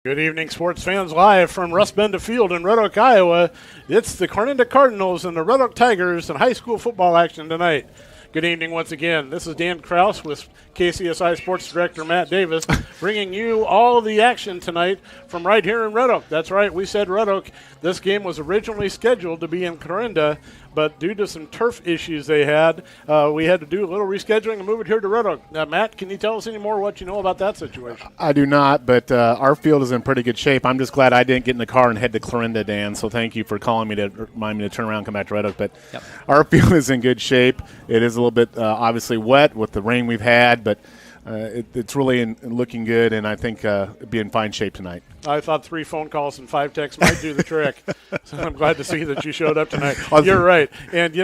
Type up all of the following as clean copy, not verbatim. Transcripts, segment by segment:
Good evening, sports fans. Live from Russ Bender Field in Red Oak, Iowa. It's the Clarinda Cardinals and the Red Oak Tigers in high school football action tonight. Good evening once again. This is Dan Kraus with KCSI Sports Director Matt Davis, bringing you all the action tonight from right here in Red Oak. That's right, we said Red Oak. This game was originally scheduled to be in Clarinda, but due to some turf issues they had, we had to do a little rescheduling and move it here to Red Oak. Now, Matt, can you tell us any more what you know about that situation? I do not, but our field is in pretty good shape. I'm just glad I didn't get in the car and head to Clarinda, Dan, so thank you for calling me to remind me to turn around and come back to Red Oak. But Our field is in good shape. It is a little bit obviously wet with the rain we've had, but it's really looking good, and I think it'll be in fine shape tonight. I thought 3 phone calls and 5 texts might do the trick. So I'm glad to see that you showed up tonight. You're right. And,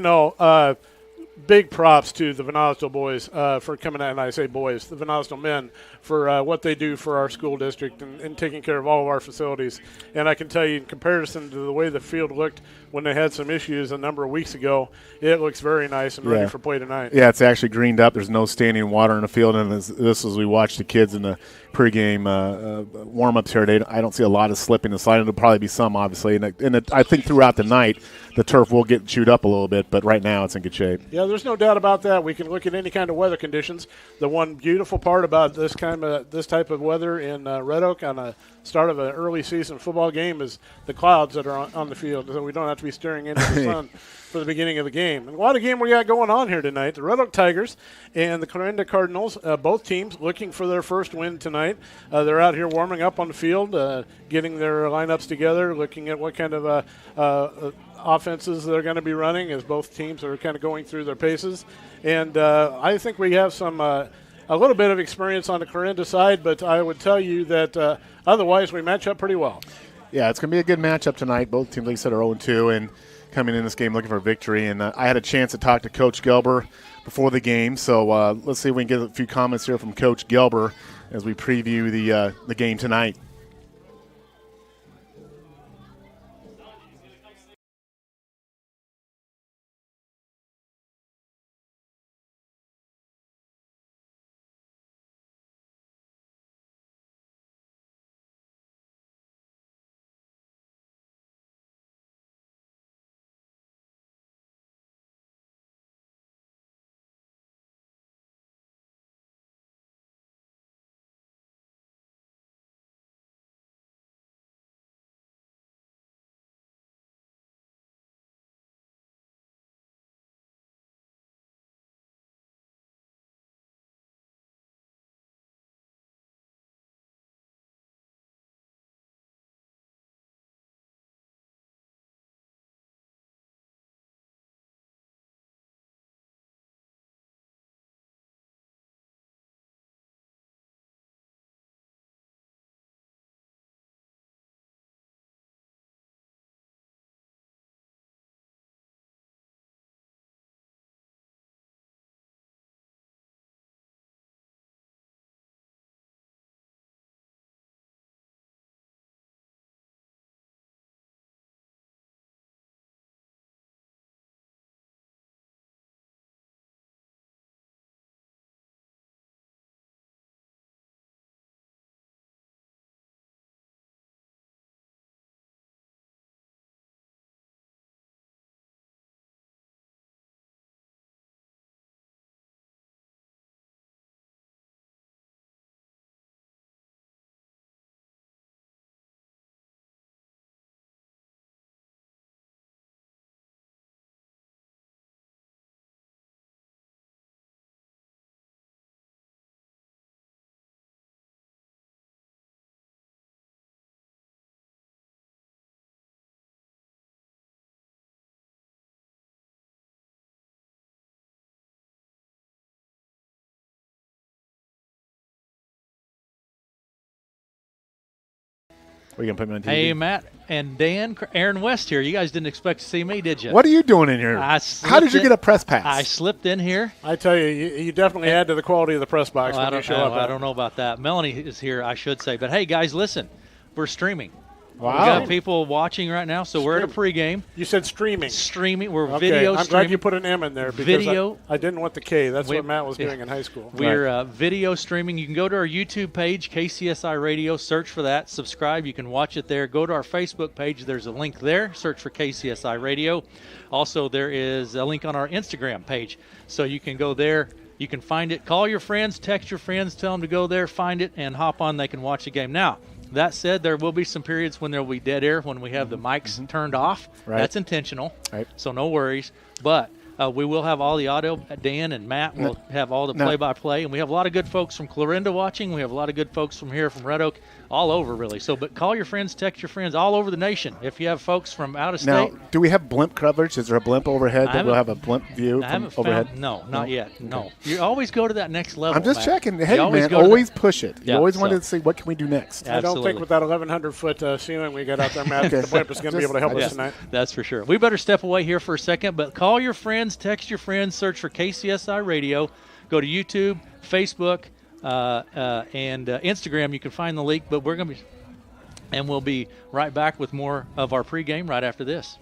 big props to the Venasco boys for coming out, and I say boys, the Venasco men, for what they do for our school district and taking care of all of our facilities. And I can tell you, in comparison to the way the field looked when they had some issues a number of weeks ago, it looks very nice and ready for play tonight. Yeah, it's actually greened up. There's no standing water in the field, and this as we watch the kids in the pregame warm-ups here, I don't see a lot of slipping and sliding. There'll probably be some, obviously. And I think throughout the night, the turf will get chewed up a little bit, but right now it's in good shape. Yeah, there's no doubt about that. We can look at any kind of weather conditions. The one beautiful part about this type of weather in Red Oak on the start of an early season football game is the clouds that are on the field, so we don't have to be staring into the sun for the beginning of the game. And what a game we got going on here tonight. The Red Oak Tigers and the Clarinda Cardinals, both teams looking for their first win tonight. They're out here warming up on the field, getting their lineups together, looking at what kind of offenses they're going to be running as both teams are kind of going through their paces. And I think we have some a little bit of experience on the Clarinda side, but I would tell you that otherwise we match up pretty well. Yeah, it's going to be a good matchup tonight. Both teams, like I said, are 0-2 and coming in this game looking for a victory. And I had a chance to talk to Coach Gelber before the game, so let's see if we can get a few comments here from Coach Gelber as we preview the game tonight. Are you going to put me on TV? Hey, Matt and Dan, Aaron West here. You guys didn't expect to see me, did you? What are you doing in here? How did you get a press pass? I slipped in here. I tell you, you definitely add to the quality of the press box when you show up. I don't know about that. Melanie is here, I should say. But, hey, guys, listen. We're streaming. We got people watching right now, so we're at a pregame. You said streaming. Streaming. We're okay. video I'm streaming. glad you put an M in there because video. I didn't want the K. That's what Matt was doing in high school. We're video streaming. You can go to our YouTube page, KCSI Radio, search for that, subscribe. You can watch it there. Go to our Facebook page. There's a link there. Search for KCSI Radio. Also, there is a link on our Instagram page, so you can go there. You can find it. Call your friends, text your friends, tell them to go there, find it, and hop on. They can watch the game. Now, that said, there will be some periods when there will be dead air when we have the mics turned off. Right. That's intentional, right. So no worries. But we will have all the audio. Dan and Matt will have all the play-by-play. And we have a lot of good folks from Clarinda watching. We have a lot of good folks from here, from Red Oak, all over, really. So, but call your friends, text your friends all over the nation. If you have folks from out of state. Now, do we have blimp coverage? Is there a blimp overhead that we'll have a blimp view from overhead? No, not yet. No. You always go to that next level, I'm just Matt. checking. Hey, man, always push it. You always wanted to see what can we do next. I don't think with that 1,100-foot ceiling we got out there, Matt, the blimp is going to be able to help us tonight. That's for sure. We better step away here for a second, but call your friends, text your friends, search for KCSI Radio. Go to YouTube, Facebook, and Instagram. You can find the link, but we're going to be – and we'll be right back with more of our pregame right after this.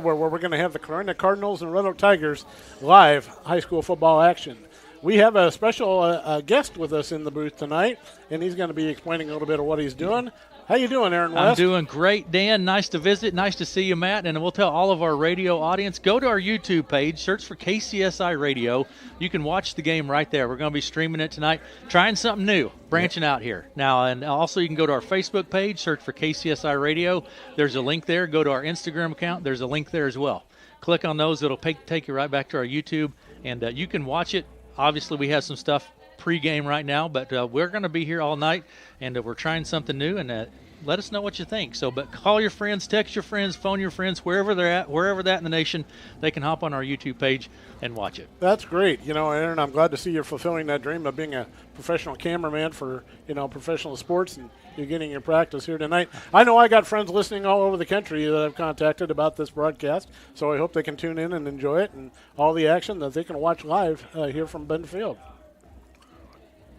Where we're going to have the Clarinda Cardinals and Red Oak Tigers live high school football action. We have a special guest with us in the booth tonight, and he's going to be explaining a little bit of what he's doing. How you doing, Aaron West? I'm doing great, Dan. Nice to visit. Nice to see you, Matt. And we'll tell all of our radio audience, go to our YouTube page, search for KCSI Radio. You can watch the game right there. We're going to be streaming it tonight, trying something new, branching out here. Now, and also you can go to our Facebook page, search for KCSI Radio. There's a link there. Go to our Instagram account. There's a link there as well. Click on those. It'll take you right back to our YouTube, and you can watch it. Obviously, we have some stuff pregame right now, but we're going to be here all night, and we're trying something new, and let us know what you think. So, but call your friends, text your friends, phone your friends, wherever they're at, wherever that in the nation, they can hop on our YouTube page and watch it. That's great. You know, Aaron, I'm glad to see you're fulfilling that dream of being a professional cameraman for, professional sports, and you're getting your practice here tonight. I know I got friends listening all over the country that I've contacted about this broadcast, so I hope they can tune in and enjoy it and all the action that they can watch live here from Benton Field.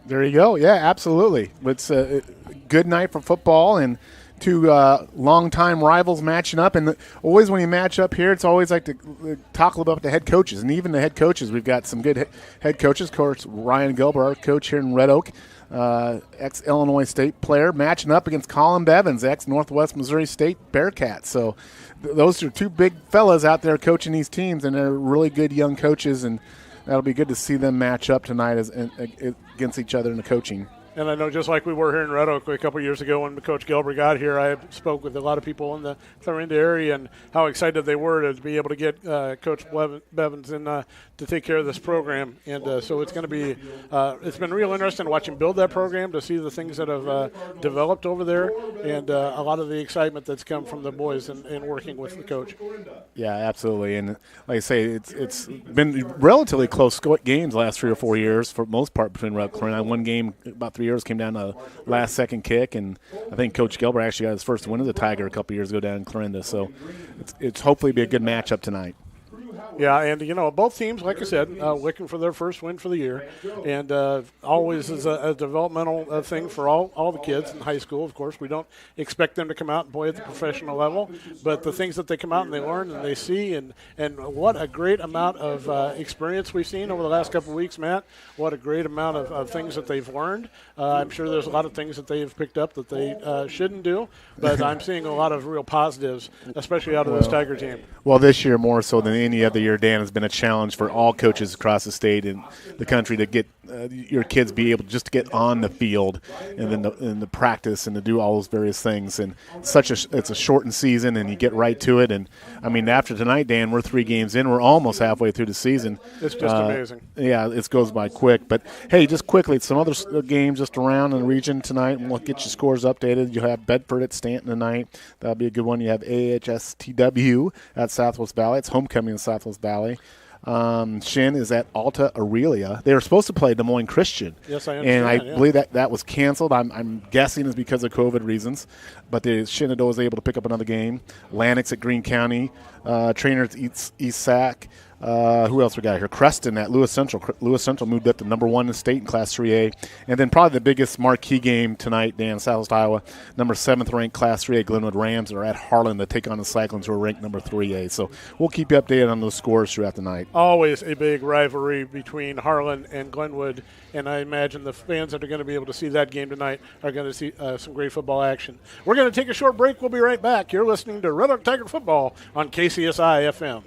There you go. Yeah, absolutely. It's a good night for football and two longtime rivals matching up. And always when you match up here, it's always like to talk a little bit about the head coaches. And even the head coaches, we've got some good head coaches. Of course, Ryan Gilbert, our coach here in Red Oak, ex-Illinois State player, matching up against Colin Bevins, ex-Northwest Missouri State Bearcats. So those are two big fellas out there coaching these teams, and they're really good young coaches, and that'll be good to see them match up tonight against each other in the coaching. And I know just like we were here in Red Oak a couple years ago when Coach Gilbert got here, I spoke with a lot of people in the Clarinda area and how excited they were to be able to get Coach Bevins in to take care of this program. And so it's going to be it's been real interesting to watch him build that program, to see the things that have developed over there, and a lot of the excitement that's come from the boys and working with the coach. Yeah, absolutely. And like I say, it's been relatively close games the last 3 or 4 years for the most part between Red Oak and Clarinda. One game about 3 years came down to a last-second kick, and I think Coach Gilbert actually got his first win of the Tiger a couple years ago down in Clarinda. So it's hopefully be a good matchup tonight. Yeah, and, both teams, like I said, looking for their first win for the year. And always is a developmental thing for all the kids in high school. Of course, we don't expect them to come out and play at the professional level. But the things that they come out and they learn and they see, and what a great amount of experience we've seen over the last couple of weeks, Matt. What a great amount of things that they've learned. I'm sure there's a lot of things that they've picked up that they shouldn't do. But I'm seeing a lot of real positives, especially out of this Tiger team. Well, this year more so than any other year year, Dan, has been a challenge for all coaches across the state and the country to get your kids be able just to get on the field and then the practice and to do all those various things. And it's a shortened season, and you get right to it. And, I mean, after tonight, Dan, we're 3 games in. We're almost halfway through the season. It's just amazing. Yeah, it goes by quick. But, hey, just quickly, some other games just around in the region tonight, and we'll get your scores updated. You have Bedford at Stanton tonight. That'll be a good one. You have AHSTW at Southwest Valley. It's homecoming in Southwest Valley. Shin is at Alta Aurelia. They were supposed to play Des Moines Christian. Yes, I understand. And I believe that was canceled. I'm guessing is because of COVID reasons. But the Shenandoah was able to pick up another game. Lanix at Greene County. Trainers at East Sac. Who else we got here? Creston at Lewis Central. Lewis Central moved up to number 1 in the state in Class 3A. And then probably the biggest marquee game tonight, Dan, Southwest Iowa. Number 7th ranked Class 3A Glenwood Rams are at Harlan to take on the Cyclones, who are ranked number 3A. So we'll keep you updated on those scores throughout the night. Always a big rivalry between Harlan and Glenwood, and I imagine the fans that are going to be able to see that game tonight are going to see some great football action. We're going to take a short break. We'll be right back. You're listening to Red Oak Tiger Football on KCSI FM.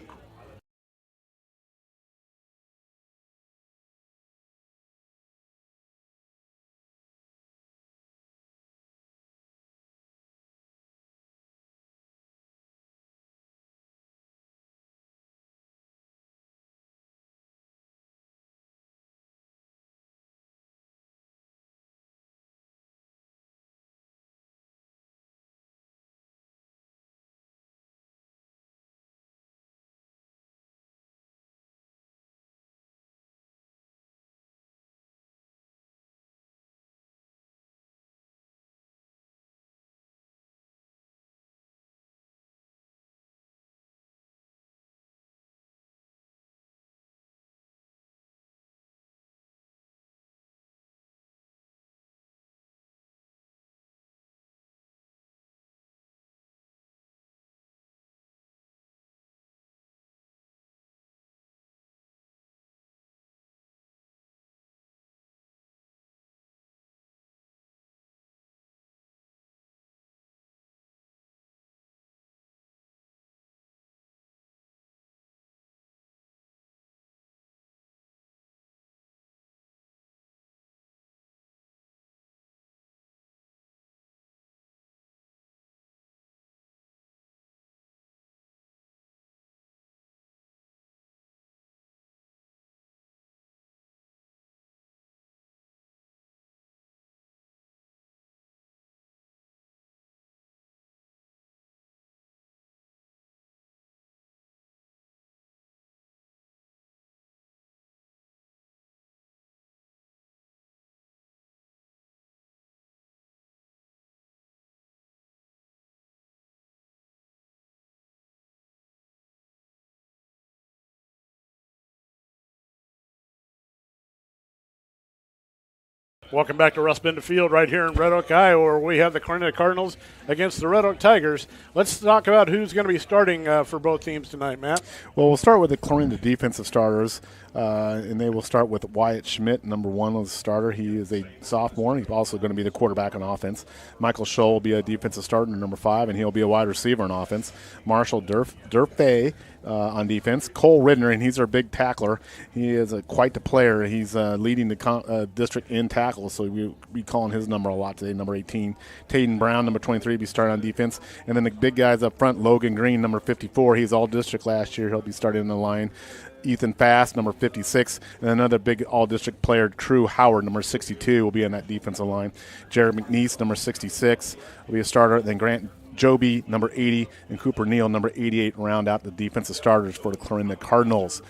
Welcome back to Russ Bender Field right here in Red Oak, Iowa, where we have the Clarinda Cardinals against the Red Oak Tigers. Let's talk about who's going to be starting for both teams tonight, Matt. Well, we'll start with the Clarinda defensive starters, and they will start with Wyatt Schmidt, number 1 on the starter. He is a sophomore. He's also going to be the quarterback on offense. Michael Scholl will be a defensive starter, number 5, and he'll be a wide receiver on offense. Marshall Durfay on defense. Cole Ridner, and he's our big tackler. He is quite the player. He's leading the district in tackles, so we'll be calling his number a lot today, number 18. Tayden Brown, number 23, be starting on defense. And then the big guys up front, Logan Green, number 54. He's all-district last year. He'll be starting in the line. Ethan Fast, number 56, and another big all-district player, True Howard, number 62, will be on that defensive line. Jared McNeese, number 66, will be a starter. Then Grant Joby, number 80, and Cooper Neal, number 88, round out the defensive starters for the Clarinda Cardinals.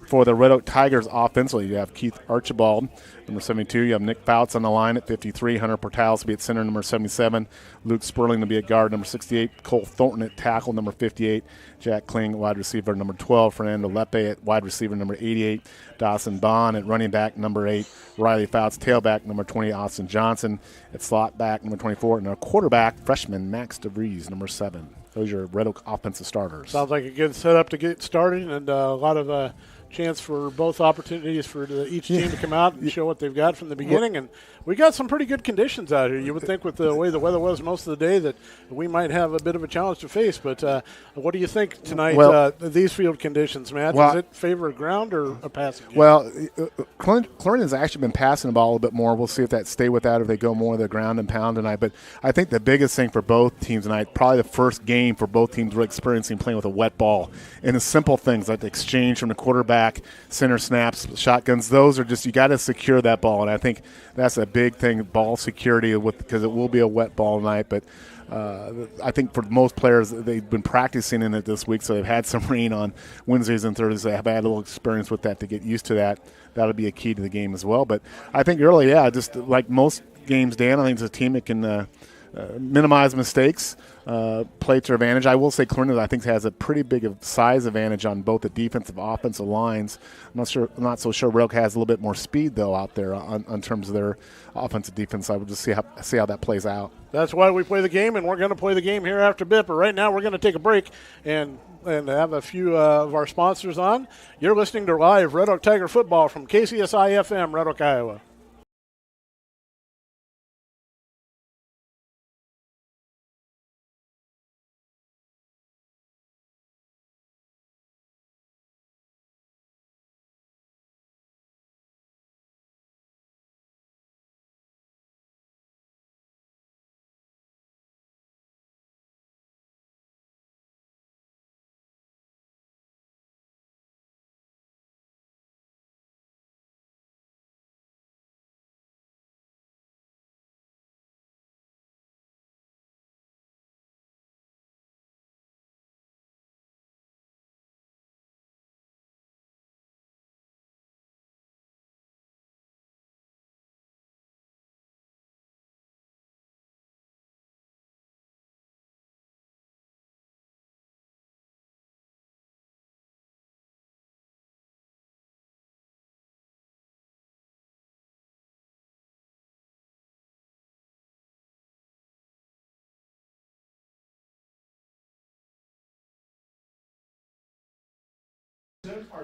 For the Red Oak Tigers offensively, you have Keith Archibald, number 72. You have Nick Fouts on the line at 53. Hunter Portales to be at center, number 77. Luke Sperling to be at guard, number 68. Cole Thornton at tackle, number 58. Jack Kling, wide receiver, number 12. Fernando Lepe at wide receiver, number 88. Dawson Bond at running back, number 8. Riley Fouts, tailback, number 20. Austin Johnson at slot back, number 24. And our quarterback, freshman Max DeVries, number 7. Those are your Red Oak offensive starters. Sounds like a good setup to get started, and a lot of chance for both opportunities for each team to come out and show what they've got from the beginning. And we got some pretty good conditions out here. You would think with the way the weather was most of the day that we might have a bit of a challenge to face. But what do you think tonight, these field conditions, Matt? Does it favor ground or a passing game? Well, Clarinda's actually been passing the ball a little bit more. We'll see if that stay with that or if they go more of the ground and pound tonight. But I think the biggest thing for both teams tonight, probably the first game for both teams we're experiencing playing with a wet ball. And the simple things like the exchange from the quarterback, center snaps, shotguns, those are just, you got to secure that ball. And I think that's a big thing, ball security, because it will be a wet ball tonight. But I think for most players, they've been practicing in it this week, so they've had some rain on Wednesdays and Thursdays. They have had a little experience with that to get used to that. That'll be a key to the game as well. But I think early, just like most games, Dan, I think it's a team that can minimize mistakes, play to their advantage. I will say Clarinda, I think, has a pretty big size advantage on both the defensive offensive lines. I'm not so sure Rogue has a little bit more speed, though, out there on terms of their offensive defense. I will just see how that plays out. That's why we play the game, and we're going to play the game here after bit. But right now we're going to take a break and have a few of our sponsors on. You're listening to live Red Oak Tiger football from KCSI FM, Red Oak, Iowa.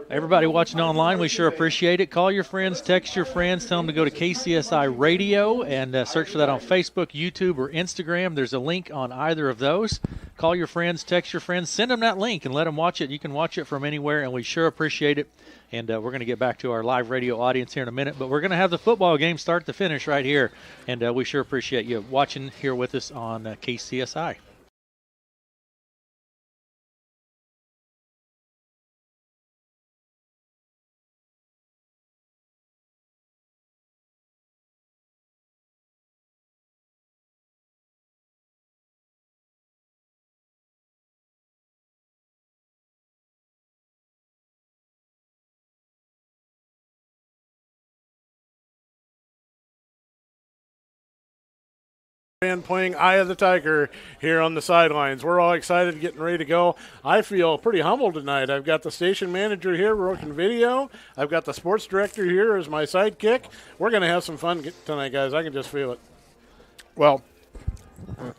Everybody watching online, we sure appreciate it. Call your friends, text your friends, tell them to go to KCSI Radio and search for that on Facebook, YouTube, or Instagram. There's a link on either of those. Call your friends, text your friends, send them that link and let them watch it. You can watch it from anywhere, and we sure appreciate it. And we're going to get back to our live radio audience here in a minute, but we're going to have the football game start to finish right here, and we sure appreciate you watching here with us on KCSI. And playing Eye of the Tiger here on the sidelines. We're all excited, getting ready to go. I feel pretty humbled tonight. I've got the station manager here working video. I've got the sports director here as my sidekick. We're going to have some fun tonight, guys. I can just feel it. Well,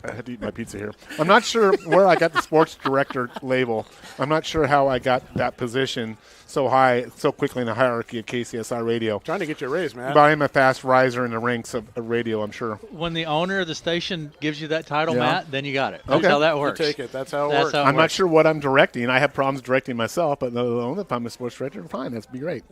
I had to eat my pizza here. I'm not sure where I got the sports director label. I'm not sure how I got that position so high, so quickly in the hierarchy of KCSI Radio. Trying to get you a raise, man. But I am a fast riser in the ranks of radio, I'm sure. When the owner of the station gives you that title, Matt, then you got it. Okay. That's how that works. You take it. That's how it works. I'm not sure what I'm directing. I have problems directing myself, but if I'm a sports director, fine. That'd be great.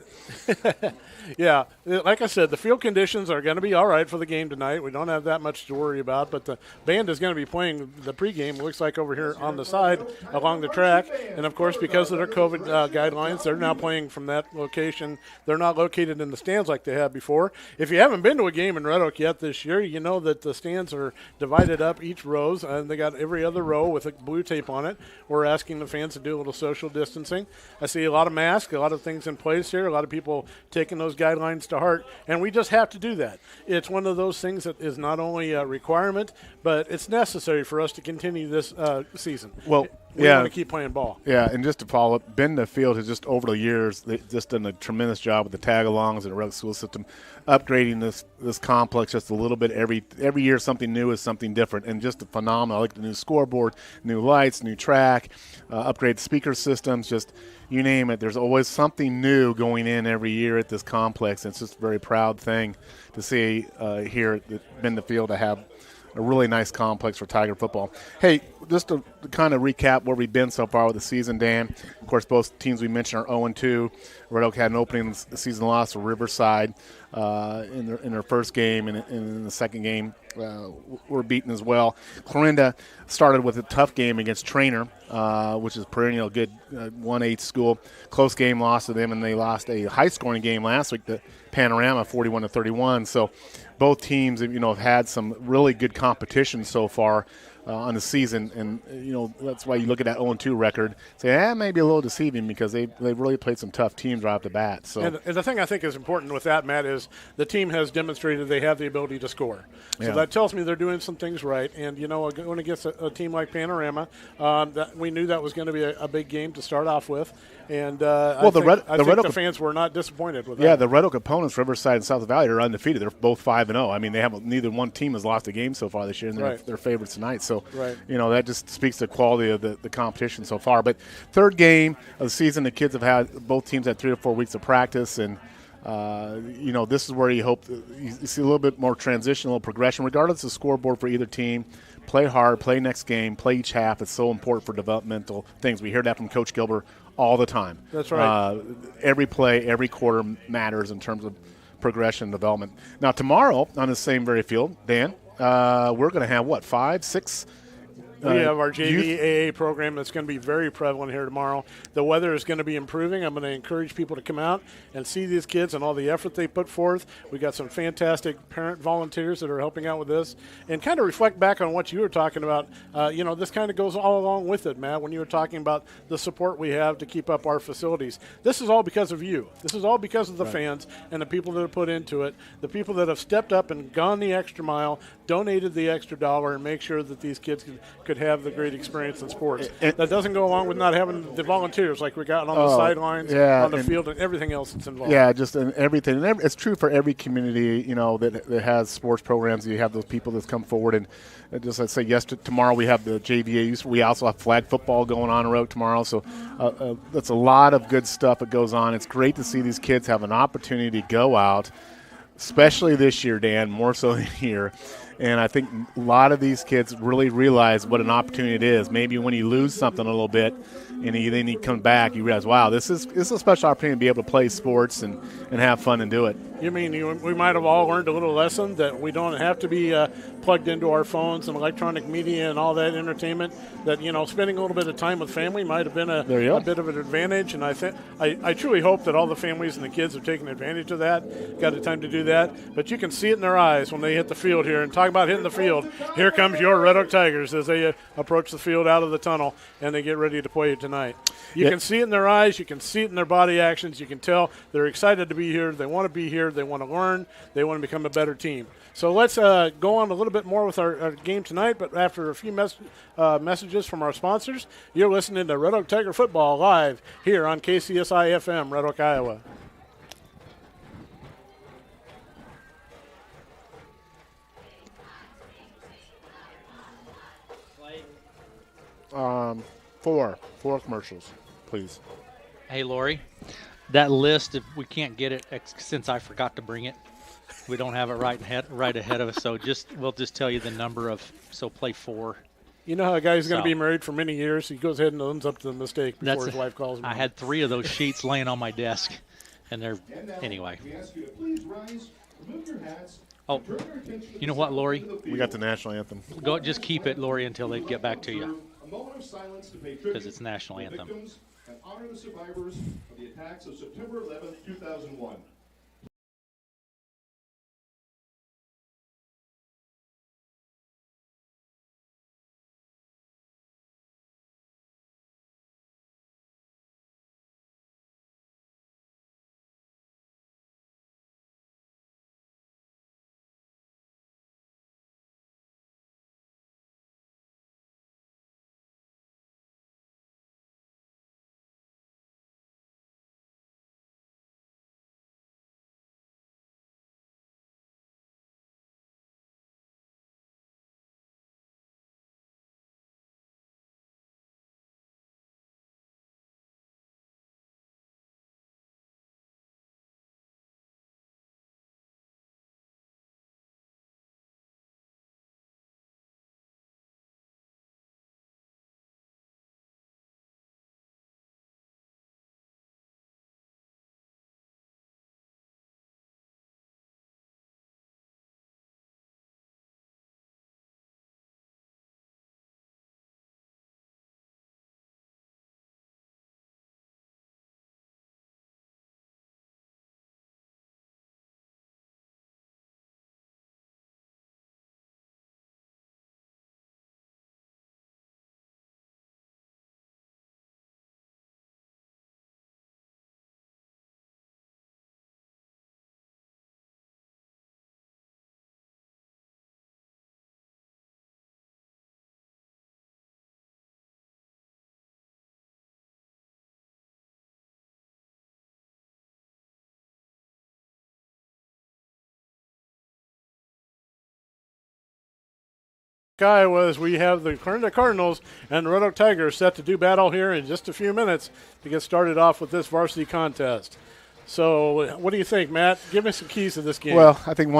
Yeah, like I said, the field conditions are going to be all right for the game tonight. We don't have that much to worry about, but the band is going to be playing the pregame, it looks like, over here on the side along the track. And, of course, because of their COVID guidelines, they're now playing from that location. They're not located in the stands like they have before. If you haven't been to a game in Red Oak yet this year, you know that the stands are divided up each rows, and they got every other row with a blue tape on it. We're asking the fans to do a little social distancing. I see a lot of masks, a lot of things in place here, a lot of people taking those guidelines to heart, and we just have to do that. It's one of those things that is not only a requirement, but but it's necessary for us to continue this season. Well, we want to keep playing ball. Yeah, and just to follow up, Ben the Field has just over the years just done a tremendous job with the tag-alongs and the Redwood school system, upgrading this complex just a little bit. Every year something new is something different, and just phenomenal. I like the new scoreboard, new lights, new track, upgrade speaker systems, just you name it. There's always something new going in every year at this complex, and it's just a very proud thing to see here at Ben the Field to have a really nice complex for Tiger football. Hey, just to kind of recap where we've been so far with the season, Dan. Of course, both teams we mentioned are 0-2. Red Oak had an opening season loss to Riverside in their first game, and in the second game were beaten as well. Clarinda started with a tough game against Trainer, which is perennial good 1-8 school. Close game loss to them, and they lost a high-scoring game last week to Panorama, 41-31. So both teams, have had some really good competition so far on the season, and that's why you look at that 0-2 record, say, maybe a little deceiving because they've really played some tough teams right off the bat. So, and the thing I think is important with that, Matt, is the team has demonstrated they have the ability to score. So that tells me they're doing some things right. And going against a team like Panorama, that we knew that was going to be a big game to start off with. And I think the fans were not disappointed with that. Yeah, the Red Oak opponents, Riverside and South Valley, are undefeated. They're both 5-0. I mean, neither one team has lost a game so far this year, and they're favorites tonight. So, that just speaks to the quality of the competition so far. But third game of the season, the kids have had, both teams had 3 or 4 weeks of practice, and this is where you hope you see a little bit more transition, a little progression, regardless of the scoreboard for either team. Play hard, play next game, play each half. It's so important for developmental things. We hear that from Coach Gilbert all the time. That's right. Every play, every quarter matters in terms of progression and development. Now, tomorrow on the same very field, Dan, we're going to have, 5, 6 We have our JVAA program that's going to be very prevalent here tomorrow. The weather is going to be improving. I'm going to encourage people to come out and see these kids and all the effort they put forth. We got some fantastic parent volunteers that are helping out with this, and kind of reflect back on what you were talking about. This kind of goes all along with it, Matt, when you were talking about the support we have to keep up our facilities. This is all because of you. This is all because of the fans and the people that have put into it, the people that have stepped up and gone the extra mile, donated the extra dollar, and make sure that these kids could have the great experience in sports. That doesn't go along with not having the volunteers like we got on the sidelines, on the field, and everything else that's involved. Yeah, just everything. And it's true for every community, that has sports programs. You have those people that come forward. And just let's say tomorrow we have the JVA. We also have flag football going on the road tomorrow. So that's a lot of good stuff that goes on. It's great to see these kids have an opportunity to go out, especially this year, Dan, more so than here. And I think a lot of these kids really realize what an opportunity it is. Maybe when you lose something a little bit and then you come back, you realize, wow, this is a special opportunity to be able to play sports and have fun and do it. You mean we might have all learned a little lesson that we don't have to be plugged into our phones and electronic media and all that entertainment, that, spending a little bit of time with family might have been a bit of an advantage. And I truly hope that all the families and the kids have taken advantage of that, got the time to do that. But you can see it in their eyes when they hit the field here. And talk about hitting the field, here comes your Red Oak Tigers as they approach the field out of the tunnel and they get ready to play tonight. You can see it in their eyes. You can see it in their body actions. You can tell they're excited to be here. They want to be here. They want to learn. They want to become a better team. So let's go on a little bit more with our game tonight, but after a few messages from our sponsors, you're listening to Red Oak Tiger Football live here on KCSI FM, Red Oak, Iowa. Four commercials, please. Hey, Lori, that list, if we can't get it, since I forgot to bring it, we don't have it right ahead of us, so we'll just tell you the number of, so play 4. You know how a guy's going to be married for many years? He goes ahead and owns up to the mistake before his wife calls him. I had 3 of those sheets laying on my desk, and they're, anyway. Oh, you know what, Lori? We got the national anthem. Go, just keep it, Lori, until they get back to you. Because it's national anthem. And honor the survivors of the attacks of September 11th, 2001. Iowas, we have the Clarinda Cardinals and the Red Oak Tigers set to do battle here in just a few minutes to get started off with this varsity contest. So what do you think, Matt? Give me some keys to this game. Well, I think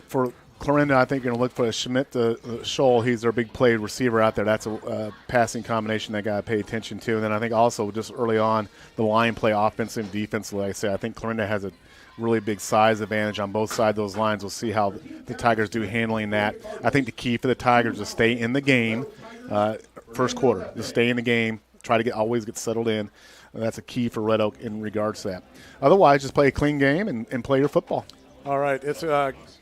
for Clarinda, I think you're going to look for Schmidt Scholl. He's their big play receiver out there. That's a passing combination they got to pay attention to. And then I think also just early on, the line play, offensive and defensive, like I say, I think Clarinda has a really big size advantage on both sides of those lines. We'll see how the Tigers do handling that. I think the key for the Tigers is to stay in the game first quarter. Just stay in the game, try to always get settled in. And that's a key for Red Oak in regards to that. Otherwise, just play a clean game and play your football. All right, it's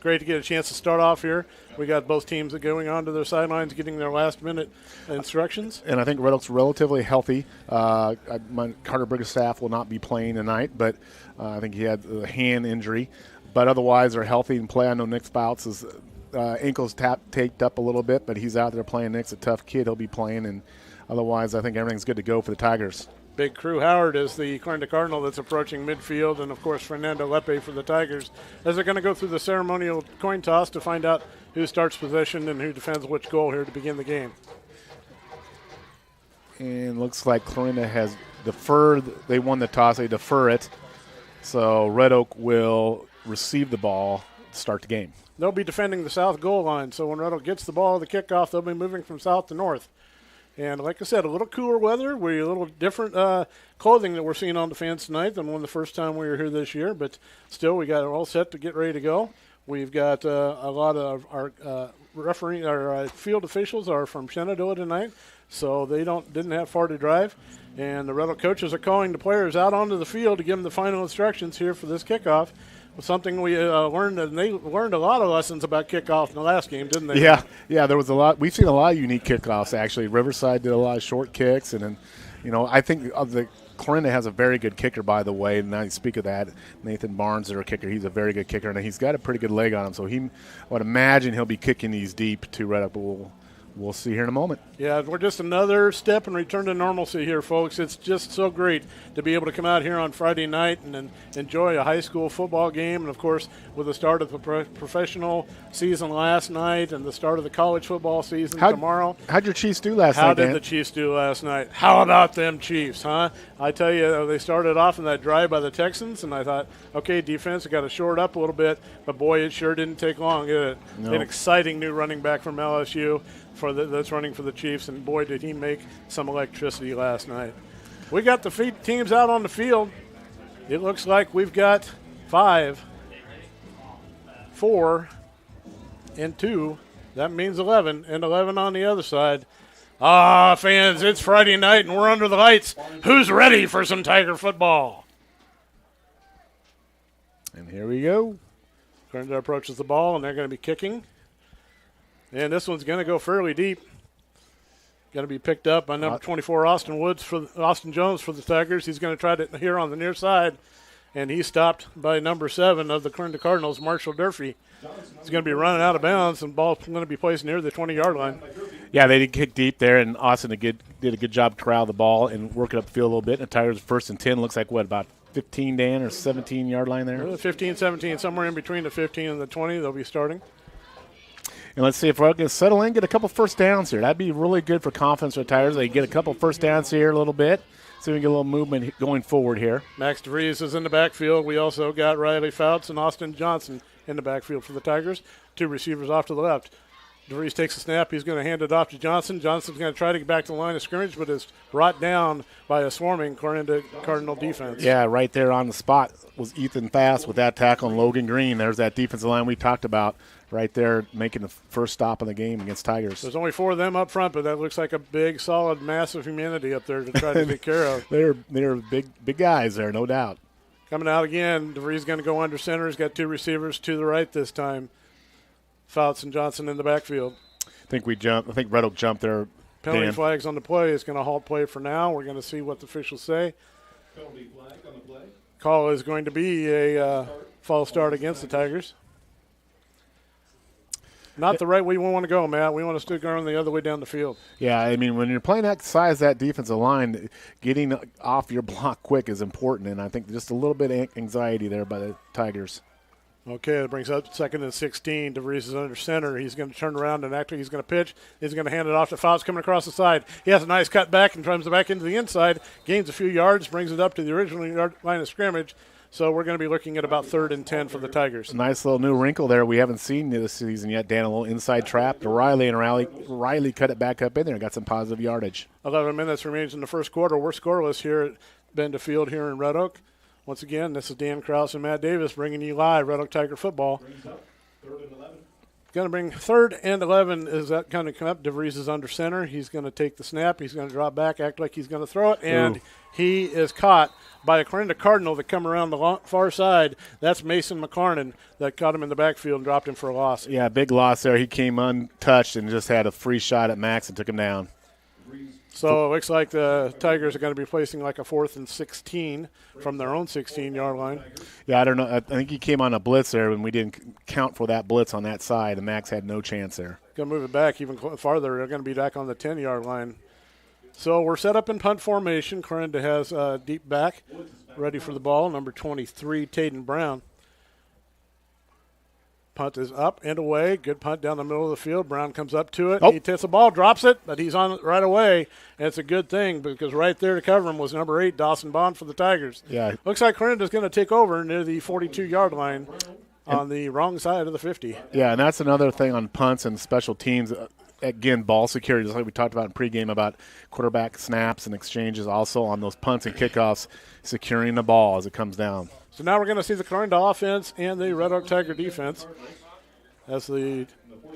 great to get a chance to start off here. We got both teams going on to their sidelines, getting their last-minute instructions. And I think Red Oak's relatively healthy. Carter Biggerstaff will not be playing tonight, but I think he had a hand injury. But otherwise, they're healthy and play. I know Nick Spouts' ankle's taped up a little bit, but he's out there playing. Nick's a tough kid. He'll be playing. And otherwise, I think everything's good to go for the Tigers. Big Crew Howard is the Clarinda Cardinal that's approaching midfield, and, of course, Fernando Lepe for the Tigers, as they're going to go through the ceremonial coin toss to find out who starts possession and who defends which goal here to begin the game. And looks like Clarinda has deferred. They won the toss. They defer it. So Red Oak will receive the ball to start the game. They'll be defending the south goal line, so when Red Oak gets the ball, the kickoff, they'll be moving from south to north. And like I said, a little cooler weather. We're a little different clothing that we're seeing on the fans tonight than the first time we were here this year. But still, we got it all set to get ready to go. We've got a lot of our field officials are from Shenandoah tonight, so they didn't have far to drive. And the Red Oak coaches are calling the players out onto the field to give them the final instructions here for this kickoff. Something we learned, and they learned a lot of lessons about kickoff in the last game, didn't they? Yeah, there was a lot. We've seen a lot of unique kickoffs, actually. Riverside did a lot of short kicks, and then, I think the Clarinda has a very good kicker, by the way, and now you speak of that. Nathan Barnes, their kicker, he's a very good kicker, and he's got a pretty good leg on him, so I would imagine he'll be kicking these deep to Red Oak, but we'll see here in a moment. Yeah, we're just another step and return to normalcy here, folks. It's just so great to be able to come out here on Friday night and enjoy a high school football game. And, of course, with the start of the professional season last night and the start of the college football season tomorrow. How'd your Chiefs do last night, How did the Chiefs do last night? How about them Chiefs, huh? I tell you, they started off in that drive by the Texans, and I thought, okay, defense, got to shore it up a little bit. But, boy, it sure didn't take long, did it? No. An exciting new running back from LSU that's running for the Chiefs, and boy, did he make some electricity last night. We got the teams out on the field. It looks like we've got 5, 4, and 2. That means 11, and 11 on the other side. Fans, it's Friday night, and we're under the lights. Who's ready for some Tiger football? And here we go. Clarinda approaches the ball, and they're going to be kicking. And this one's going to go fairly deep. Going to be picked up by number 24, Austin Jones for the Tigers. He's going to try it here on the near side, and he's stopped by number 7 of the Clarinda Cardinals, Marshall Durfee. He's going to be running out of bounds, and the ball's going to be placed near the 20-yard line. Yeah, they did kick deep there, and Austin did a good job to corral the ball and work it up the field a little bit. And the Tigers first and 10 looks like, about 15, Dan, or 17-yard line there? 15, 17, somewhere in between the 15 and the 20 they'll be starting. And let's see if we're going to settle in, get a couple first downs here. That'd be really good for confidence for the Tigers. They get a couple first downs here a little bit. See if we can get a little movement going forward here. Max DeVries is in the backfield. We also got Riley Fouts and Austin Johnson in the backfield for the Tigers. 2 receivers off to the left. DeVries takes a snap. He's going to hand it off to Johnson. Johnson's going to try to get back to the line of scrimmage, but is brought down by a swarming Clarinda Cardinal defense. Yeah, right there on the spot was Ethan Fast with that tackle on Logan Green. There's that defensive line we talked about right there making the first stop of the game against Tigers. There's only 4 of them up front, but that looks like a big, solid mass of humanity up there to try to take care of. They're big guys there, no doubt. Coming out again, DeVries going to go under center. He's got 2 receivers to the right this time. Fouts and Johnson in the backfield. I think Red Oak jumped there. Penalty flags on the play. It's going to halt play for now. We're going to see what the officials say. Penalty flag on the play. Call is going to be a false start against the Tigers. Not the right way we want to go, Matt. We want to stick going the other way down the field. Yeah, I mean, when you're playing that size, that defensive line, getting off your block quick is important, and I think just a little bit of anxiety there by the Tigers. Okay, that brings up 2nd and 16. DeVries is under center. He's going to turn around and act like he's going to pitch. He's going to hand it off to Fouts coming across the side. He has a nice cut back and drives it back into the inside, gains a few yards, brings it up to the original yard line of scrimmage. So we're going to be looking at about 3rd and 10 for the Tigers. Nice little new wrinkle there we haven't seen this season yet, Dan. A little inside trap to Riley, and Riley cut it back up in there and got some positive yardage. 11 minutes remains in the first quarter. We're scoreless here at Bend Field here in Red Oak. Once again, this is Dan Krause and Matt Davis bringing you live Red Oak Tiger football. Brings up 3rd and 11. Going to bring 3rd and 11. Is that going to come up? DeVries is under center. He's going to take the snap. He's going to drop back, act like he's going to throw it, and he is caught by a Clarinda Cardinal that come around the far side. That's Mason McCarnan that caught him in the backfield and dropped him for a loss. Yeah, big loss there. He came untouched and just had a free shot at Max and took him down. So it looks like the Tigers are going to be placing like a 4th and 16 from their own 16-yard line. Yeah, I don't know. I think he came on a blitz there, and we didn't count for that blitz on that side, and Max had no chance there. Going to move it back even farther. They're going to be back on the 10-yard line. So we're set up in punt formation. Clarinda has deep back, ready for the ball. Number 23, Taden Brown. Punt is up and away. Good punt down the middle of the field. Brown comes up to it. Oh. He takes the ball, drops it, but he's on it right away. And it's a good thing because right there to cover him was number 8, Dawson Bond for the Tigers. Yeah. Looks like Clarinda's going to take over near the 42-yard line on the wrong side of the 50. Yeah, and that's another thing on punts and special teams. Again, ball security, just like we talked about in pregame about quarterback snaps and exchanges, also on those punts and kickoffs, securing the ball as it comes down. So now we're going to see the Clarinda offense and the Red Oak Tiger defense. As the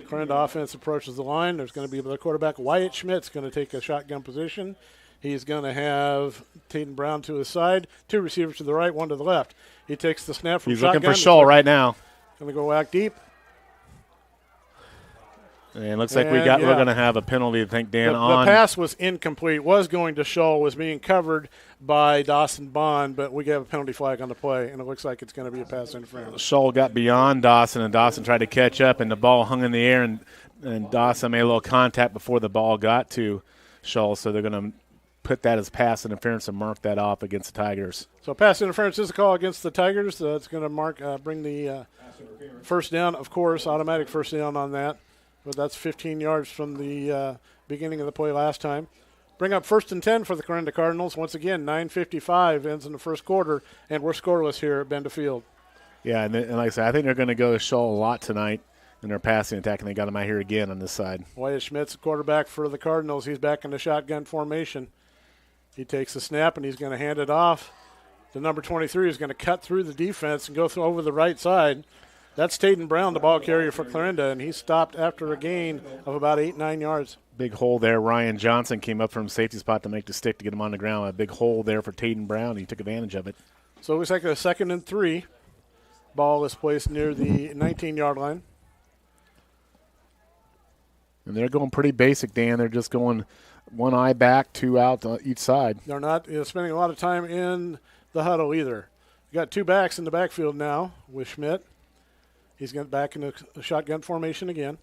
Clarinda offense approaches the line, there's going to be the quarterback, Wyatt Schmidt's going to take a shotgun position. He's going to have Taden Brown to his side, 2 receivers to the right, 1 to the left. He takes the snap from shotgun. He's looking for Scholl right now. Going to go whack deep. And looks like we're going to have a penalty, I think, Dan, the pass was incomplete, was going to Scholl, was being covered by Dawson Bond, but we have a penalty flag on the play, and it looks like it's going to be a pass interference. Scholl got beyond Dawson, and Dawson tried to catch up, and the ball hung in the air, and Dawson made a little contact before the ball got to Scholl, so they're going to put that as pass interference and mark that off against the Tigers. So pass interference is a call against the Tigers. It's going to bring the first down, of course, automatic first down on that. But that's 15 yards from the beginning of the play last time. Bring up 1st and 10 for the Clarinda Cardinals. Once again, 9:55 ends in the first quarter, and we're scoreless here at Bend Field. Yeah, and like I said, I think they're going to go to Scholl a lot tonight in their passing attack, and they got him out here again on this side. Wyatt Schmidt's the quarterback for the Cardinals. He's back in the shotgun formation. He takes the snap, and he's going to hand it off. The number 23 is going to cut through the defense and go over the right side. That's Taden Brown, the ball carrier for Clarinda, and he stopped after a gain of about 8-9 yards. Big hole there. Ryan Johnson came up from safety spot to make the stick to get him on the ground. A big hole there for Taden Brown. He took advantage of it. So it looks like a 2nd and 3. Ball is placed near the 19-yard line. And they're going pretty basic, Dan. They're just going 1 eye back, 2 out on each side. They're not spending a lot of time in the huddle either. We got 2 backs in the backfield now with Schmidt. He's going back in the shotgun formation again.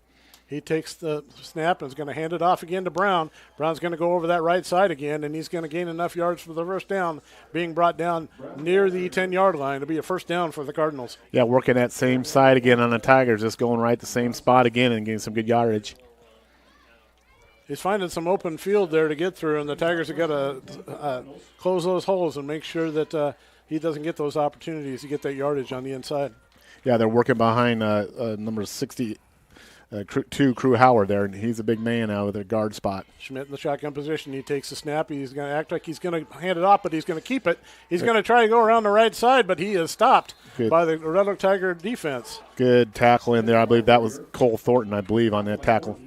He takes the snap and is going to hand it off again to Brown. Brown's going to go over that right side again, and he's going to gain enough yards for the first down, being brought down near the 10-yard line to be a first down for the Cardinals. Yeah, working that same side again on the Tigers, just going right the same spot again and getting some good yardage. He's finding some open field there to get through, and the Tigers have got to close those holes and make sure that he doesn't get those opportunities to get that yardage on the inside. Yeah, they're working behind number 62, Crew Howard there, and he's a big man out of their guard spot. Schmidt in the shotgun position. He takes the snap. He's going to act like he's going to hand it off, but he's going to keep it. He's going to try to go around the right side, but he is stopped by the Red Oak Tiger defense. Good tackle in there. I believe that was Cole Thornton, on that tackle.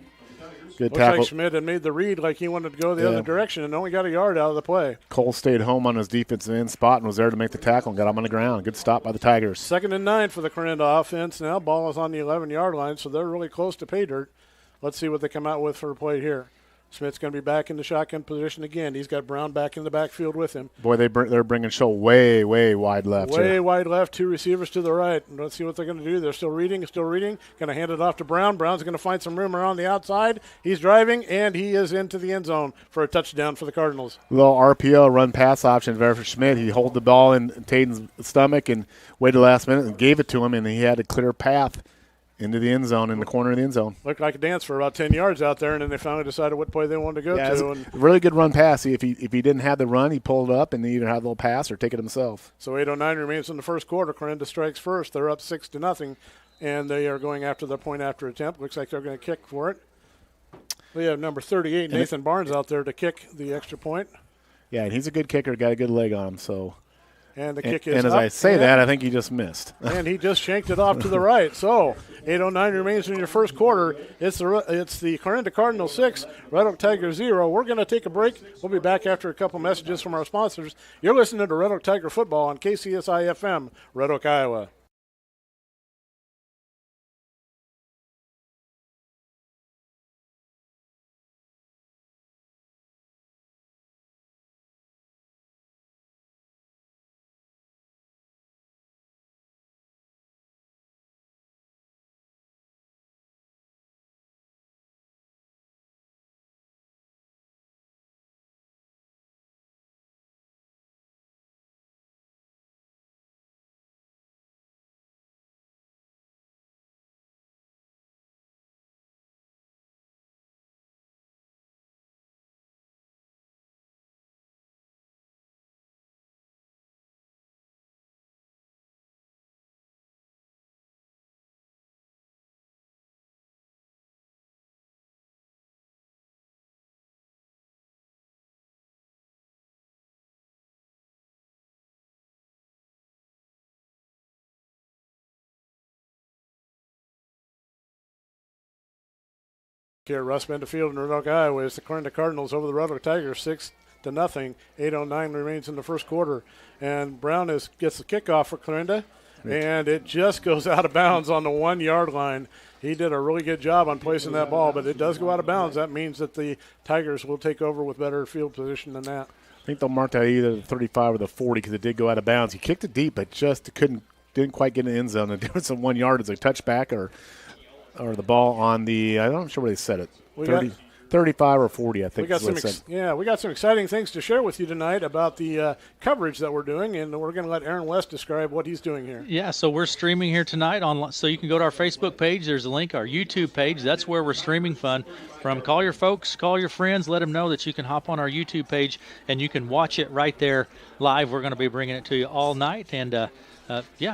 Good tackle. Looks like Schmidt had made the read like he wanted to go the other direction and only got a yard out of the play. Cole stayed home on his defensive end spot and was there to make the tackle and got him on the ground. Good stop by the Tigers. 2nd and 9 for the Clarinda offense. Now ball is on the 11-yard line, so they're really close to pay dirt. Let's see what they come out with for a play here. Smith's going to be back in the shotgun position again. He's got Brown back in the backfield with him. Boy, they're bringing Show way wide left. Way wide left, 2 receivers to the right. And let's see what they're going to do. They're still reading. Going to hand it off to Brown. Brown's going to find some room around the outside. He's driving, and he is into the end zone for a touchdown for the Cardinals. Little RPO run pass option there for Schmidt. He held the ball in Taden's stomach and waited the last minute and gave it to him, and he had a clear path into the end zone, in the corner of the end zone. Looked like a dance for about 10 yards out there, and then they finally decided what play they wanted to go to. And really good run pass. If he didn't have the run, he pulled it up and he either had a little pass or take it himself. So 8:09 remains in the first quarter. Clarinda strikes first. They're up 6-0, and they are going after the point after attempt. Looks like they're going to kick for it. We have number 38, Nathan Barnes, out there to kick the extra point. Yeah, and he's a good kicker, got a good leg on him. So. And the kick is And as up, I say that, I think he just missed. And he just shanked it off to the right. So 8:09 remains in your first quarter. It's the Clarinda Cardinals 6, Red Oak Tigers 0. We're going to take a break. We'll be back after a couple messages from our sponsors. You're listening to Red Oak Tiger Football on KCSI FM, Red Oak, Iowa. Here, Russ Benderfield in Red Oak, Iowa. It's the Clarinda Cardinals over the Red Oak Tigers, 6-0. 8:09 remains in the first quarter, and Brown gets the kickoff for Clarinda, and it just goes out of bounds on the 1 yard line. He did a really good job on placing that ball, but it does go out of bounds. That means that the Tigers will take over with better field position than that. I think they'll mark that either the 35 or the 40 because it did go out of bounds. He kicked it deep, but just didn't quite get in the end zone. The difference of 1 yard is a touchback or the ball on the, I'm not sure where they said it, 35 or 40, I think. We got some exciting things to share with you tonight about the coverage that we're doing, and we're going to let Aaron West describe what he's doing here. Yeah, so we're streaming here tonight so you can go to our Facebook page. There's a link, our YouTube page. That's where we're streaming from. Call your folks, call your friends, let them know that you can hop on our YouTube page and you can watch it right there live. We're going to be bringing it to you all night, and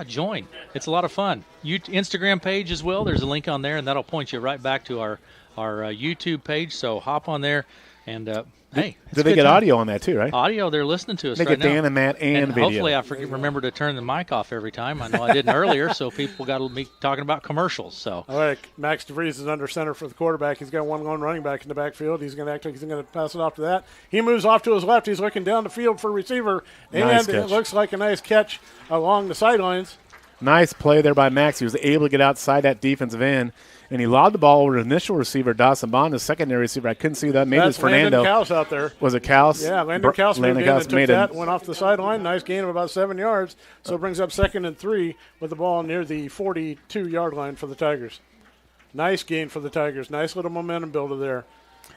join. It's a lot of fun. Instagram page as well. There's a link on there, and that'll point you right back to our YouTube page. So hop on there, and hey. Did they get audio on that too, right? Audio, they're listening to us they right get Dan and Matt and video. Hopefully I remember to turn the mic off every time. I know I didn't earlier, so people got to be talking about commercials. So. All right, Max DeVries is under center for the quarterback. He's got one lone running back in the backfield. He's going to act like he's going to pass it off to that. He moves off to his left. He's looking down the field for receiver, and it looks like a nice catch along the sidelines. Nice play there by Max. He was able to get outside that defensive end, and he lobbed the ball over to the initial receiver, Dawson Bond, the secondary receiver. I couldn't see that. Maybe it was Fernando. Landon Kaus out there. Was it Kaus? Yeah, Landon Kaus moved in and took that, went off the sideline. Nice gain of about 7 yards. So it brings up 2nd and 3 with the ball near the 42-yard line for the Tigers. Nice gain for the Tigers. Nice little momentum builder there.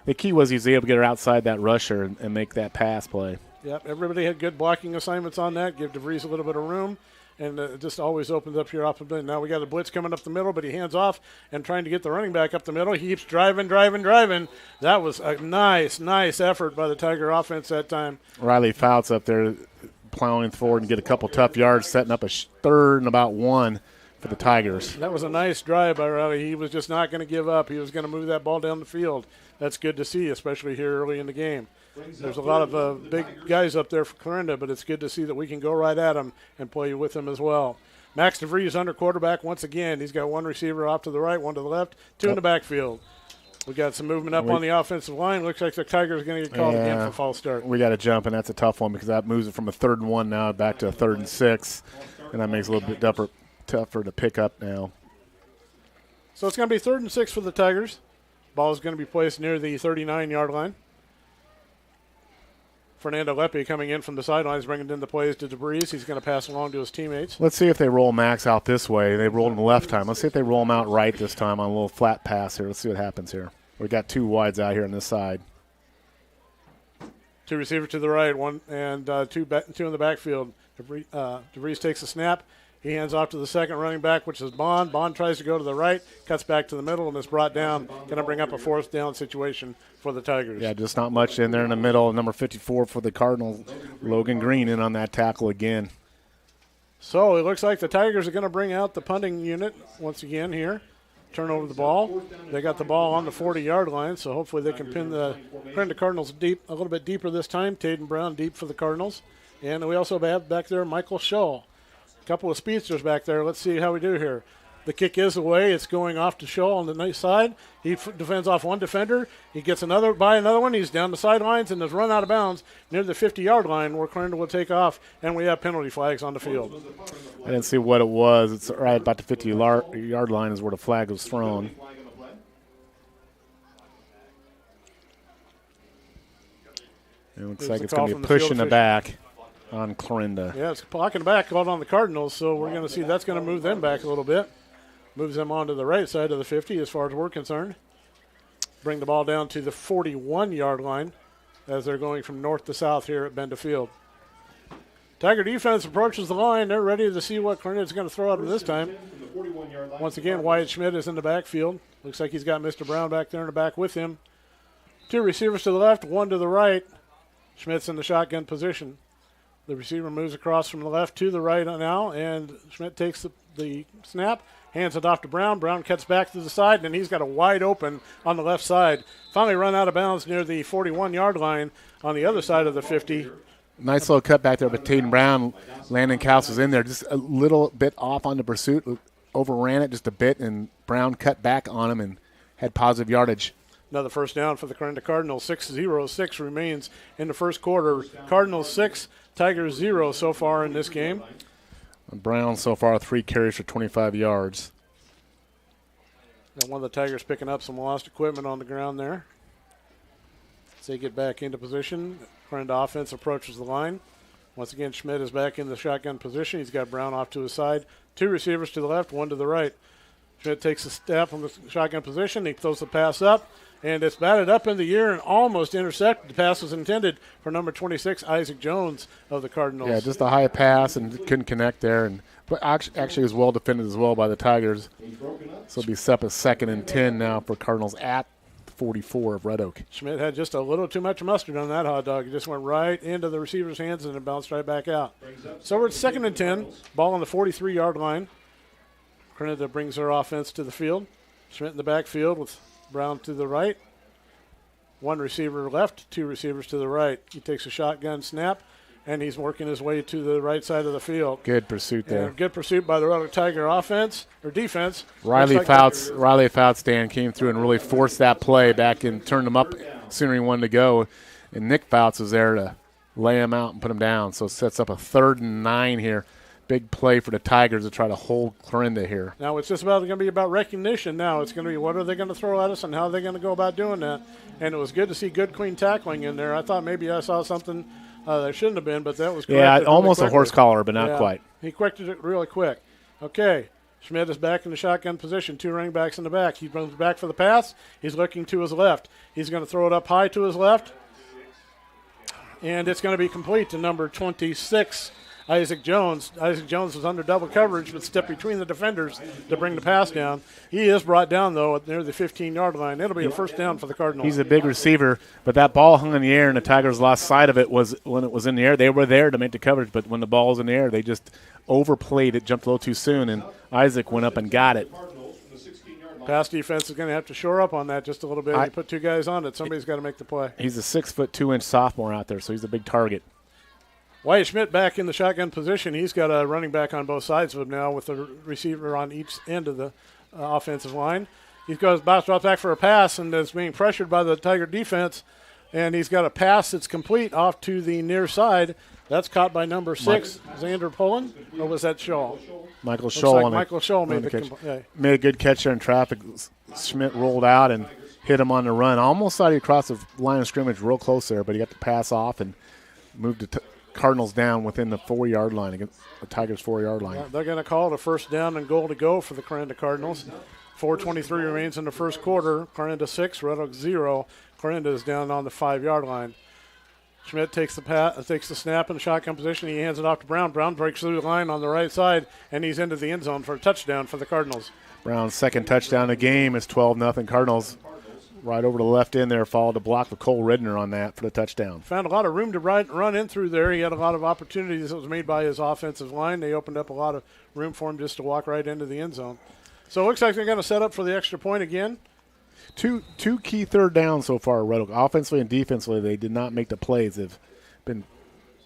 The key was he was able to get her outside that rusher and make that pass play. Yep, everybody had good blocking assignments on that. Give DeVries a little bit of room. And it just always opens up your offensive. Now we got a blitz coming up the middle, but he hands off and trying to get the running back up the middle. He keeps driving. That was a nice effort by the Tiger offense that time. Riley Fouts up there plowing forward and get a couple tough yards, setting up a 3rd and about 1 for the Tigers. That was a nice drive by Riley. He was just not going to give up. He was going to move that ball down the field. That's good to see, especially here early in the game. There's a lot of big guys up there for Clarinda, but it's good to see that we can go right at them and play with them as well. Max DeVries under quarterback once again. He's got one receiver off to the right, one to the left, 2 in the backfield. We got some movement up on the offensive line. Looks like the Tigers are going to get called again for false start. We got to jump, and that's a tough one because that moves it from a 3rd and 1 now back to a 3rd and 6, and that makes it a little bit tougher to pick up now. So it's going to be 3rd and 6 for the Tigers. Ball is going to be placed near the 39-yard line. Fernando Lepe coming in from the sidelines, bringing in the plays to DeBreeze. He's going to pass along to his teammates. Let's see if they roll Max out this way. They rolled him left time. Let's see if they roll him out right this time on a little flat pass here. Let's see what happens here. We got 2 wides out here on this side. 2 receivers to the right, 1 and 2 in the backfield. DeBreeze takes a snap. He hands off to the second running back, which is Bond. Bond tries to go to the right, cuts back to the middle, and is brought down. Going to bring up a 4th down situation for the Tigers. Yeah, just not much in there in the middle. Number 54 for the Cardinals, Logan Green, in on that tackle again. So it looks like the Tigers are going to bring out the punting unit once again here. Turn over the ball. They got the ball on the 40-yard line, so hopefully they can pin the Clarinda Cardinals deep, a little bit deeper this time. Taden Brown deep for the Cardinals. And we also have back there Michael Scholl. A couple of speedsters back there. Let's see how we do here. The kick is away. It's going off to Scholl on the nice side. He defends off one defender. He gets another one. He's down the sidelines and is run out of bounds near the 50-yard line where Clarinda will take off, and we have penalty flags on the field. I didn't see what it was. It's right about the 50-yard line is where the flag was thrown. It looks like it's going to be a push in the back on Clarinda. Yeah, it's blocking back called on the Cardinals, so we're going to see that's going to move them back a little bit. Moves them onto the right side of the 50 as far as we're concerned. Bring the ball down to the 41-yard line as they're going from north to south here at Benda Field. Tiger defense approaches the line. They're ready to see what Clarinda is going to throw at them this time. Once again, Wyatt Schmidt is in the backfield. Looks like he's got Mr. Brown back there in the back with him. 2 receivers to the left, 1 to the right. Schmidt's in the shotgun position. The receiver moves across from the left to the right now, and Schmidt takes the snap, hands it off to Brown. Brown cuts back to the side, and he's got a wide open on the left side. Finally run out of bounds near the 41-yard line on the other side of the 50. Nice little cut back there, but Taden Brown, Landon Kaus was in there just a little bit off on the pursuit, overran it just a bit, and Brown cut back on him and had positive yardage. Another first down for the Clarinda Cardinals. 6-0-6 remains in the first quarter. Cardinals 6, Tigers 0 so far in this game. Brown so far 3 carries for 25 yards. And one of the Tigers picking up some lost equipment on the ground there. As they get back into position, Clarinda offense approaches the line. Once again, Schmidt is back in the shotgun position. He's got Brown off to his side. 2 receivers to the left, 1 to the right. Schmidt takes a step from the shotgun position. He throws the pass up, and it's batted up in the air and almost intercepted. The pass was intended for number 26, Isaac Jones of the Cardinals. Yeah, just a high pass and couldn't connect there. But actually was well defended as well by the Tigers. So it'll be set as 2nd and 10 now for Cardinals at 44 of Red Oak. Schmidt had just a little too much mustard on that hot dog. It just went right into the receiver's hands and it bounced right back out. So we're at 2nd and 10, ball on the 43-yard line. Clarinda brings their offense to the field. Schmidt in the backfield with Brown to the right. 1 receiver left, 2 receivers to the right. He takes a shotgun snap, and he's working his way to the right side of the field. Good pursuit there. And good pursuit by the Red Oak Tiger offense or defense. Riley Fouts, Dan, came through and really forced that play back and turned him up sooner he wanted to go. And Nick Fouts was there to lay him out and put him down. So it sets up a 3rd and 9 here. Big play for the Tigers to try to hold Clarinda here. Now it's just going to be about recognition now. It's going to be what are they going to throw at us and how are they going to go about doing that. And it was good to see good, clean tackling in there. I thought maybe I saw something that shouldn't have been, but that was corrected. Yeah, almost really a horse collar, but not quite. He corrected it really quick. Okay, Schmidt is back in the shotgun position. 2 running backs in the back. He runs back for the pass. He's looking to his left. He's going to throw it up high to his left. And it's going to be complete to number 26, Isaac Jones. Isaac Jones was under double coverage but stepped between the defenders to bring the pass down. He is brought down, though, near the 15-yard line. It'll be a first down for the Cardinals. He's a big receiver, but that ball hung in the air, and the Tigers lost sight of it when it was in the air. They were there to make the coverage, but when the ball was in the air, they just overplayed it, jumped a little too soon, and Isaac went up and got it. Pass defense is going to have to shore up on that just a little bit. You put 2 guys on it. Somebody's got to make the play. He's a 6'2" sophomore out there, so he's a big target. Wyatt Schmidt back in the shotgun position. He's got a running back on both sides of him now with the receiver on each end of the offensive line. He drops back for a pass and is being pressured by the Tiger defense. And he's got a pass that's complete off to the near side. That's caught by number 6, Xander Pullen, or was that Shaw? Michael Scholl. Michael Scholl made the catch. Made a good catch there in traffic. Schmidt rolled out and hit him on the run. Almost thought he crossed the line of scrimmage real close there, but he got the pass off and moved the Cardinals down within the 4-yard line, against the Tigers' 4-yard line. Yeah, they're going to call it a first down and goal to go for the Clarinda Cardinals. 4:23 remains in the first quarter. Clarinda 6, Red Oak 0. Clarinda is down on the 5-yard line. Schmidt takes the snap in the shotgun position. He hands it off to Brown. Brown breaks through the line on the right side, and he's into the end zone for a touchdown for the Cardinals. Brown's second touchdown of the game is 12-0 Cardinals. Right over the left end there, followed a block with Cole Redner on that for the touchdown. Found a lot of room to run in through there. He had a lot of opportunities that was made by his offensive line. They opened up a lot of room for him just to walk right into the end zone. So it looks like they're going to set up for the extra point again. Two key third downs so far, Red Oak. Offensively and defensively, they did not make the plays. They've been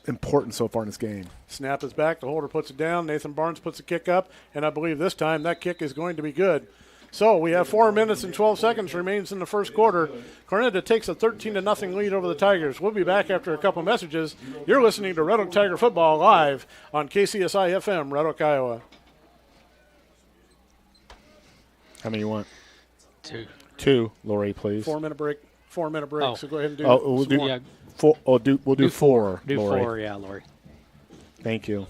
important so far in this game. Snap is back. The holder puts it down. Nathan Barnes puts the kick up, and I believe this time that kick is going to be good. So we have 4 minutes and 12 seconds remains in the first quarter. Clarinda takes a 13-0 lead over the Tigers. We'll be back after a couple messages. You're listening to Red Oak Tiger Football live on KCSI FM, Red Oak, Iowa. How many you want? 2. 2, Lori, please. 4-minute break. 4-minute break. Oh. So go ahead and do. We'll do Yeah. 4. We'll do 4. Do Lori. 4, yeah, Lori. Thank you.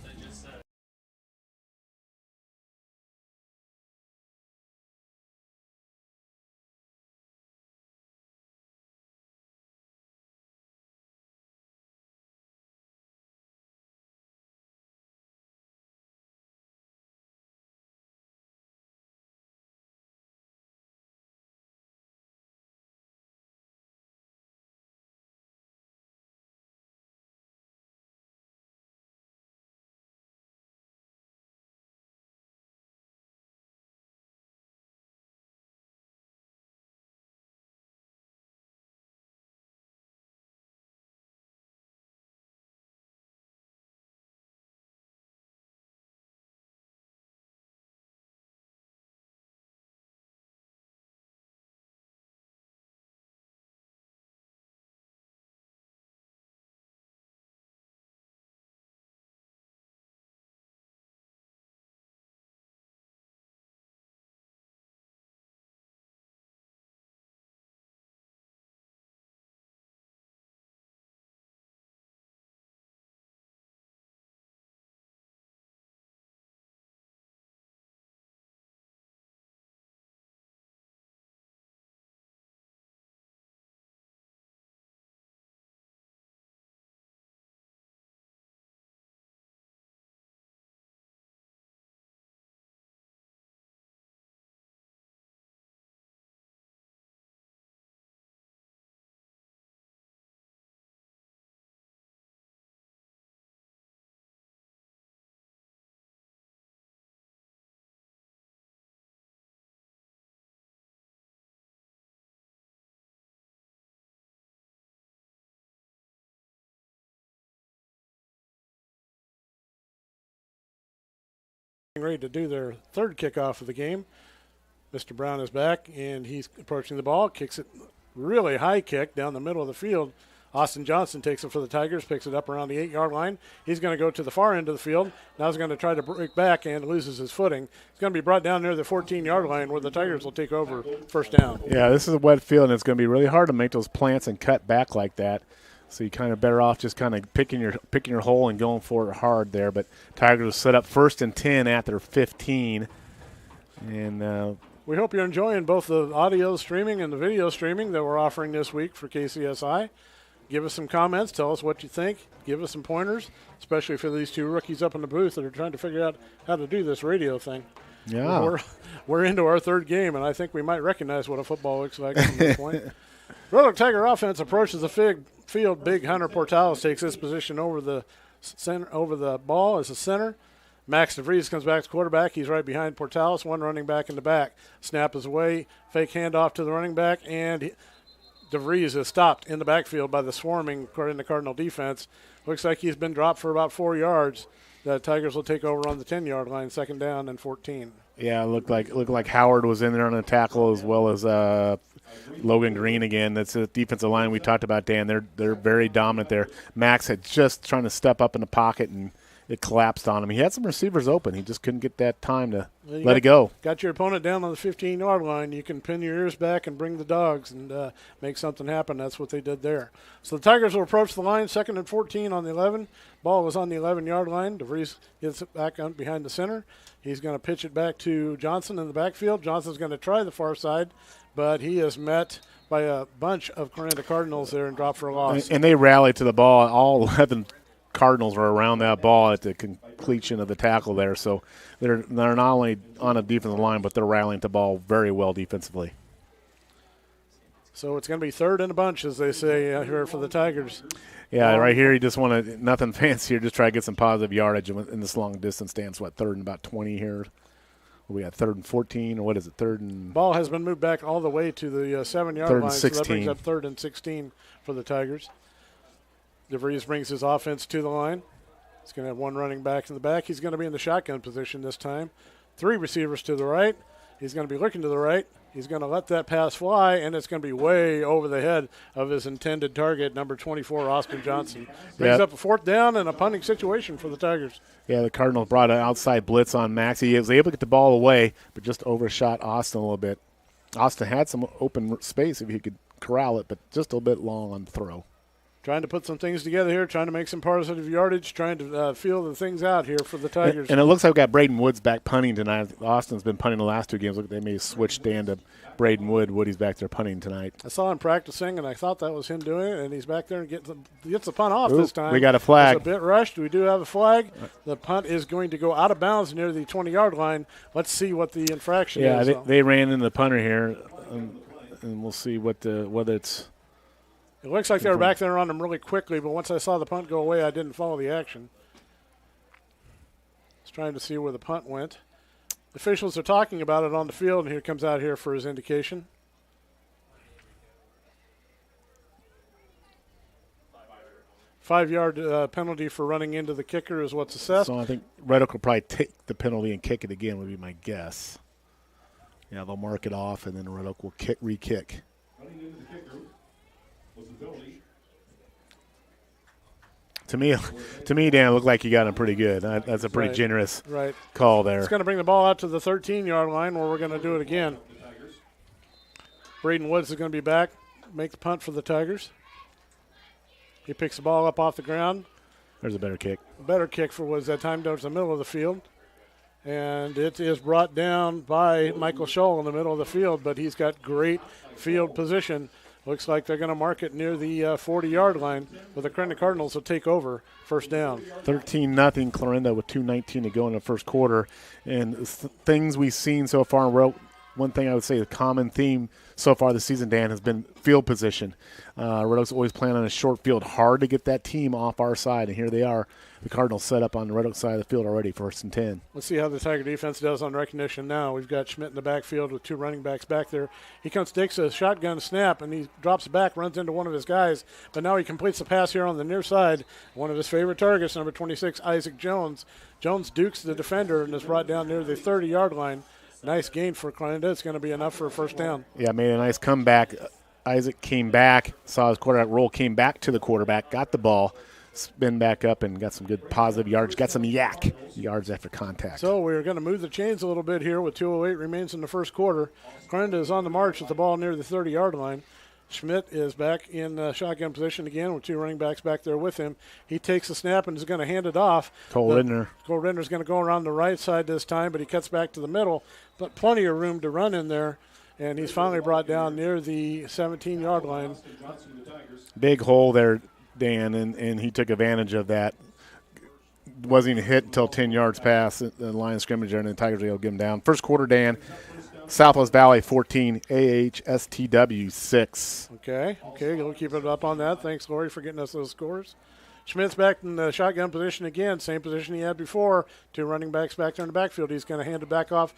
Ready to do their third kickoff of the game. Mr. Brown is back, and he's approaching the ball, kicks it really high kick down the middle of the field. Austin Johnson takes it for the Tigers, picks it up around the 8-yard line. He's going to go to the far end of the field. Now he's going to try to break back and loses his footing. He's going to be brought down near the 14-yard line where the Tigers will take over first down. Yeah, this is a wet field, and it's going to be really hard to make those plants and cut back like that. So you kind of better off just kind of picking your hole and going for it hard there. But Tigers will set up 1st and 10 at their 15. And we hope you're enjoying both the audio streaming and the video streaming that we're offering this week for KCSI. Give us some comments. Tell us what you think. Give us some pointers, especially for these two rookies up in the booth that are trying to figure out how to do this radio thing. yeah, We're into our third game, and I think we might recognize what a football looks like from this point. Red Oak Tiger offense approaches the field. Big Hunter Portales takes his position over the ball as a center. Max DeVries comes back to quarterback. He's right behind Portales, one running back in the back. Snap is away. Fake handoff to the running back, and DeVries is stopped in the backfield by the swarming Cardinal defense. Looks like he's been dropped for about 4 yards. The Tigers will take over on the 10-yard line, 2nd down and 14. Yeah, it looked like Howard was in there on a tackle, as well as Logan Green again. That's the defensive line we talked about, Dan. They're very dominant there. Max had just trying to step up in the pocket and it collapsed on him. He had some receivers open. He just couldn't get that time to let it go. Got your opponent down on the 15-yard line. You can pin your ears back and bring the dogs and make something happen. That's what they did there. So the Tigers will approach the line, 2nd and 14 on the 11. Ball was on the 11-yard line. DeVries gets it back on behind the center. He's going to pitch it back to Johnson in the backfield. Johnson's going to try the far side, but he is met by a bunch of Clarinda Cardinals there and dropped for a loss. And they rallied to the ball. All 11 Cardinals were around that ball at the completion of the tackle there. So they're not only on a defensive line, but they're rallying the ball very well defensively. So it's going to be 3rd and a bunch, as they say here for the Tigers. Yeah, right here you just want to – nothing fancy here. Just try to get some positive yardage in this long distance stance. 3rd and about 20 here. We got 3rd and 14, or what is it, 3rd and – Ball has been moved back all the way to the 7-yard 3rd line. and 16. So that brings up 3rd and 16 for the Tigers. DeVries brings his offense to the line. He's going to have one running back in the back. He's going to be in the shotgun position this time. 3 receivers to the right. He's going to be looking to the right. He's going to let that pass fly, and it's going to be way over the head of his intended target, number 24, Austin Johnson. Brings up a 4th down and a punting situation for the Tigers. Yeah, the Cardinals brought an outside blitz on Max. He was able to get the ball away, but just overshot Austin a little bit. Austin had some open space if he could corral it, but just a little bit long on the throw. Trying to put some things together here, trying to make some positive yardage, trying to feel the things out here for the Tigers. And it looks like we got Braden Woods back punting tonight. Austin's been punting the last 2 games. Look, they may switch Dan to Braden Wood. Woody's back there punting tonight. I saw him practicing, and I thought that was him doing it, and he's back there and gets the punt off this time. We got a flag. It's a bit rushed. We do have a flag. The punt is going to go out of bounds near the 20-yard line. Let's see what the infraction is. Yeah, they ran into the punter here, and we'll see whether it's – it looks like they were back there on him really quickly, but once I saw the punt go away, I didn't follow the action. I was trying to see where the punt went. The officials are talking about it on the field, and here comes out here for his indication. Five-yard penalty for running into the kicker is what's assessed. So I think Red Oak will probably take the penalty and kick it again would be my guess. Yeah, they'll mark it off, and then Red Oak will re-kick. Running into the kicker was the penalty. To me, Dan, it looked like you got him pretty good. That's a pretty generous call there. It's going to bring the ball out to the 13-yard line where we're going to do it again. Braden Woods is going to be back, make the punt for the Tigers. He picks the ball up off the ground. There's a better kick. A better kick for Woods that time towards the middle of the field. And it is brought down by Michael Scholl in the middle of the field, but he's got great field position. Looks like they're going to mark it near the 40-yard line, but the Clarinda Cardinals will take over, 1st down. 13-0 Clarinda with 2:19 to go in the first quarter. And things we've seen so far, one thing I would say the common theme so far this season, Dan, has been field position. Red Oak's always playing on a short field, hard to get that team off our side, and here they are. The Cardinals set up on the Red Oak side of the field already, 1st and 10. Let's see how the Tiger defense does on recognition now. We've got Schmidt in the backfield with 2 running backs back there. He takes a shotgun snap, and he drops back, runs into one of his guys, but now he completes the pass here on the near side. One of his favorite targets, number 26, Isaac Jones. Jones dukes the defender and is brought down near the 30-yard line. Nice gain for Clarinda. It's going to be enough for a 1st down. Yeah, made a nice comeback. Isaac came back, saw his quarterback roll, came back to the quarterback, got the ball, spin back up, and got some good positive yards. Got some yards after contact. So we're going to move the chains a little bit here with 2:08 remains in the first quarter. Clarinda is on the march with the ball near the 30-yard line. Schmidt is back in shotgun position again with 2 running backs back there with him. He takes the snap and is going to hand it off. Cole Ridner is going to go around the right side this time, but he cuts back to the middle. But plenty of room to run in there, and he's finally brought down near the 17-yard line. Big hole there, Dan, and he took advantage of that. Wasn't even hit until 10 yards past the line of scrimmage there, and the Tigers were able to get him down. First quarter, Dan, Southwest Valley 14, AHSTW 6. Okay, you'll keep it up on that. Thanks, Lori, for getting us those scores. Schmidt's back in the shotgun position again, same position he had before. 2 running backs back there in the backfield. He's going to hand it back off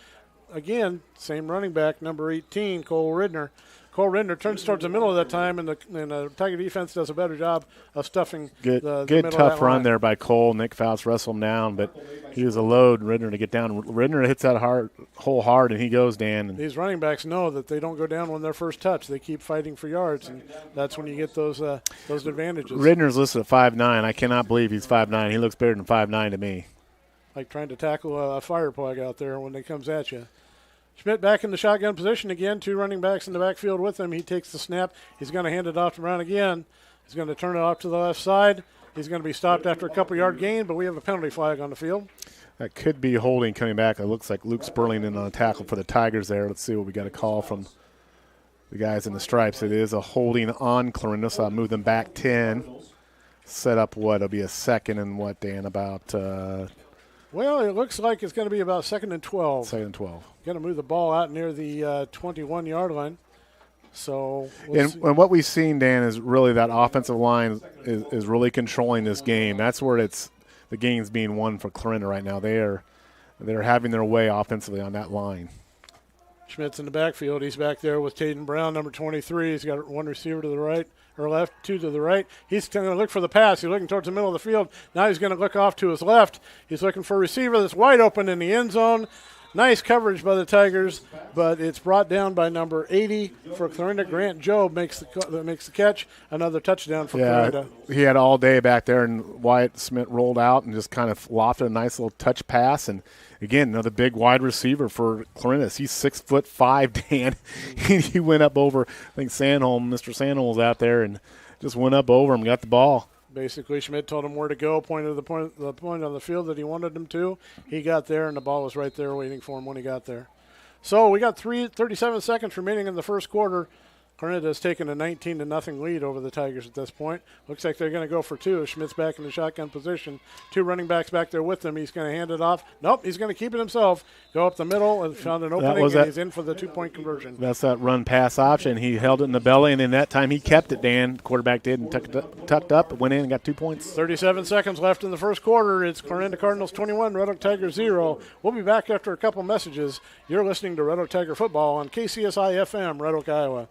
again. Same running back, number 18, Cole Ridner. Cole Ridner turns towards the middle of that time, and the Tiger defense does a better job of stuffing the middle good of tough that run line. there by Cole. Nick Faust wrestled him down, but He was a load, Ridner, to get down. Ridner hits that hole hard, and he goes, Dan. And these running backs know that they don't go down when they're first touched. They keep fighting for yards, and that's when you get those advantages. Ridner's listed at 5'9". I cannot believe he's 5'9". He looks better than 5'9" to me. Like trying to tackle a fire plug out there when it comes at you. Schmidt back in the shotgun position again. 2 running backs in the backfield with him. He takes the snap. He's going to hand it off to Brown again. He's going to turn it off to the left side. He's going to be stopped after a couple-yard gain, but we have a penalty flag on the field. That could be holding coming back. It looks like Luke Sperling in on a tackle for the Tigers there. Let's see what we got a call from the guys in the stripes. It is a holding on Clarinda, so I'll move them back 10. Set up what? It'll be a second and what, Dan, about well, it looks like it's going to be about 2nd and 12. 2nd and 12. Going to move the ball out near the 21-yard line. So and what we've seen, Dan, is really that offensive line is really controlling this game. That's where the game's being won for Clarinda right now. They're having their way offensively on that line. Schmidt's in the backfield. He's back there with Taden Brown, number 23. He's got 1 receiver to the right or left, 2 to the right. He's going to look for the pass. He's looking towards the middle of the field. Now he's going to look off to his left. He's looking for a receiver that's wide open in the end zone. Nice coverage by the Tigers, but it's brought down by number 80 for Clarinda. Grant Jobe makes the catch. Another touchdown for Clarinda. He had all day back there, and Wyatt Smith rolled out and just kind of lofted a nice little touch pass. And again, another big wide receiver for Clarinda. He's 6'5", Dan. He went up over, I think Sandholm, Mr. Sandholm was out there and just went up over him, got the ball. Basically, Schmidt told him where to go, pointed to the point on the field that he wanted him to. He got there, and the ball was right there waiting for him when he got there. So we got 37 seconds remaining in the first quarter. Clarinda has taken a 19-0 lead over the Tigers at this point. Looks like they're going to go for 2. Schmidt's back in the shotgun position. 2 running backs back there with him. He's going to hand it off. Nope, he's going to keep it himself. Go up the middle and found an opening, and he's in for the 2-point conversion. That's that run-pass option. He held it in the belly, and then that time he kept it, Dan. Quarterback did, and tucked up, went in and got 2 points. 37 seconds left in the first quarter. It's Clarinda Cardinals 21, Red Oak Tigers 0. We'll be back after a couple messages. You're listening to Red Oak Tiger Football on KCSI FM, Red Oak, Iowa.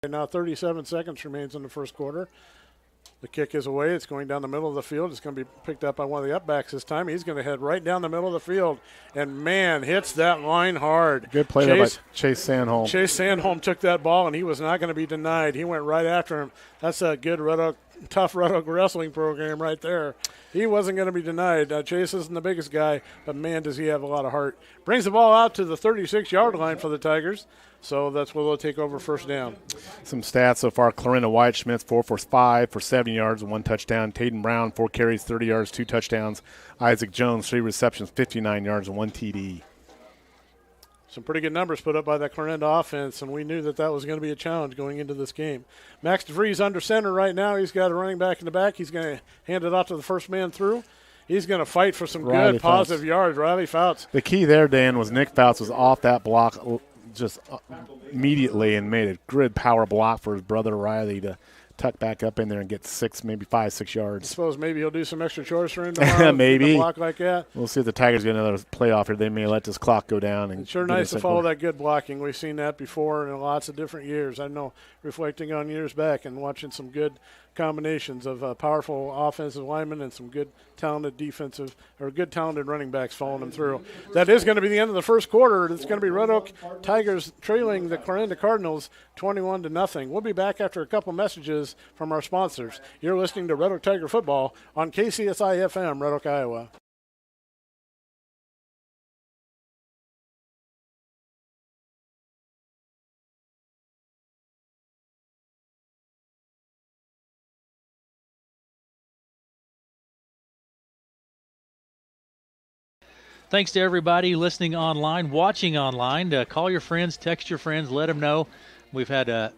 Now 37 seconds remains in the first quarter. The kick is away. It's going down the middle of the field. It's going to be picked up by one of the upbacks this time. He's going to head right down the middle of the field. And, man, hits that line hard. Good play there by Chase Sandholm. Chase Sandholm took that ball, and he was not going to be denied. He went right after him. That's a good tough Red Oak wrestling program right there. He wasn't going to be denied. Chase isn't the biggest guy, but, man, does he have a lot of heart. Brings the ball out to the 36-yard line for the Tigers. So that's where they'll take over first down. Some stats so far. Clarinda Wyatt Schmitz, 4 for 5 for 70 yards and 1 touchdown. Taden Brown, 4 carries, 30 yards, 2 touchdowns. Isaac Jones, 3 receptions, 59 yards and 1 TD. Some pretty good numbers put up by that Clarinda offense, and we knew that was going to be a challenge going into this game. Max DeVries under center right now. He's got a running back in the back. He's going to hand it off to the first man through. He's going to fight for some good positive yards. Riley Fouts. The key there, Dan, was Nick Fouts was off that block just immediately and made a good power block for his brother Riley to tuck back up in there and get 6 yards. I suppose maybe he'll do some extra chores for him tomorrow. Maybe. A block like that. We'll see if the Tigers get another playoff here. They may let this clock go down. And it's sure nice to follow that good blocking. We've seen that before in lots of different years. I know, reflecting on years back and watching some good combinations of powerful offensive linemen and some good talented good talented running backs following them through. That is going to be the end of the first quarter. It's going to be Red Oak Tigers trailing the Clarinda Cardinals 21-0. We'll be back after a couple messages from our sponsors. You're listening to Red Oak Tiger Football on KCSI FM, Red Oak, Iowa. Thanks to everybody listening online, watching online. Call your friends, text your friends, let them know. We've had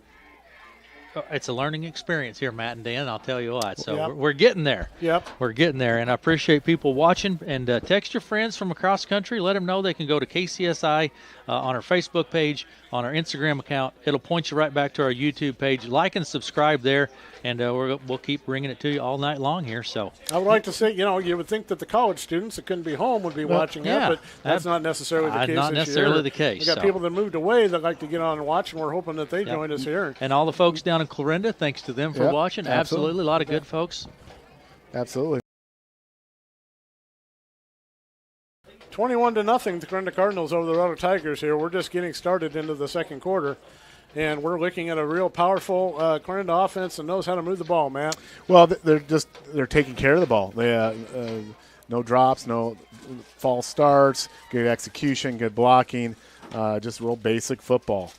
it's a learning experience here, Matt and Dan, I'll tell you what. So Yep. we're getting there. Yep. We're getting there, and I appreciate people watching. And text your friends from across the country. Let them know they can go to KCSI on our Facebook page, on our Instagram account. It'll point you right back to our YouTube page. Like and subscribe there, and we'll keep bringing it to you all night long here. So I would like to say, you would think that the college students that couldn't be home would be watching yeah, that, but that's not necessarily the case. Not this necessarily year. the case. We got people that moved away that like to get on and watch, and we're hoping that they join us here. And all the folks down in Clarinda, thanks to them for Yep, watching. Absolutely. A lot of good folks. Absolutely. 21-0, the Clarinda Cardinals over the Red Oak Tigers here. We're just getting started into the second quarter, and we're looking at a real powerful Clarinda offense that knows how to move the ball, Matt. Well, they're taking care of the ball. They no drops, no false starts, good execution, good blocking, just real basic football.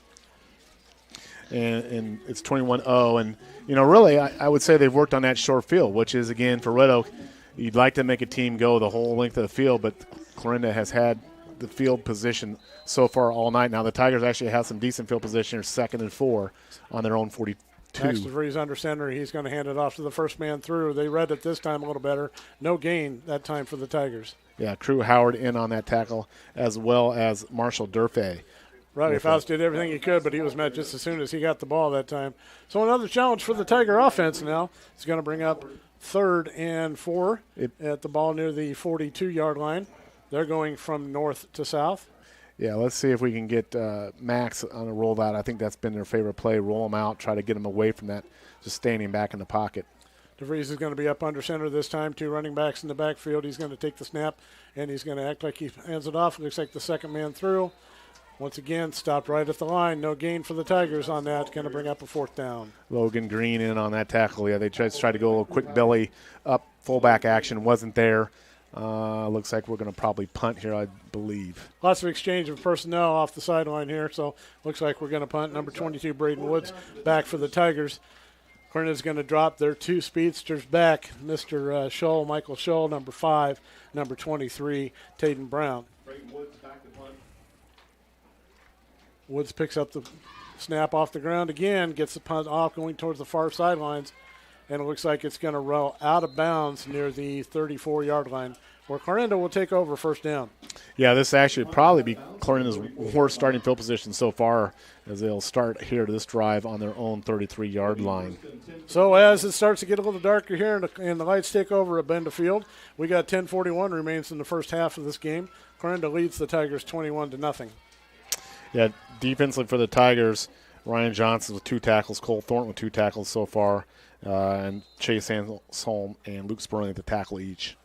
And it's 21-0, and really I would say they've worked on that short field, which is again for Red Oak, you'd like to make a team go the whole length of the field, but Clarinda has had the field position so far all night. Now the Tigers actually have some decent field position, are 2nd and 4 on their own 42. Max DeVries under center. He's going to hand it off to the first man through. They read it this time a little better. No gain that time for the Tigers. Yeah, Crew Howard in on that tackle, as well as Marshall Durfee. Rodney Faust did everything he could, but he was met just as soon as he got the ball that time. So another challenge for the Tiger offense now. It's going to bring up 3rd and 4 at the ball near the 42-yard line. They're going from north to south. Yeah, let's see if we can get Max on a rollout. I think that's been their favorite play. Roll him out, try to get him away from that, just standing back in the pocket. DeVries is going to be up under center this time. 2 running backs in the backfield. He's going to take the snap, and he's going to act like he hands it off. Looks like the second man through. Once again, stopped right at the line. No gain for the Tigers on that. Going to bring up a 4th down. Logan Green in on that tackle. Yeah, they tried to go a little quick belly up, fullback action. Wasn't there. Looks like we're going to probably punt here, I believe. Lots of exchange of personnel off the sideline here, so looks like we're going to punt. Number 22, Braden Woods, back for the Tigers. Clarinda's going to drop their 2 speedsters back. Mr. Scholl, Michael Scholl, number 5, number 23, Taden Brown. Braden Woods back to punt. Woods picks up the snap off the ground again, gets the punt off going towards the far sidelines, and it looks like it's going to roll out of bounds near the 34-yard line, where Clarinda will take over first down. Yeah, this actually would probably be Clarinda's worst starting field position so far, as they'll start here to this drive on their own 33-yard line. So as it starts to get a little darker here and the lights take over at Benda Field, we got 10:41 remains in the first half of this game. Clarinda leads the Tigers 21-0. Yeah, defensively for the Tigers, Ryan Johnson with 2 tackles, Cole Thornton with 2 tackles so far, and Chase Ansholm and Luke Sperling at the tackle each.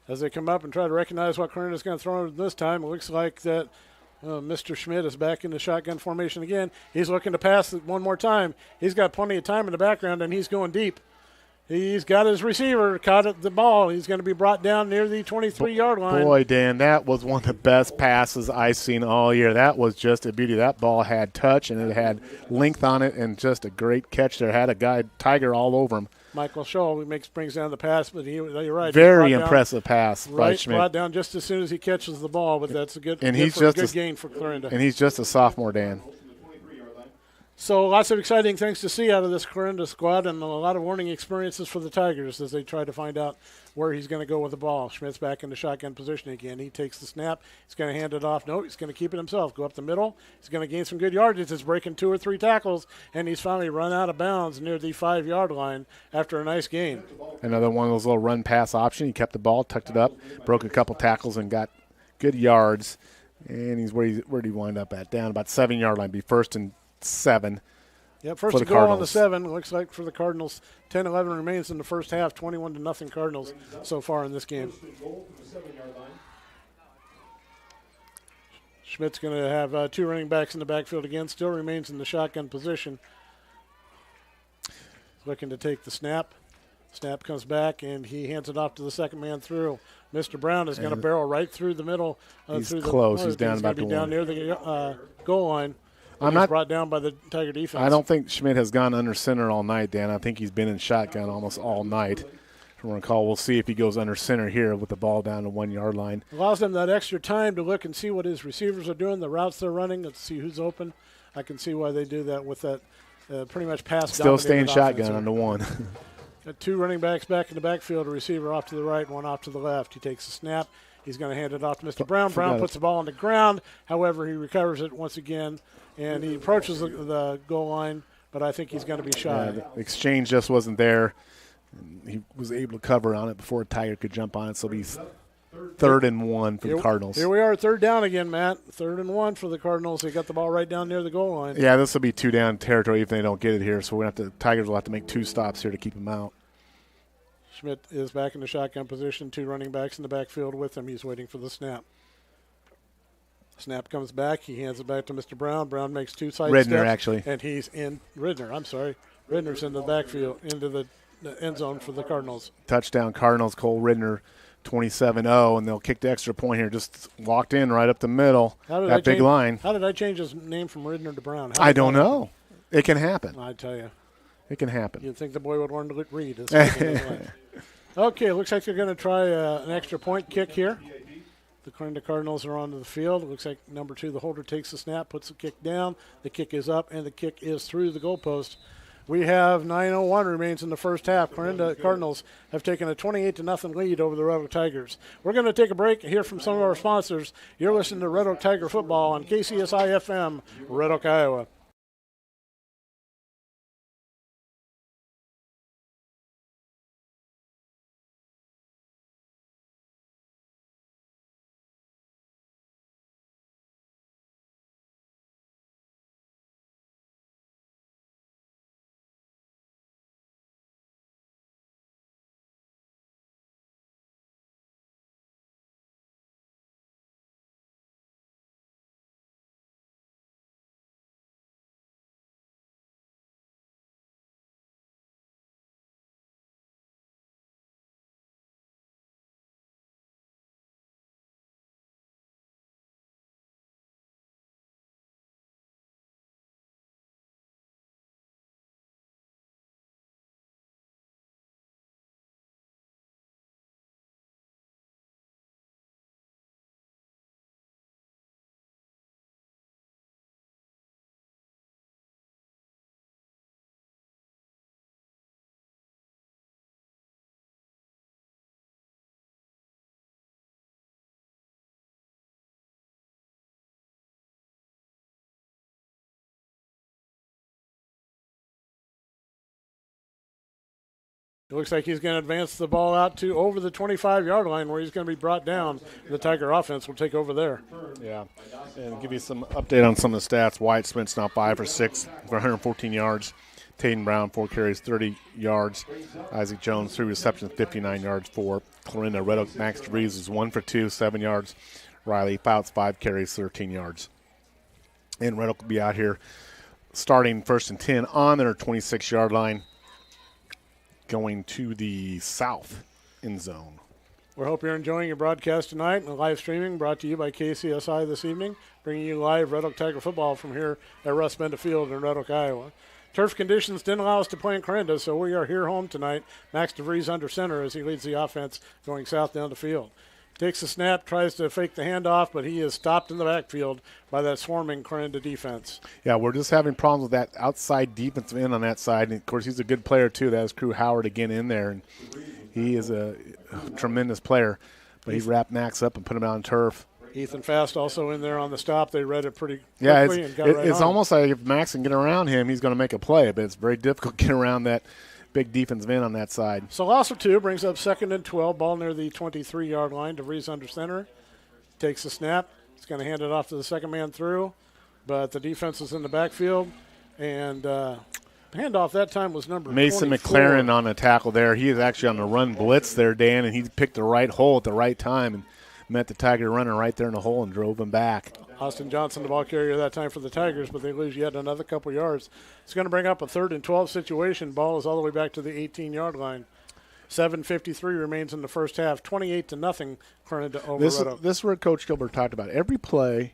As they come up and try to recognize what Clarinda's going to throw this time, it looks like that Mr. Schmidt is back in the shotgun formation again. He's looking to pass it one more time. He's got plenty of time in the background, and he's going deep. He's got his receiver caught at the ball. He's going to be brought down near the 23-yard line. Boy, Dan, that was one of the best passes I've seen all year. That was just a beauty. That ball had touch, and it had length on it, and just a great catch there. Had a guy, Tiger, all over him. Michael Scholl brings down the pass, but you're right. Very impressive pass by Schmidt. Brought down just as soon as he catches the ball, but that's a good, and good gain for Clarinda. And he's just a sophomore, Dan. So lots of exciting things to see out of this Clarinda squad, and a lot of learning experiences for the Tigers as they try to find out where he's going to go with the ball. Schmidt's back in the shotgun position again. He takes the snap. He's going to hand it off. No, he's going to keep it himself. Go up the middle. He's going to gain some good yardage. He's breaking 2 or 3 tackles, and he's finally run out of bounds near the 5-yard line after a nice gain. Another one of those little run-pass option. He kept the ball, tucked it up, broke a couple tackles, and got good yards. And where did he wind up at? Down about 7-yard line. Be 1st and 7 Yep, first for to the go on the Cardinals. 7. Looks like for the Cardinals, 10-11 remains in the first half, 21-0 Cardinals so far in this game. First and goal from the 7-yard line. Schmidt's going to have 2 running backs in the backfield again. Still remains in the shotgun position. Looking to take the snap. Snap comes back, and he hands it off to the second man through. Mr. Brown is going to barrel right through the middle. He's through close. He's gonna down about be the down one. near the goal line. I'm He's not brought down by the Tiger defense. I don't think Schmidt has gone under center all night, Dan. I think he's been in shotgun almost all night. From recall, we'll see if he goes under center here with the ball down the 1 yard line. Allows them that extra time to look and see what his receivers are doing, the routes they're running, and see who's open. I can see why they do that with that pretty much pass. Still staying dominated offense. shotgun on the 1. Got 2 running backs back in the backfield, a receiver off to the right, one off to the left. He takes the snap. He's going to hand it off to Mr. Brown. Brown puts the ball on the ground. However, he recovers it once again, and he approaches the goal line, but I think he's going to be shy. The exchange just wasn't there. He was able to cover on it before Tiger could jump on it, so he's 3rd and 1 for the Cardinals. Here we are, 3rd down again, Matt. 3rd and 1 for the Cardinals. They got the ball right down near the goal line. Yeah, this will be 2 down territory if they don't get it here, so Tigers will have to make 2 stops here to keep them out. Schmidt is back in the shotgun position, 2 running backs in the backfield with him. He's waiting for the snap. Snap comes back. He hands it back to Mr. Brown. Brown makes 2 side steps. Ridner, actually. And he's in Ridner. I'm sorry. Ridner's in the backfield, into the end zone for the Cardinals. Touchdown Cardinals, Cole Ridner, 27-0, and they'll kick the extra point here. Just walked in right up the middle, that big line. How did I change his name from Ridner to Brown? I don't know. It can happen. I tell you. It can happen. You'd think the boy would learn to read. Okay, looks like they're going to try an extra point kick here. The Clarinda Cardinals are onto the field. It looks like number 2, the holder, takes the snap, puts the kick down. The kick is up, and the kick is through the goalpost. We have 9:01 remains in the first half. Clarinda Cardinals have taken a 28-0 lead over the Red Oak Tigers. We're going to take a break and hear from some of our sponsors. You're listening to Red Oak Tiger Football on KCSI FM, Red Oak, Iowa. It looks like he's going to advance the ball out to over the 25-yard line where he's going to be brought down. The Tiger offense will take over there. Yeah, and give you some update on some of the stats. Wyatt Smith's now 5 for 6 for 114 yards. Taden Brown, 4 carries, 30 yards. Isaac Jones, 3 receptions, 59 yards for Clarinda. Red Oak Max DeVries is 1 for 2, 7 yards. Riley Fouts, 5 carries, 13 yards. And Red Oak will be out here starting 1st and 10 on their 26-yard line, going to the south end zone. We hope you're enjoying your broadcast tonight. And live streaming brought to you by KCSI this evening, bringing you live Red Oak Tiger football from here at Russ Benda Field in Red Oak, Iowa. Turf conditions didn't allow us to play in Clarinda, so we are here home tonight. Max DeVries under center as he leads the offense going south down the field. Takes the snap, tries to fake the handoff, but he is stopped in the backfield by that swarming Clarinda defense. Yeah, we're just having problems with that outside defensive end on that side. And, of course, he's a good player, too. That was Crew Howard again in there. And he is a tremendous player. But he wrapped Max up and put him out on turf. Ethan Fast also in there on the stop. They read it pretty quickly and got right it's on. almost like if Max can get around him, he's going to make a play. But it's very difficult to get around that big defensive end on that side. So loss of 2 brings up 2nd and 12. Ball near the 23-yard line. DeVries under center. Takes the snap. He's going to hand it off to the second man through. But the defense is in the backfield. And handoff that time was number Mason 24. McLaren on a tackle there. He is actually on the run blitz there, Dan, and he picked the right hole at the right time and met the Tiger runner right there in the hole and drove him back. Austin Johnson, the ball carrier that time for the Tigers, but they lose yet another couple yards. It's going to bring up a 3rd and 12 situation. Ball is all the way back to the 18-yard line. 7:53 remains in the first half. 28-0, Clarinda over Red Oak. This is where Coach Gilbert talked about. Every play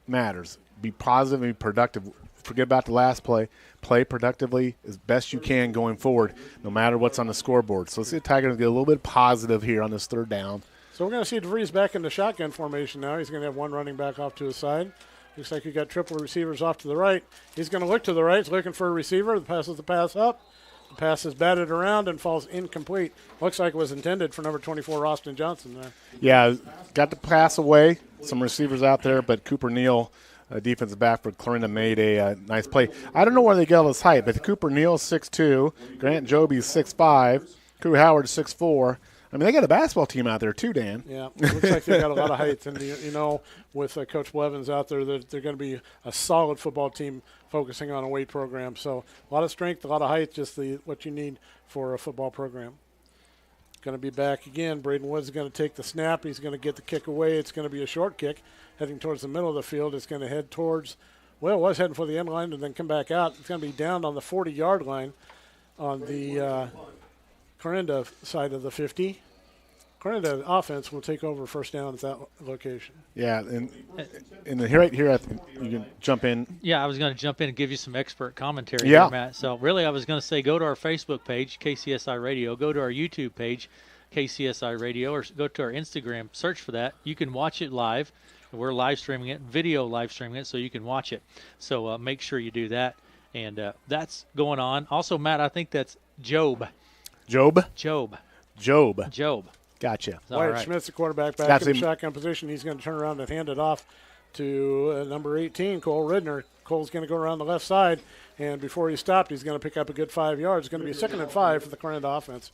matters. Be positive and be productive. Forget about the last play. Play productively as best you can going forward, no matter what's on the scoreboard. So let's see the Tigers get a little bit positive here on this 3rd down. So we're going to see DeVries back in the shotgun formation now. He's going to have one running back off to his side. Looks like you got triple receivers off to the right. He's going to look to the right. He's looking for a receiver. Passes the pass up. The pass is batted around and falls incomplete. Looks like it was intended for number 24, Austin Johnson there. Yeah, got the pass away. Some receivers out there, but Cooper Neal, defensive back for Clarinda, made a nice play. I don't know where they get all this height, but Cooper Neal is 6'2", Grant Joby's 6'5", Crew Howard 6'4". I mean, they got a basketball team out there too, Dan. Yeah, it looks like they got a lot of height. And, with Coach Blevins out there, they're going to be a solid football team focusing on a weight program. So a lot of strength, a lot of height, just what you need for a football program. Going to be back again. Braden Woods is going to take the snap. He's going to get the kick away. It's going to be a short kick heading towards the middle of the field. It's going to head towards, well, it was heading for the end line and then come back out. It's going to be down on the 40-yard line on the Clarinda side of the 50. Clarinda offense will take over first down at that location. Yeah, and right here, I think you can jump in. Yeah, I was going to jump in and give you some expert commentary Yeah. here, Matt. So really I was going to say go to our Facebook page, KCSI Radio, go to our YouTube page, KCSI Radio, or go to our Instagram, search for that. You can watch it live. We're live streaming it, video live streaming it, so you can watch it. So make sure you do that. And that's going on. Also, Matt, I think that's Job. Job. Gotcha. Wyatt right. Schmidt's the quarterback back in the shotgun position. He's going to turn around and hand it off to number 18, Cole Ridner. Cole's going to go around the left side, and before he stopped, he's going to pick up a good 5 yards. It's going to be 2nd and 5 for the Clarinda offense.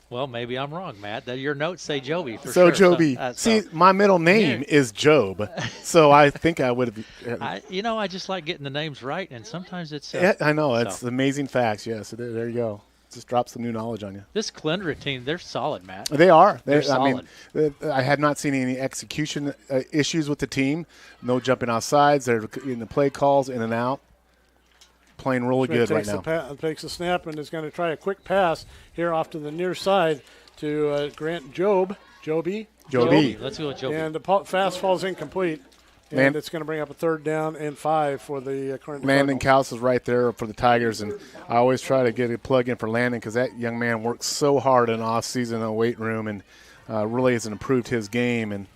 Well, maybe I'm wrong, Matt. Your notes say Joby for so sure. Joby. See, my middle name is Job, so I think I would have. I just like getting the names right, and sometimes it's. I know. It's amazing facts. Yes, there you go. Just drop some new knowledge on you. This Clarinda team, they're solid, Matt. They are. They're solid. I mean, I have not seen any execution issues with the team. No jumping outsides. They're in the play calls, in and out. Playing really good right now. Takes a snap and is going to try a quick pass here off to the near side to Grant Joby. Let's go with Joby. And the pass falls incomplete. And it's going to bring up a 3rd down and 5 for the Clarinda. Landon Kaus is right there for the Tigers, and I always try to get a plug in for Landon because that young man works so hard in off season in the weight room and really has improved his game. And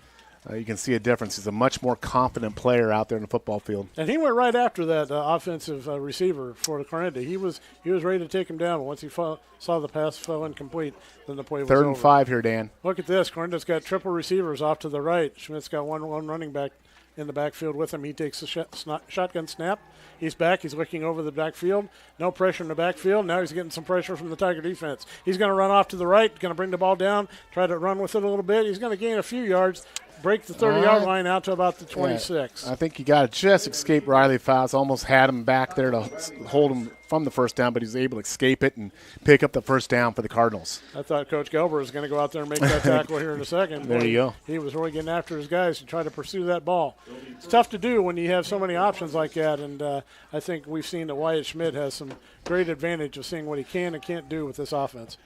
you can see a difference. He's a much more confident player out there in the football field. And he went right after that offensive receiver for the Clarinda. He was ready to take him down, but once he saw the pass fell incomplete, then the play was 3rd and over. 5 here, Dan. Look at this. Clarinda's got triple receivers off to the right. Schmidt's got one running back in the backfield with him. He takes a shotgun snap. He's back. He's looking over the backfield. No pressure in the backfield. Now he's getting some pressure from the Tiger defense. He's going to run off to the right, going to bring the ball down, try to run with it a little bit. He's going to gain a few yards, break the 30-yard line out to about the 26. I think he got to just escape Riley Fowles. Almost had him back there to hold him from the first down, but he's able to escape it and pick up the first down for the Cardinals. I thought Coach Gelber was going to go out there and make that tackle here in a second. There you go. He was really getting after his guys to try to pursue that ball. It's tough to do when you have so many options like that, and I think we've seen that Wyatt Schmidt has some great advantage of seeing what he can and can't do with this offense.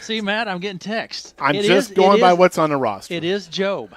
See, Matt, I'm getting text. I'm just going by what's on the roster. It is Job.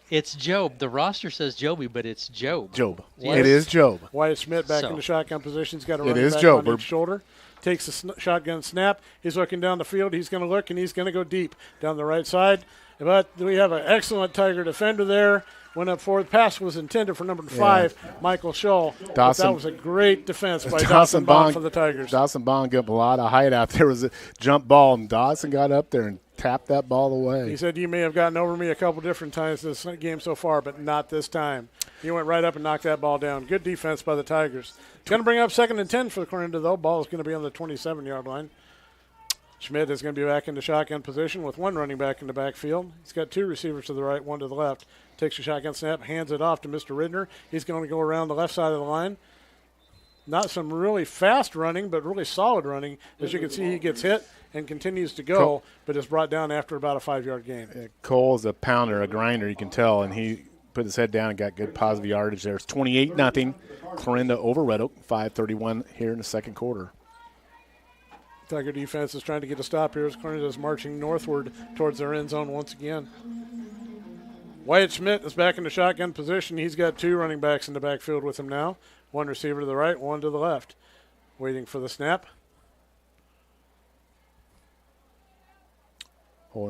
It's Job. The roster says Joby, but it's Job. It is Job. Wyatt Schmidt back in the shotgun position. He's got a running back Job. on each shoulder. Takes a shotgun snap. He's looking down the field. He's going to look, and he's going to go deep down the right side. But we have an excellent Tiger defender there. Went up forward. Pass was intended for number 5, Michael Shull. That was a great defense by Dawson Bond for the Tigers. Dawson Bond got a lot of height out there. It was a jump ball, and Dawson got up there and tapped that ball away. He said, you may have gotten over me a couple different times this game so far, but not this time. He went right up and knocked that ball down. Good defense by the Tigers. It's going to bring up 2nd and 10 for Clarinda, though. Ball is going to be on the 27-yard line. Schmidt is going to be back into shotgun position with one running back in the backfield. He's got 2 receivers to the right, 1 to the left. Takes a shotgun snap, hands it off to Mr. Ridner. He's going to go around the left side of the line. Not some really fast running, but really solid running. As you can see, he gets hit and continues to go, but is brought down after about a 5-yard gain. Cole is a pounder, a grinder, you can tell, and he put his head down and got good positive yardage there. It's 28-0, Clarinda over Red Oak, 5:31 here in the second quarter. Tiger defense is trying to get a stop here as Clarinda is marching northward towards their end zone once again. Wyatt Schmidt is back in the shotgun position. He's got 2 running backs in the backfield with him now. 1 receiver to the right, 1 to the left. Waiting for the snap.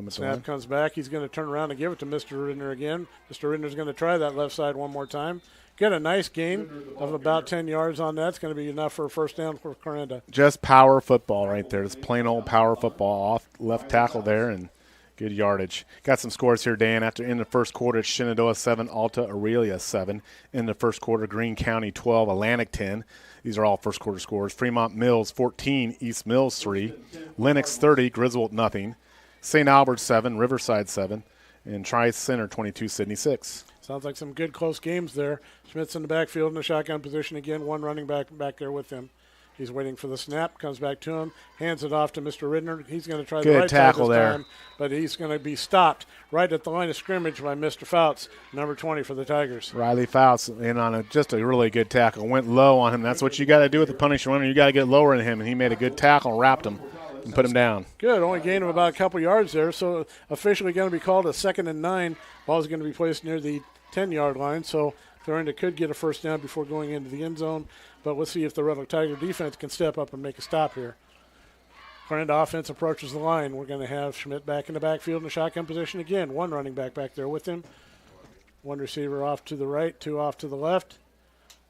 Snap comes back. He's going to turn around and give it to Mr. Ridner again. Mr. Ridner's going to try that left side one more time. Get a nice gain of about 10 yards on that. It's going to be enough for a first down for Clarinda. Just power football right there. It's plain old power football off left tackle there and good yardage. Got some scores here, Dan. After in the first quarter, it's Shenandoah 7, Alta Aurelia 7. In the first quarter, Greene County 12, Atlantic 10. These are all first quarter scores. Fremont Mills 14, East Mills 3. Lennox 30, Griswold nothing. St. Albert 7, Riverside 7, and Tri-Center 22, Sydney 6. Sounds like some good close games there. Schmidt's in the backfield in the shotgun position again. 1 running back there with him. He's waiting for the snap, comes back to him, hands it off to Mr. Ridner. He's going to try the right tackle side this there. time, but he's going to be stopped right at the line of scrimmage by Mr. Fouts, number 20 for the Tigers. Riley Fouts in on just a really good tackle. Went low on him. That's what you got to do with the punisher runner. You got to get lower than him, and he made a good tackle, wrapped him, and put him down. Good. Only gained him about a couple yards there, so officially going to be called a 2nd and 9. Ball's going to be placed near the 10-yard line, so Clarinda could get a first down before going into the end zone, but let's see if the Red Oak Tiger defense can step up and make a stop here. Clarinda offense approaches the line. We're going to have Schmidt back in the backfield in the shotgun position again. 1 running back there with him. 1 receiver off to the right, 2 off to the left.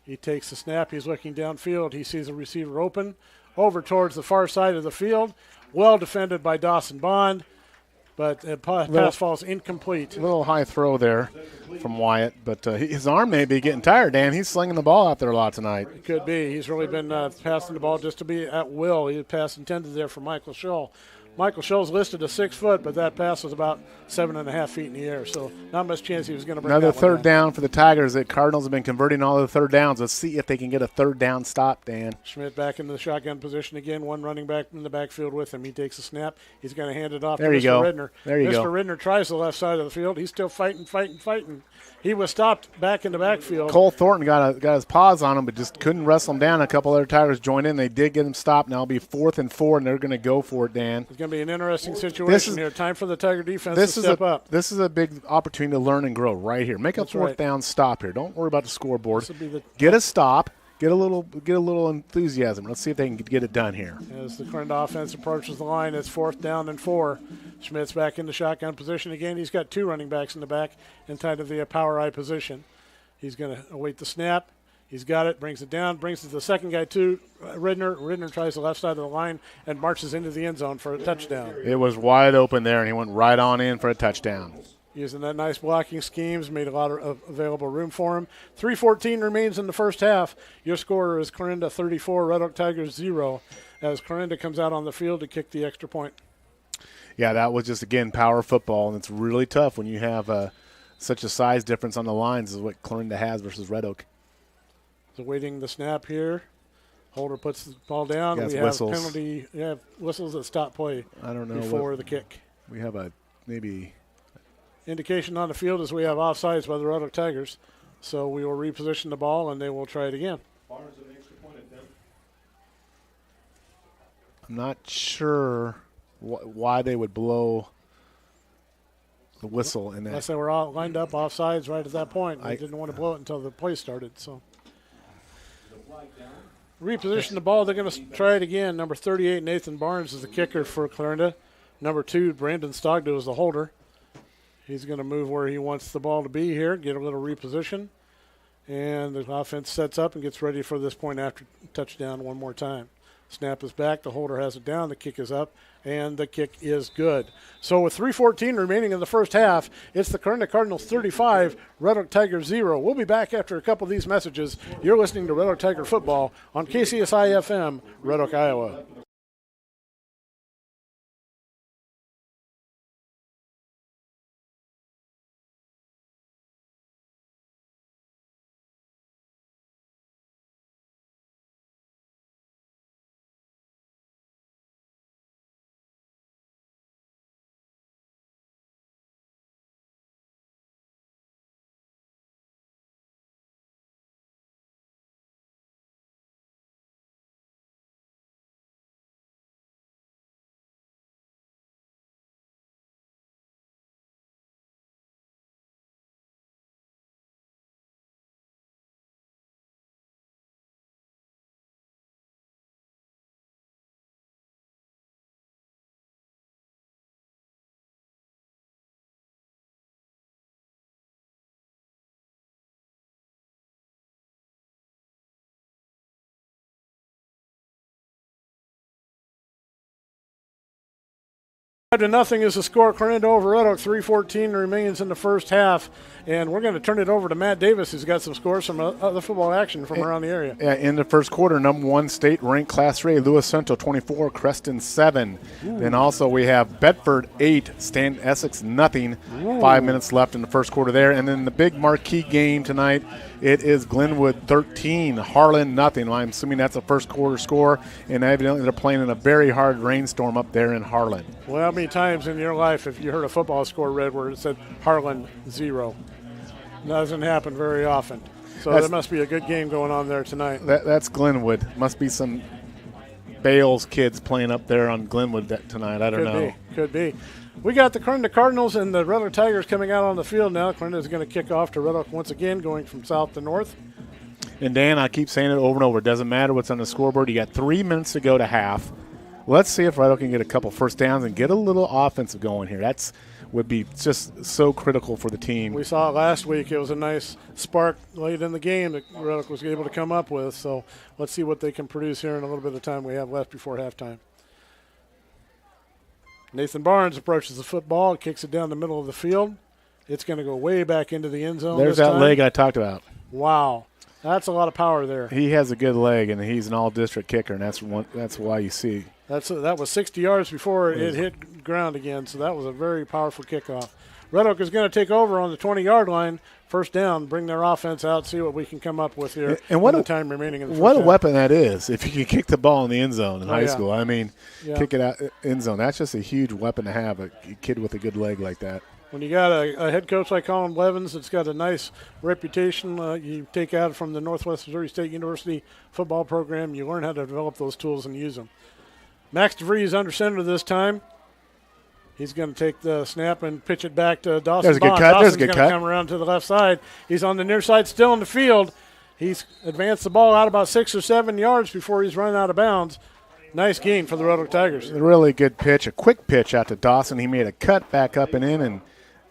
He takes the snap. He's looking downfield. He sees a receiver open over towards the far side of the field. Well defended by Dawson Bond, but the pass falls incomplete. A little high throw there from Wyatt, but his arm may be getting tired, Dan. He's slinging the ball out there a lot tonight. It could be. He's really been passing the ball just to be at will. He had pass intended there for Michael Scholl. Michael Scholl's listed as 6 foot, but that pass was about 7.5 feet in the air, so not much chance he was going to bring another that third down for the Tigers. The Cardinals have been converting all the third downs. Let's see if they can get a third down stop, Dan. Schmidt back into the shotgun position again. 1 running back in the backfield with him. He takes a snap. He's going to hand it off there to you Mr. go. Ridner. There you Mr. go. Ridner tries the left side of the field. He's still fighting. He was stopped back in the backfield. Cole Thornton got his paws on him, but just couldn't wrestle him down. A couple other Tigers joined in. They did get him stopped. Now it'll be 4th and 4, and they're going to go for it, Dan. It's going to be an interesting situation here. Time for the Tiger defense to step up. This is a big opportunity to learn and grow right here. Make a 4th down stop here. Don't worry about the scoreboard. Get a stop. Get a little enthusiasm. Let's see if they can get it done here. As the Clarinda offense approaches the line, it's 4th down and 4. Schmidt's back in the shotgun position again. He's got 2 running backs in the back and tied to the power I position. He's going to await the snap. He's got it, brings it down, brings it to the second guy to Ridner. Ridner tries the left side of the line and marches into the end zone for a touchdown. It was wide open there, and he went right on in for a touchdown. Using that nice blocking schemes, made a lot of available room for him. 3:14 remains in the first half. Your scorer is Clarinda 34, Red Oak Tigers 0, as Clarinda comes out on the field to kick the extra point. Yeah, that was just, again, power football, and it's really tough when you have such a size difference on the lines as what Clarinda has versus Red Oak. So waiting the snap here. Holder puts the ball down. Yes, we have whistles. penalty. We have whistles that stop play. I don't know before the kick. We have a maybe indication on the field is we have offsides by the Red Oak Tigers. So we will reposition the ball and they will try it again. I'm not sure why they would blow the whistle in that. Unless they were all lined up offsides right at that point. They didn't want to blow it until the play started. So reposition the ball. They're going to try it again. Number 38, Nathan Barnes, is the kicker for Clarinda. Number 2, Brandon Stogdo, is the holder. He's going to move where he wants the ball to be here, get a little reposition. And the offense sets up and gets ready for this point after touchdown one more time. Snap is back. The holder has it down. The kick is up, and the kick is good. So with 3:14 remaining in the first half, it's the Clarinda Cardinals 35, Red Oak Tigers 0. We'll be back after a couple of these messages. You're listening to Red Oak Tiger Football on KCSI FM, Red Oak, Iowa. 5-0 is the score. Clarinda over Red Oak. 3:14 remains in the first half. And we're going to turn it over to Matt Davis, who's got some scores from other football action from around the area. Yeah, in the first quarter, number 1 state-ranked Class 3, Lewis Central 24, Creston 7. Then also we have Bedford 8, Stanton Essex nothing. 5 minutes left in the first quarter there. And then the big marquee game tonight, it is Glenwood 13, Harlan nothing. I'm assuming that's a first quarter score, and evidently they're playing in a very hard rainstorm up there in Harlan. Well, how many times in your life have you heard a football score read where it said Harlan 0? Doesn't happen very often. So there must be a good game going on there tonight. That's Glenwood. Must be some Bales kids playing up there on Glenwood tonight. I don't know. Could be. We got the Clarinda Cardinals and the Red Oak Tigers coming out on the field now. Clarinda is going to kick off to Red Oak once again, going from south to north. And, Dan, I keep saying it over and over. It doesn't matter what's on the scoreboard. You got 3 minutes to go to half. Let's see if Red Oak can get a couple first downs and get a little offensive going here. That's would be just so critical for the team. We saw it last week. It was a nice spark late in the game that Red Oak was able to come up with. So let's see what they can produce here in a little bit of time we have left before halftime. Nathan Barnes approaches the football, kicks it down the middle of the field. It's going to go way back into the end zone. There's that leg I talked about. Wow. That's a lot of power there. He has a good leg, and he's an all-district kicker, and that's why you see. That was 60 yards before it hit ground again, so that was a very powerful kickoff. Red Oak is going to take over on the 20-yard line, first down, bring their offense out, see what we can come up with here and what in the time remaining in the first What half. a weapon that is, if you can kick the ball in the end zone in high school. I mean, kick it out end zone. That's just a huge weapon to have, a kid with a good leg like that. When you got a head coach like Colin Blevins that's got a nice reputation, you take out from the Northwest Missouri State University football program, you learn how to develop those tools and use them. Max DeVries under center this time. He's going to take the snap and pitch it back to Dawson. There's a good cut. Dawson's going to come around to the left side. He's on the near side, still in the field. He's advanced the ball out about 6 or 7 yards before he's run out of bounds. Nice gain for the Red Oak Tigers. A really good pitch, a quick pitch out to Dawson. He made a cut back up and in, and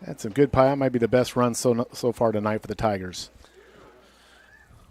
that's a good pie. That might be the best run so far tonight for the Tigers.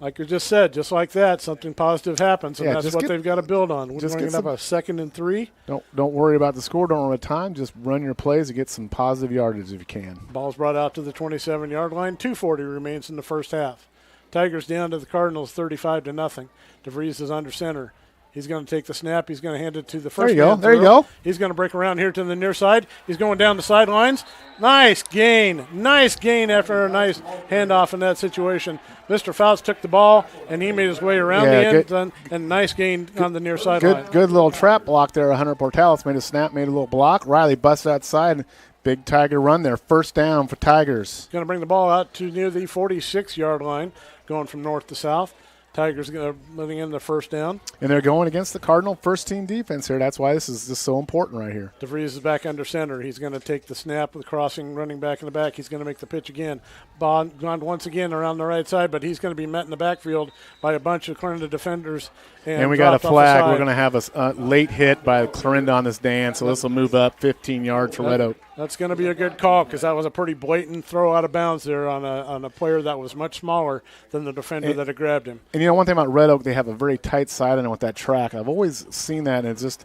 Like you just said, just like that, something positive happens, and that's what they've got to build on. We're going to get up a 2nd and 3. Don't worry about the score. Don't worry about time. Just run your plays and get some positive yardage if you can. Ball's brought out to the 27-yard line. 2:40 remains in the first half. Tigers down to the Cardinals 35-0. DeVries is under center. He's going to take the snap. He's going to hand it to the first man. There you go. He's going to break around here to the near side. He's going down the sidelines. Nice gain. Nice gain after a nice handoff in that situation. Mr. Fouts took the ball, and he made his way around the end zone, and nice gain on the near sideline. Good little trap block there. Hunter Portalis made a snap, made a little block. Riley busted outside. Big Tiger run there. First down for Tigers. Going to bring the ball out to near the 46-yard line, going from north to south. Tigers are moving in the first down. And they're going against the Cardinal first-team defense here. That's why this is just so important right here. DeVries is back under center. He's going to take the snap, the crossing, running back in the back. He's going to make the pitch again. Bond once again around the right side, but he's going to be met in the backfield by a bunch of Clarinda defenders. And we got a flag. We're going to have a late hit by Clarinda on this dance, so this will move up 15 yards for Red Oak. That's going to be a good call because that was a pretty blatant throw out of bounds there on a player that was much smaller than the defender that had grabbed him. And, one thing about Red Oak, they have a very tight sideline with that track. I've always seen that, and it's just,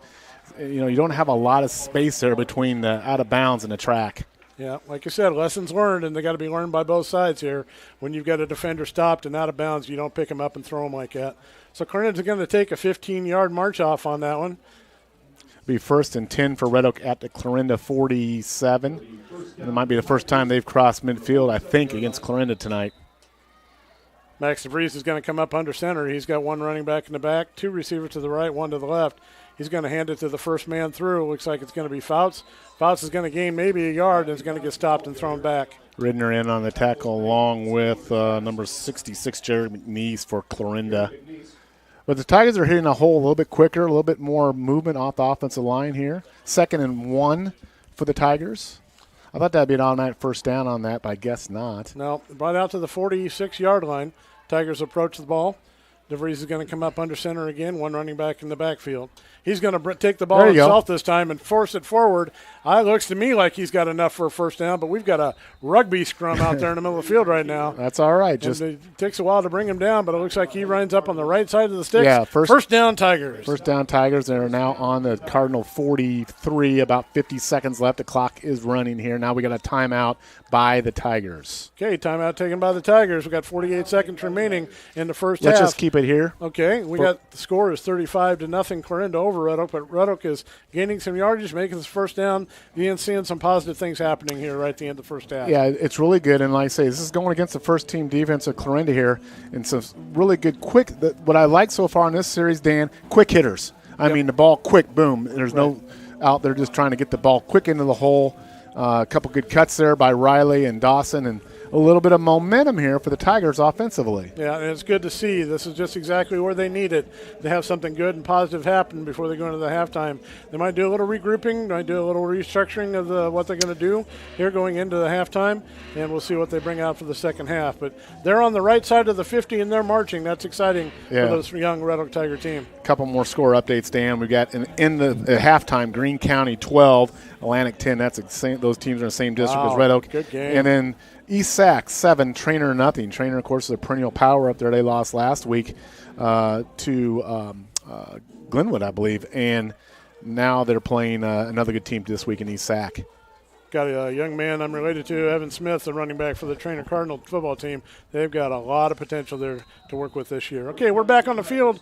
you don't have a lot of space there between the out of bounds and the track. Yeah, like you said, lessons learned, and they got to be learned by both sides here. When you've got a defender stopped and out of bounds, you don't pick him up and throw him like that. So Clarinda's going to take a 15-yard march off on that one. Be 1st and 10 for Red Oak at the Clarinda 47. And it might be the first time they've crossed midfield, I think, against Clarinda tonight. Max DeVries is going to come up under center. He's got one running back in the back, 2 receivers to the right, 1 to the left. He's going to hand it to the first man through. Looks like it's going to be Fouts. Fouts is going to gain maybe a yard and is going to get stopped and thrown back. Ridner in on the tackle along with number 66, Jared McNeese for Clarinda. But the Tigers are hitting a hole a little bit quicker, a little bit more movement off the offensive line here. 2nd and 1 for the Tigers. I thought that would be an automatic first down on that, but I guess not. No, brought out to the 46-yard line. Tigers approach the ball. DeVries is going to come up under center again, one running back in the backfield. He's going to take the ball himself this time and force it forward. It looks to me like he's got enough for a first down, but we've got a rugby scrum out there in the middle of the field right now. That's all right. It takes a while to bring him down, but it looks like he runs up on the right side of the sticks. Yeah, first down Tigers. First down Tigers. They're now on the Cardinal 43, about 50 seconds left. The clock is running here. Now we got a timeout by the Tigers. Okay, timeout taken by the Tigers. We got 48 seconds remaining in the first half. Let's just keep it here. Okay, we got the score is 35-0 Clarinda over Red Oak, but Red Oak is gaining some yardage, making this first down. You're seeing some positive things happening here right at the end of the first half. Yeah, it's really good, and like I say, this is going against the first-team defense of Clarinda here, and some really good quick. What I like so far in this series, Dan, quick hitters. I mean, the ball quick, boom. There's no out there just trying to get the ball quick into the hole. A couple good cuts there by Riley and Dawson, and a little bit of momentum here for the Tigers offensively. Yeah, and it's good to see. This is just exactly where they need it to have something good and positive happen before they go into the halftime. They might do a little regrouping, might do a little restructuring of what they're going to do here going into the halftime, and we'll see what they bring out for the second half. But they're on the right side of the 50, and they're marching. That's exciting for this young Red Oak Tiger team. A couple more score updates, Dan. We got in the halftime, Greene County 12, Atlantic 10. That's those teams are in the same district as Red Oak. Good game. And then East Sac 7, Trainer nothing. Trainer, of course, is a perennial power up there. They lost last week to Glenwood, I believe, and now they're playing another good team this week in East Sac. Got a young man I'm related to, Evan Smith, the running back for the Trainer Cardinal football team. They've got a lot of potential there to work with this year. Okay, we're back on the field.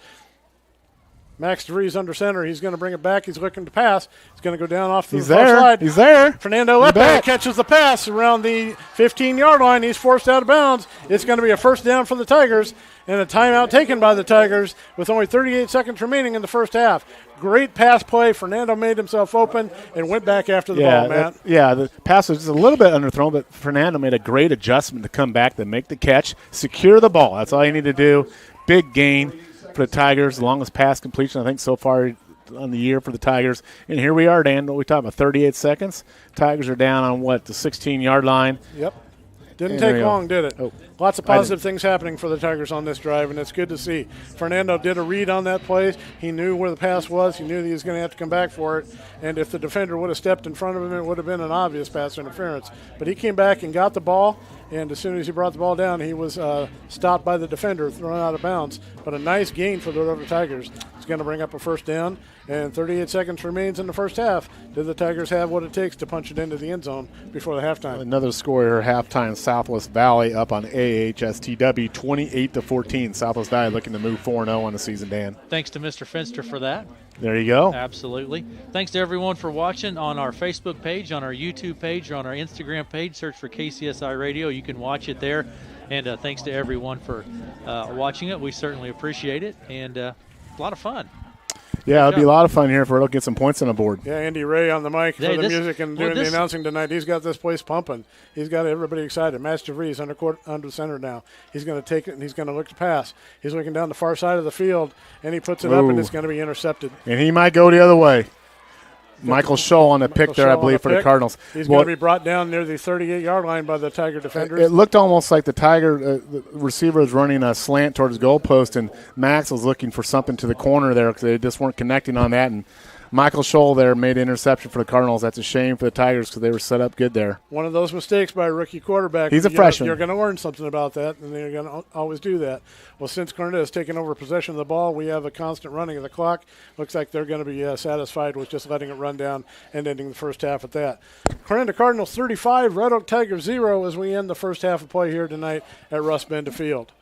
Max DeVries under center. He's going to bring it back. He's looking to pass. He's going to go down off to the far side. He's there. Fernando Lepe catches the pass around the 15-yard line. He's forced out of bounds. It's going to be a first down for the Tigers and a timeout taken by the Tigers with only 38 seconds remaining in the first half. Great pass play. Fernando made himself open and went back after the ball, Matt. The pass was just a little bit underthrown, but Fernando made a great adjustment to come back, to make the catch, secure the ball. That's all you need to do. Big gain for the Tigers, the longest pass completion, I think, so far on the year for the Tigers. And here we are, Dan. What we talking about, 38 seconds? Tigers are down on, the 16-yard line. Yep. Didn't take long, did it? Lots of positive things happening for the Tigers on this drive, and it's good to see. Fernando did a read on that play. He knew where the pass was. He knew he was going to have to come back for it. And if the defender would have stepped in front of him, it would have been an obvious pass interference. But he came back and got the ball, and as soon as he brought the ball down, he was stopped by the defender, thrown out of bounds. But a nice gain for the Red Oak Tigers. It's going to bring up a first down, and 38 seconds remains in the first half. Do the Tigers have what it takes to punch it into the end zone before the halftime? Another score here, halftime, Southwest Valley up on AHSTW, 28-14. Southwest Valley looking to move 4-0 on the season, Dan. Thanks to Mr. Finster for that. There you go. Absolutely. Thanks to everyone for watching on our Facebook page, on our YouTube page, or on our Instagram page. Search for KCSI Radio. You can watch it there. And thanks to everyone for watching it. We certainly appreciate it. And a lot of fun. Yeah, it'll be a lot of fun here if we'll get some points on the board. Yeah, Andy Ray on the mic for the music and doing the announcing tonight. He's got this place pumping. He's got everybody excited. Max DeVries under center now. He's going to take it, and he's going to look to pass. He's looking down the far side of the field, and he puts it up, and it's going to be intercepted. And he might go the other way. Michael Scholl on the pick there, I believe, for the Cardinals. He's going to be brought down near the 38-yard line by the Tiger defenders. It looked almost like the Tiger the receiver was running a slant towards the goalpost, and Max was looking for something to the corner there because they just weren't connecting on that. And Michael Scholl there made an interception for the Cardinals. That's a shame for the Tigers because they were set up good there. One of those mistakes by a rookie quarterback. He's a freshman. You're going to learn something about that, and they're going to always do that. Well, since Clarinda has taken over possession of the ball, we have a constant running of the clock. Looks like they're going to be satisfied with just letting it run down and ending the first half at that. Clarinda Cardinals 35, Red Oak Tigers 0 as we end the first half of play here tonight at Russ Benda Field.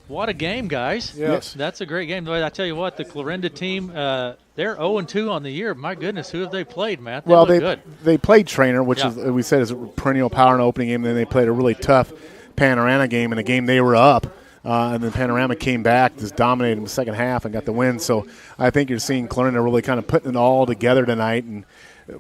What a game, guys. Yes. That's a great game. I tell you what, the Clarinda team, they're 0-2 on the year. My goodness, who have they played, Matt? They played Trainer, which is, we said, is a perennial power in the opening game. And then they played a really tough Panorama game in a game they were up. And then Panorama came back, just dominated in the second half and got the win. So I think you're seeing Clarinda really kind of putting it all together tonight. And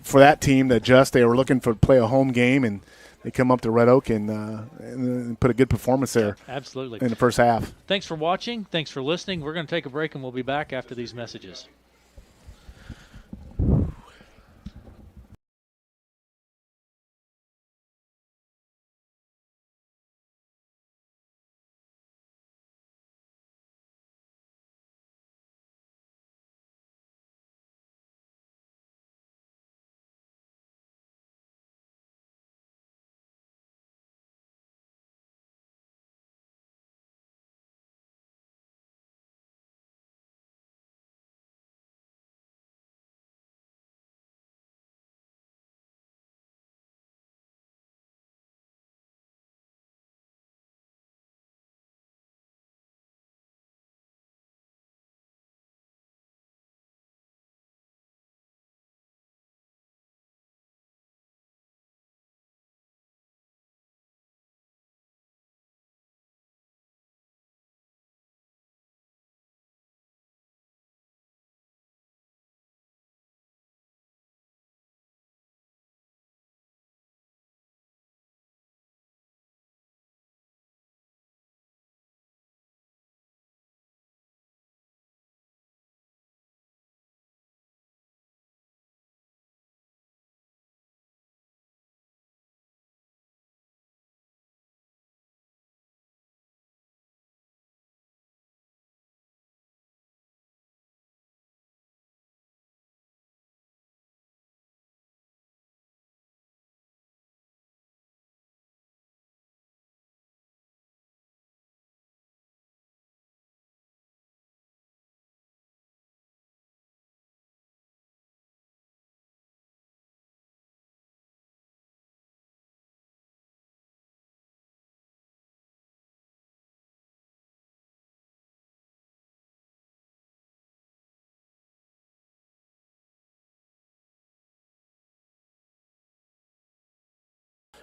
for that team to adjust, they were looking to play a home game, and they come up to Red Oak and put a good performance there. Absolutely. In the first half. Thanks for watching. Thanks for listening. We're going to take a break, and we'll be back after these messages.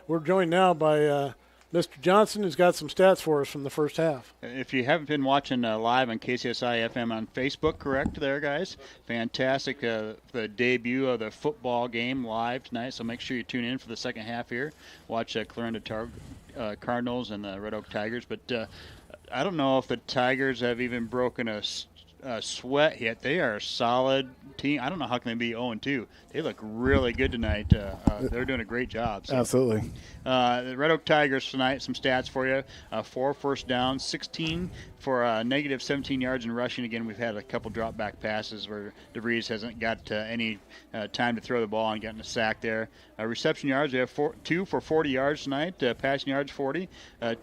we're joined now by Mr. Johnson, who's got some stats for us from the first half. If you haven't been watching live on KCSI FM on Facebook, correct there, guys? Fantastic. The debut of the football game live tonight, so make sure you tune in for the second half here. Watch Clarinda Cardinals and the Red Oak Tigers. But I don't know if the Tigers have even broken a sweat yet. They are a solid team. I don't know how can they be 0-2. They look really good tonight. They're doing a great job. So. Absolutely. The Red Oak Tigers tonight, some stats for you. 4 first downs, 16 for negative 17 yards in rushing. Again, we've had a couple drop back passes where DeVries hasn't got any time to throw the ball and gotten a sack there. Reception yards, we have 2 for 40 yards tonight. Passing yards, 40.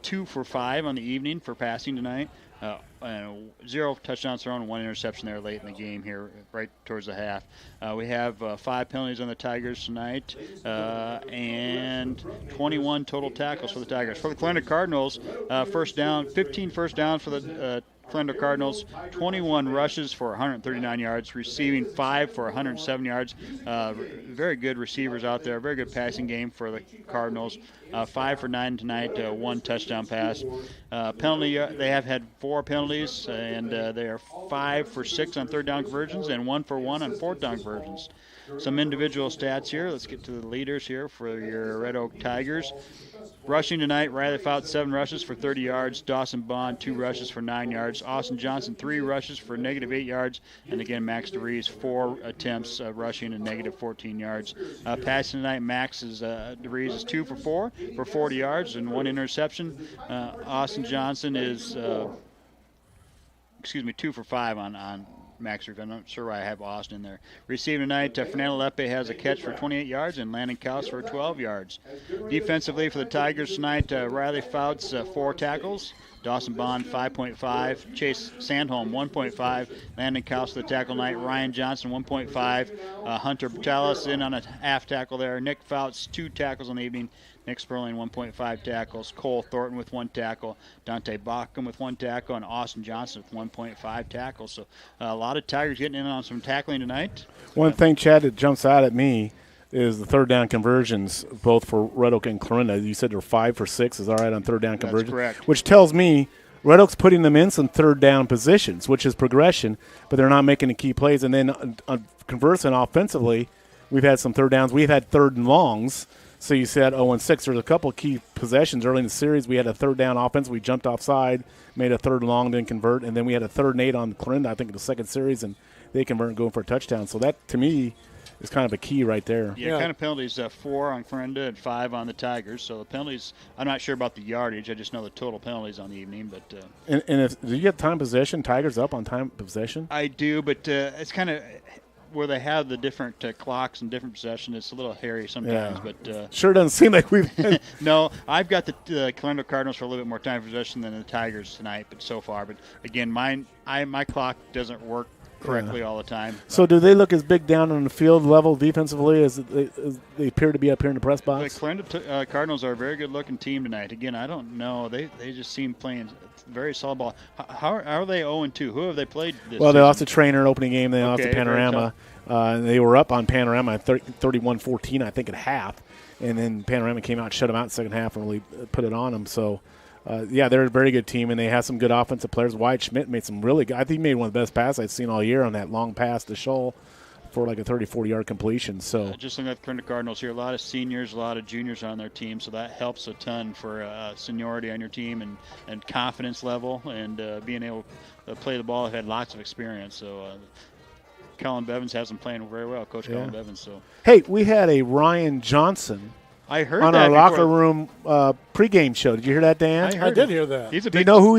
2 for 5 on the evening for passing tonight. 0 touchdowns thrown, 1 interception there late in the game here, right towards the half. We have 5 penalties on the Tigers tonight, and 21 total tackles for the Tigers. For the Clarinda Cardinals, 15 first downs for the Clarinda Cardinals, 21 rushes for 139 yards, receiving 5 for 107 yards. Very good receivers out there. Very good passing game for the Cardinals. 5 for 9 tonight, 1 touchdown pass. Penalty, they have had 4 penalties, and they are 5 for 6 on third down conversions and 1 for 1 on fourth down conversions. Some individual stats here. Let's get to the leaders here for your Red Oak Tigers. Rushing tonight, Riley Fouts 7 rushes for 30 yards. Dawson Bond 2 rushes for 9 yards. Austin Johnson 3 rushes for negative 8 yards. And again, Max DeVries 4 attempts rushing and negative 14 yards. Passing tonight, DeVries is 2 for 4 for 40 yards and 1 interception. Austin Johnson is 2 for 5 on Max DeVries. I'm not sure why I have Austin in there. Receiving tonight, Fernando Lepe has a catch for 28 yards and Landon Kaus for 12 yards. Defensively for the Tigers tonight, Riley Fouts 4 tackles. Dawson Bond 5.5, Chase Sandholm 1.5, Landon Kaus the tackle night, Ryan Johnson 1.5, Hunter Batalis in on a half tackle there, Nick Fouts 2 tackles on the evening, Nick Sperling 1.5 tackles, Cole Thornton with 1 tackle, Dante Bacham with 1 tackle, and Austin Johnson with 1.5 tackles. So a lot of Tigers getting in on some tackling tonight. One thing, Chad, that jumps out at me is the third down conversions, both for Red Oak and Clarinda. You said they're 5 for 6, is all right, on third down conversions? That's correct. Which tells me Red Oak's putting them in some third down positions, which is progression, but they're not making the key plays. And then conversing offensively, we've had some third downs. We've had third and longs. So you said 0-6. There's a couple key possessions early in the series. We had a third down offense. We jumped offside, made a third and long, didn't convert. And then we had a 3rd and 8 on Clarinda, I think, in the second series, and they convert and go for a touchdown. So that, to me, is kind of a key right there. Yeah, kind of penalties, 4 on Clarinda and 5 on the Tigers. So the penalties, I'm not sure about the yardage. I just know the total penalties on the evening. But and if do you get time possession? Tigers up on time possession? I do, but it's kind of where they have the different clocks and different possession. It's a little hairy sometimes. Yeah. But sure doesn't seem like we've – No, I've got the Clarinda Cardinals for a little bit more time possession than the Tigers tonight, but so far. But, again, my clock doesn't work correctly all the time. So do they look as big down on the field level defensively as they appear to be up here in the press box? The Clarinda Cardinals are a very good-looking team tonight. Again, I don't know. They just seem playing very solid ball. How are they 0-2? Who have they played this season? They lost to Trainer opening game. They lost to Panorama. And they were up on Panorama 31-14, I think, at half. And then Panorama came out and shut them out in the second half and really put it on them. So, they're a very good team, and they have some good offensive players. Wyatt Schmidt made some really good – I think he made one of the best passes I've seen all year on that long pass to Scholl for like a 30, 40-yard completion. So just looking at the Clarinda Cardinals here, a lot of seniors, a lot of juniors on their team, so that helps a ton for seniority on your team and confidence level and being able to play the ball. They've had lots of experience. So Colin Bevins has them playing very well, Coach Colin Bevins. So hey, we had a Ryan Johnson – I heard on that our locker before. Room pregame show. Did you hear that, Dan? I did hear that. He's a Do big, you know who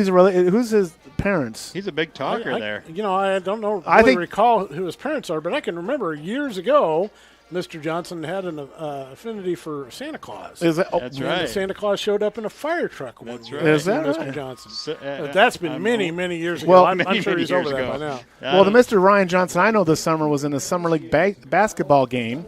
who's his parents? He's a big talker there. I don't know. I think recall who his parents are, but I can remember years ago, Mr. Johnson had an affinity for Santa Claus. Is that, That's right. And Santa Claus showed up in a fire truck. That's one right. year, Is that Mr. right? Johnson. So, That's been many years ago. Well, I'm many, sure many he's over years that ago. by now. well, the Mr. Ryan Johnson I know this summer was in a summer league basketball game.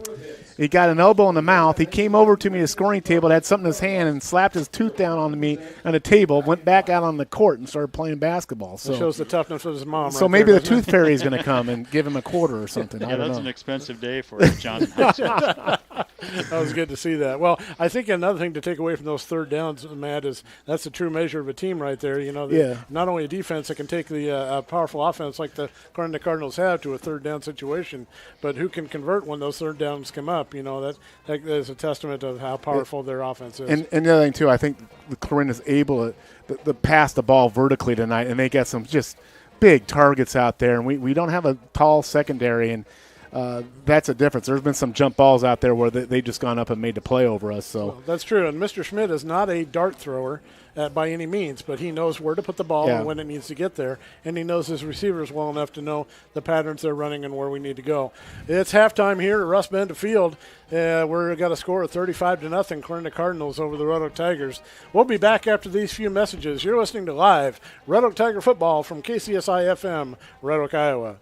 He got an elbow in the mouth. He came over to me at the scoring table, had something in his hand, and slapped his tooth down on me on the table, went back out on the court and started playing basketball. So It shows the toughness of his mom. So right maybe there, the tooth fairy is going to come and give him a quarter or something. I don't that's know. an expensive day for Johnson. That was good to see that. Well, I think another thing to take away from those third downs, Matt, is that's a true measure of a team right there. Not only a defense that can take the powerful offense like the Clarinda Cardinals have to a third down situation, but who can convert when those third downs come up. That is a testament of how powerful their offense is. And the other thing, too, I think Clarinda's able to pass the ball vertically tonight, and they got some just big targets out there, and we don't have a tall secondary, and that's a difference. There's been some jump balls out there where they've just gone up and made the play over us. So well, that's true. And Mr. Schmidt is not a dart thrower by any means, but he knows where to put the ball and when it needs to get there, and he knows his receivers well enough to know the patterns they're running and where we need to go. It's halftime here at Russ Bend Field. We've got a score of 35-0, Clarinda Cardinals over the Red Oak Tigers. We'll be back after these few messages. You're listening to live Red Oak Tiger football from KCSI FM, Red Oak, Iowa.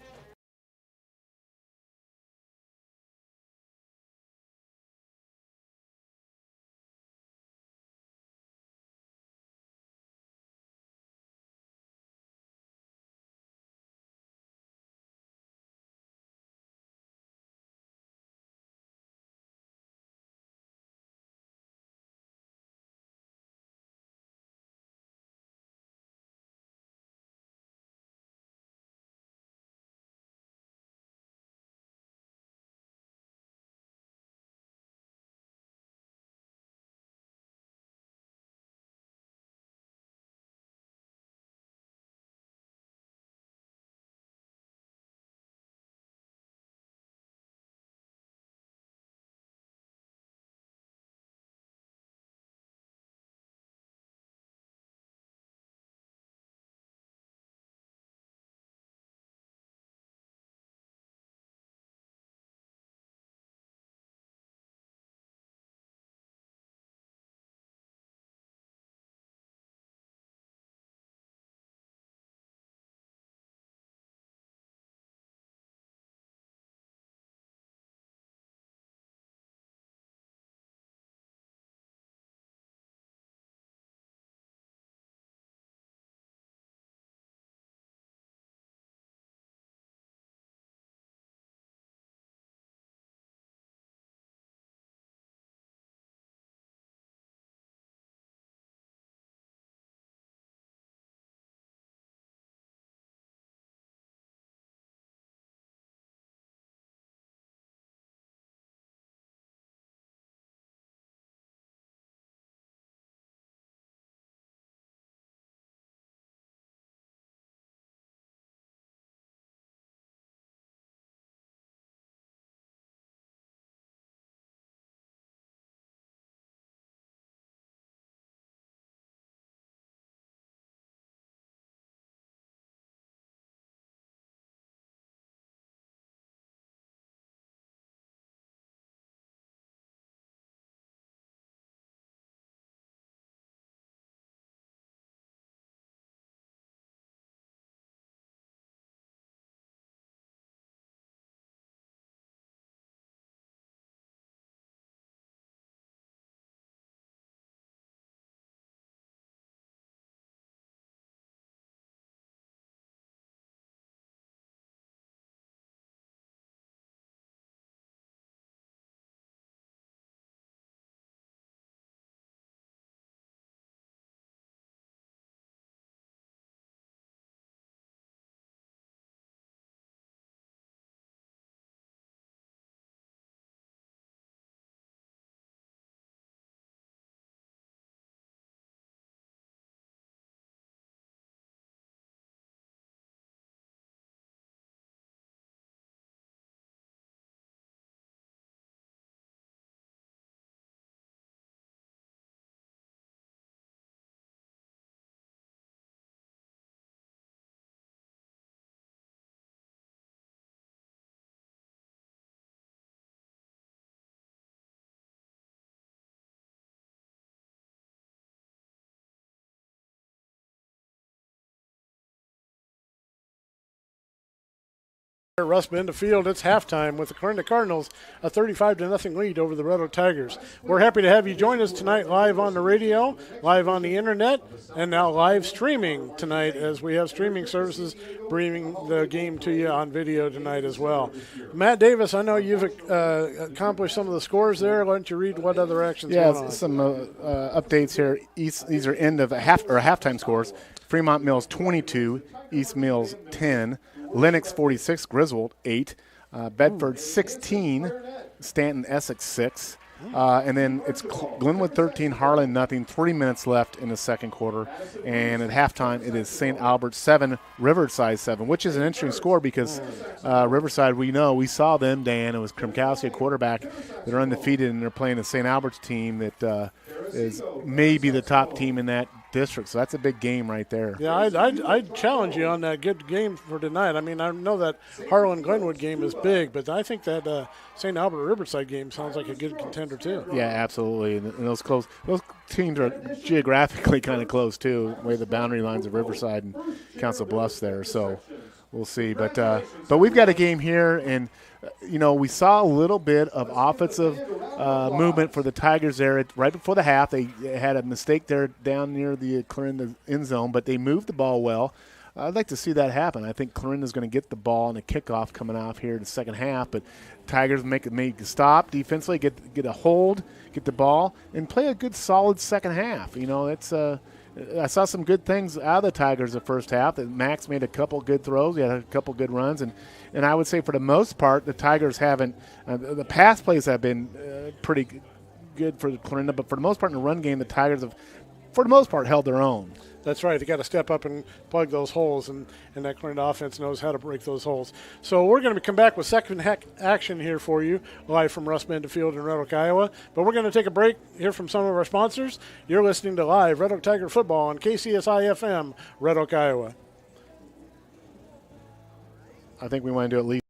Russ Bend Field, it's halftime with the Clarinda Cardinals a 35-0 lead over the Red Oak Tigers. We're happy to have you join us tonight live on the radio, live on the internet, and now live streaming tonight as we have streaming services bringing the game to you on video tonight as well. Matt Davis, I know you've accomplished some of the scores there. Why don't you read what other actions going on? Yeah, some updates here. These are end of halftime scores. Fremont Mills 22, East Mills 10. Lennox 46, Griswold 8, Bedford 16, Stanton Essex 6, and then it's Glenwood 13, Harlan nothing. 3 minutes left in the second quarter, and at halftime it is St. Albert 7, Riverside 7, which is an interesting score because Riverside, we saw them, Dan. It was Krimkowski, a quarterback. They're undefeated, and they're playing the St. Albert's team that is maybe the top team in that district, so that's a big game right there. Yeah, I'd challenge you on that good game for tonight. I mean, I know that Harlan-Glenwood game is big, but I think that St. Albert-Riverside game sounds like a good contender too. Yeah, absolutely. And those teams are geographically kind of close too, the way the boundary lines of Riverside and Council Bluffs there. So we'll see. But we've got a game here, and we saw a little bit of offensive movement for the Tigers there right before the half. They had a mistake there down near the Clarinda end zone, but they moved the ball well. I'd like to see that happen. I think Clarinda's going to get the ball in a kickoff coming off here in the second half, but Tigers make a stop defensively, get a hold, get the ball, and play a good, solid second half. I saw some good things out of the Tigers the first half. Max made a couple good throws. He had a couple good runs. And I would say for the most part, the Tigers haven't the pass plays have been pretty good for Clarinda. But for the most part in the run game, the Tigers have, for the most part, held their own. That's right. They got to step up and plug those holes, and that Clarinda offense knows how to break those holes. So we're going to come back with second action here for you, live from Russ Bend Field in Red Oak, Iowa. But we're going to take a break, hear from some of our sponsors. You're listening to live Red Oak Tiger Football on KCSI FM, Red Oak, Iowa. I think we want to do at least.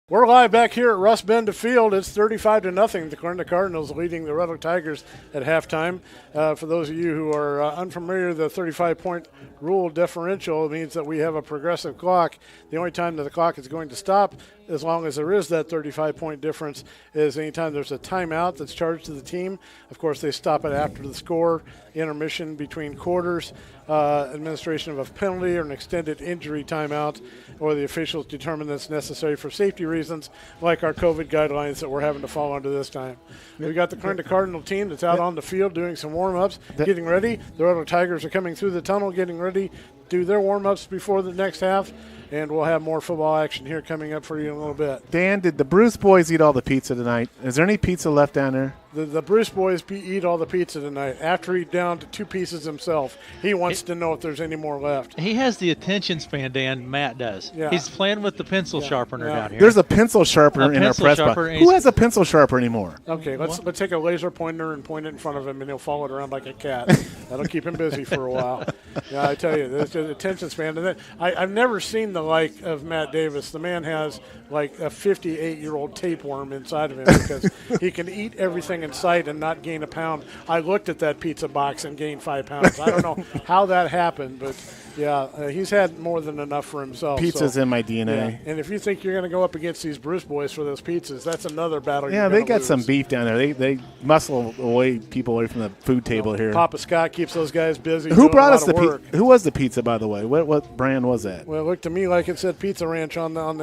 We're live back here at Russ Bend Field. It's 35-0. The Clarinda Cardinals leading the Red Oak Tigers at halftime. For those of you who are unfamiliar, the 35-point rule differential means that we have a progressive clock. The only time that the clock is going to stop, as long as there is that 35-point difference, is anytime there's a timeout that's charged to the team. Of course, they stop it after the score, intermission between quarters, administration of a penalty or an extended injury timeout, or the officials determine that's necessary for safety reasons, like our COVID guidelines that we're having to follow under this time. We've got the Clarinda Cardinal team that's out on the field doing some warm-ups, getting ready. The Red Oak Tigers are coming through the tunnel, getting ready to do their warm-ups before the next half, and we'll have more football action here coming up for you in a little bit. Dan, did the Bruce boys eat all the pizza tonight? Is there any pizza left down there? The Bruce boys eat all the pizza tonight. After he's down to 2 pieces himself, he wants to know if there's any more left. He has the attention span, Dan. Matt does. Yeah. He's playing with the pencil sharpener down here. There's a pencil sharpener in our press box. Who has a pencil sharpener anymore? Okay, let's take a laser pointer and point it in front of him, and he'll follow it around like a cat. That'll keep him busy for a while. Yeah, I tell you, just an attention span. And then I've never seen the like of Matt Davis. The man has like a 58-year-old tapeworm inside of him because he can eat everything in sight and not gain a pound. I looked at that pizza box and gained 5 pounds. I don't know how that happened, but yeah, he's had more than enough for himself. Pizza's so, in my DNA. Yeah. And if you think you're going to go up against these Bruce boys for those pizzas, that's another battle. Yeah, you're they gonna got lose. some beef down there. They muscle away people away from the food table here. Papa Scott keeps those guys busy. Who doing brought a us lot the of work. pizza? Who was the pizza, by the way? What brand was that? Well, it looked to me like it said Pizza Ranch on the Ranch,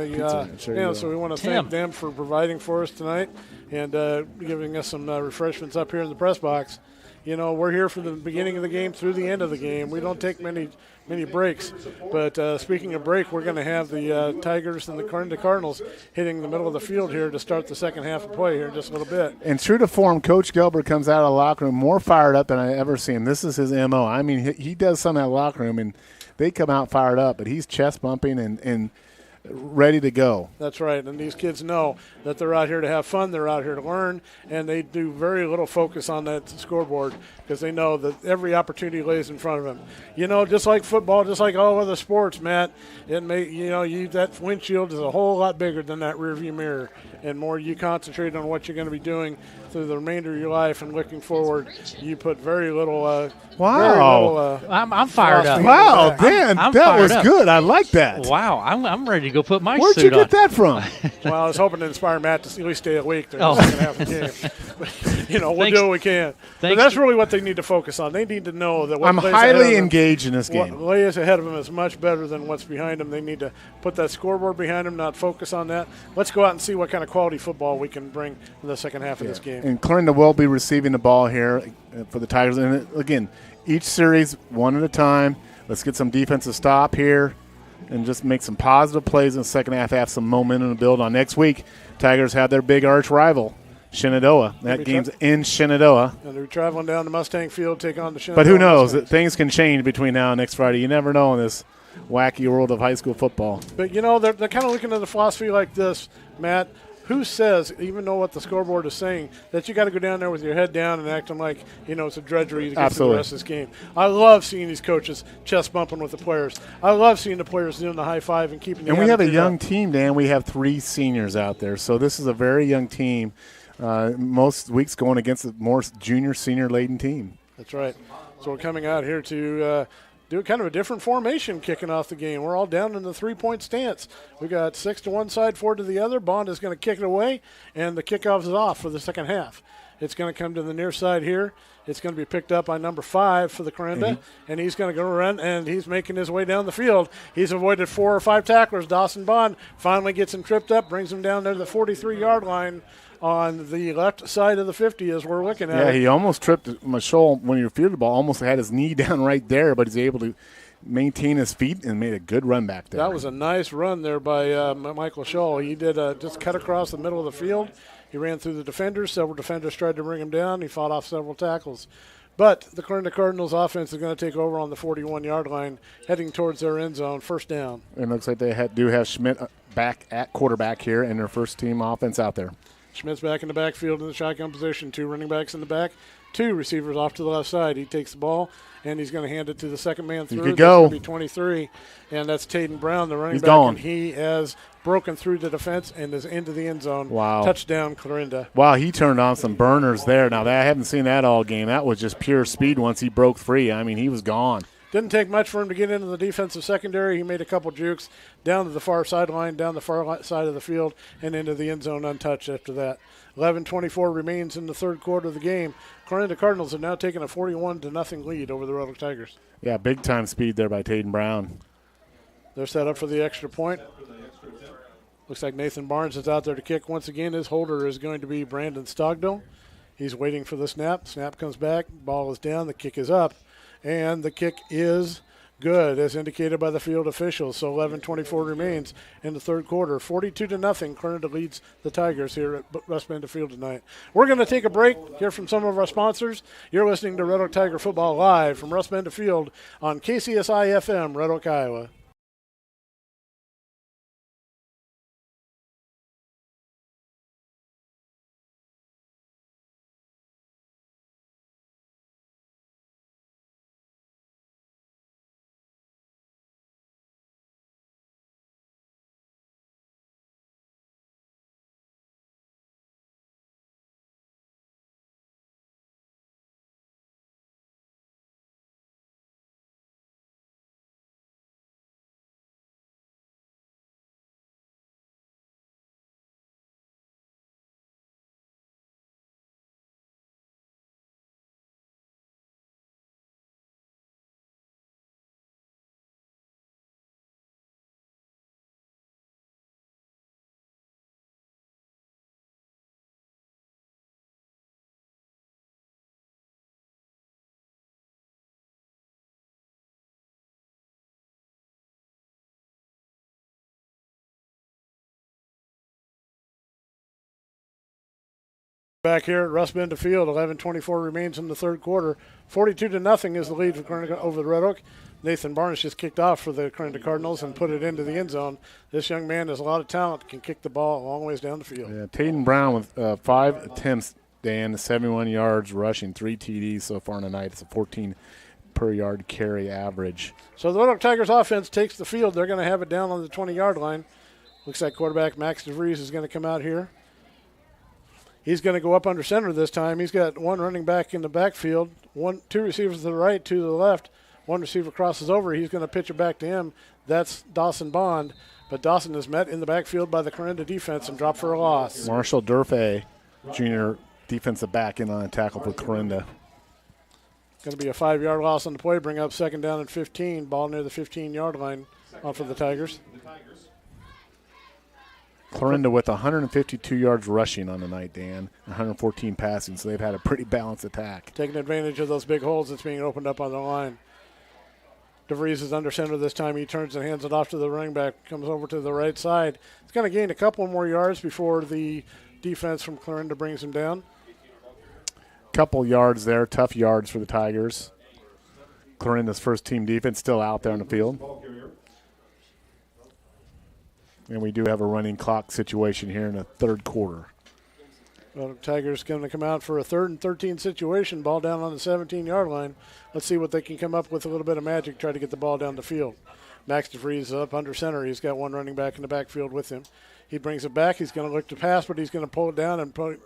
there you go. so we want to Tim. thank them for providing for us tonight and giving us some refreshments up here in the press box. You know, we're here from the beginning of the game through the end of the game. We don't take many breaks. But speaking of break, we're going to have the Tigers and the Clarinda Cardinals hitting the middle of the field here to start the second half of play here in just a little bit. And true to form, Coach Gilbert comes out of the locker room more fired up than I ever see him. This is his MO. I mean, he does something in the locker room, and they come out fired up, but he's chest bumping and ready to go. That's right, and these kids know that they're out here to have fun, they're out here to learn, and they do very little focus on that scoreboard because they know that every opportunity lays in front of them. You know, just like football, just like all other sports, Matt, that windshield is a whole lot bigger than that rearview mirror, and more you concentrate on what you're going to be doing through the remainder of your life and looking forward, you put very little I'm fired up. Wow, Dan, I'm that fired was up. good. I like that. Wow, I'm ready to go put my Where'd suit you get on. that from? Well, I was hoping to inspire Matt to at least stay awake during Oh. the second half of the game. But, we'll Thanks- do what we can. But thanks that's to- really what they need to focus on. They need to know that what I'm lays ahead of highly them- engaged in this What game. lays ahead of them is much better than what's behind them. They need to put that scoreboard behind them, not focus on that. Let's go out and see what kind of quality football we can bring in the second half of this game. And Clarinda will be receiving the ball here for the Tigers. And again, each series one at a time. Let's get some defensive stop here and just make some positive plays in the second half, have some momentum to build on. Next week, Tigers have their big arch rival, Shenandoah. That game's in Shenandoah. And they're traveling down to Mustang Field, take on the Shenandoah But who knows? Mustangs. Things can change between now and next Friday. You never know in this wacky world of high school football. But, they're kind of looking at the philosophy like this, Matt. Who says, even though what the scoreboard is saying, that you got to go down there with your head down and acting like, it's a drudgery to get through Absolutely. the rest of this game? I love seeing these coaches chest bumping with the players. I love seeing the players doing the high five and keeping the And we have a attitude young up. team, Dan. We have 3 seniors out there. So this is a very young team. Most weeks going against a more junior, senior-laden team. That's right. So we're coming out here to do kind of a different formation kicking off the game. We're all down in the 3-point stance. We got 6 to one side, 4 to the other. Bond is going to kick it away, and the kickoff is off for the second half. It's going to come to the near side here. It's going to be picked up by number 5 for the Clarinda, and he's going to go run, and he's making his way down the field. He's avoided 4 or 5 tacklers. Dawson Bond finally gets him tripped up, brings him down there to the 43-yard line on the left side of the 50 as we're looking at Yeah, it. he almost tripped Michelle when he fielded the ball, almost had his knee down right there, but he's able to maintain his feet and made a good run back there. That was a nice run there by Michael Scholl. He did just cut across the middle of the field. He ran through the defenders. Several defenders tried to bring him down. He fought off several tackles. But the Clarinda Cardinals offense is going to take over on the 41-yard line, heading towards their end zone, first down. It looks like they do have Schmidt back at quarterback here and their first team offense out there. Schmidt's back in the backfield in the shotgun position. 2 running backs in the back, 2 receivers off to the left side. He takes the ball, and he's going to hand it to the second man through. could That's go. going to be 23, and that's Taden Brown, the running He's back. gone. And he has broken through the defense and is into the end zone. Wow. Touchdown, Clarinda. Wow, he turned on some burners there. Now, I haven't seen that all game. That was just pure speed once he broke free. I mean, he was gone. Didn't take much for him to get into the defensive secondary. He made a couple jukes down to the far sideline, down the far side of the field, and into the end zone untouched after that. 11:24 remains in the third quarter of the game. Clarinda Cardinals have now taken a 41-0 lead over the Red Oak Tigers. Yeah, big-time speed there by Taden Brown. They're set up for the extra point. Looks like Nathan Barnes is out there to kick. Once again, his holder is going to be Brandon Stogdell. He's waiting for the snap. Snap comes back. Ball is down. The kick is up. And the kick is good, as indicated by the field officials. So 11:24 remains in the third quarter. 42-0. Clarinda leads the Tigers here at West Bend Field tonight. We're going to take a break, hear from some of our sponsors. You're listening to Red Oak Tiger Football live from West Bend Field on KCSI FM, Red Oak, Iowa. Back here at Russ Benda Field, 11:24 remains in the third quarter. 42-0 is the lead for Clarinda over the Red Oak. Nathan Barnes just kicked off for the Clarinda Cardinals and put it into the end zone. This young man has a lot of talent, can kick the ball a long ways down the field. Yeah, Tayden Brown with 5 attempts, Dan, 71 yards rushing, 3 TDs so far in the night. It's a 14 per yard carry average. So the Red Oak Tigers offense takes the field. They're going to have it down on the 20-yard line. Looks like quarterback Max DeVries is going to come out here. He's going to go up under center this time. He's got one running back in the backfield, two receivers to the right, two to the left. One receiver crosses over. He's going to pitch it back to him. That's Dawson Bond. But Dawson is met in the backfield by the Clarinda defense and dropped for a loss. Marshall Durfee, junior defensive back, in on a tackle for Clarinda. Going to be a 5-yard loss on the play. Bring up second down and 15. Ball near the 15-yard line off of the Tigers. Clarinda with 152 yards rushing on the night, Dan, 114 passing, so they've had a pretty balanced attack. Taking advantage of those big holes that's being opened up on the line. DeVries is under center this time. He turns and hands it off to the running back, comes over to the right side. He's going to gain a couple more yards before the defense from Clarinda brings him down. Couple yards there, tough yards for the Tigers. Clarinda's first team defense still out there on the field. And we do have a running clock situation here in the third quarter. Well, Tigers going to come out for a 3rd and 13 situation. Ball down on the 17-yard line. Let's see what they can come up with, a little bit of magic, try to get the ball down the field. Max DeVries is up under center. He's got one running back in the backfield with him. He brings it back. He's going to look to pass, but he's going to pull it down and try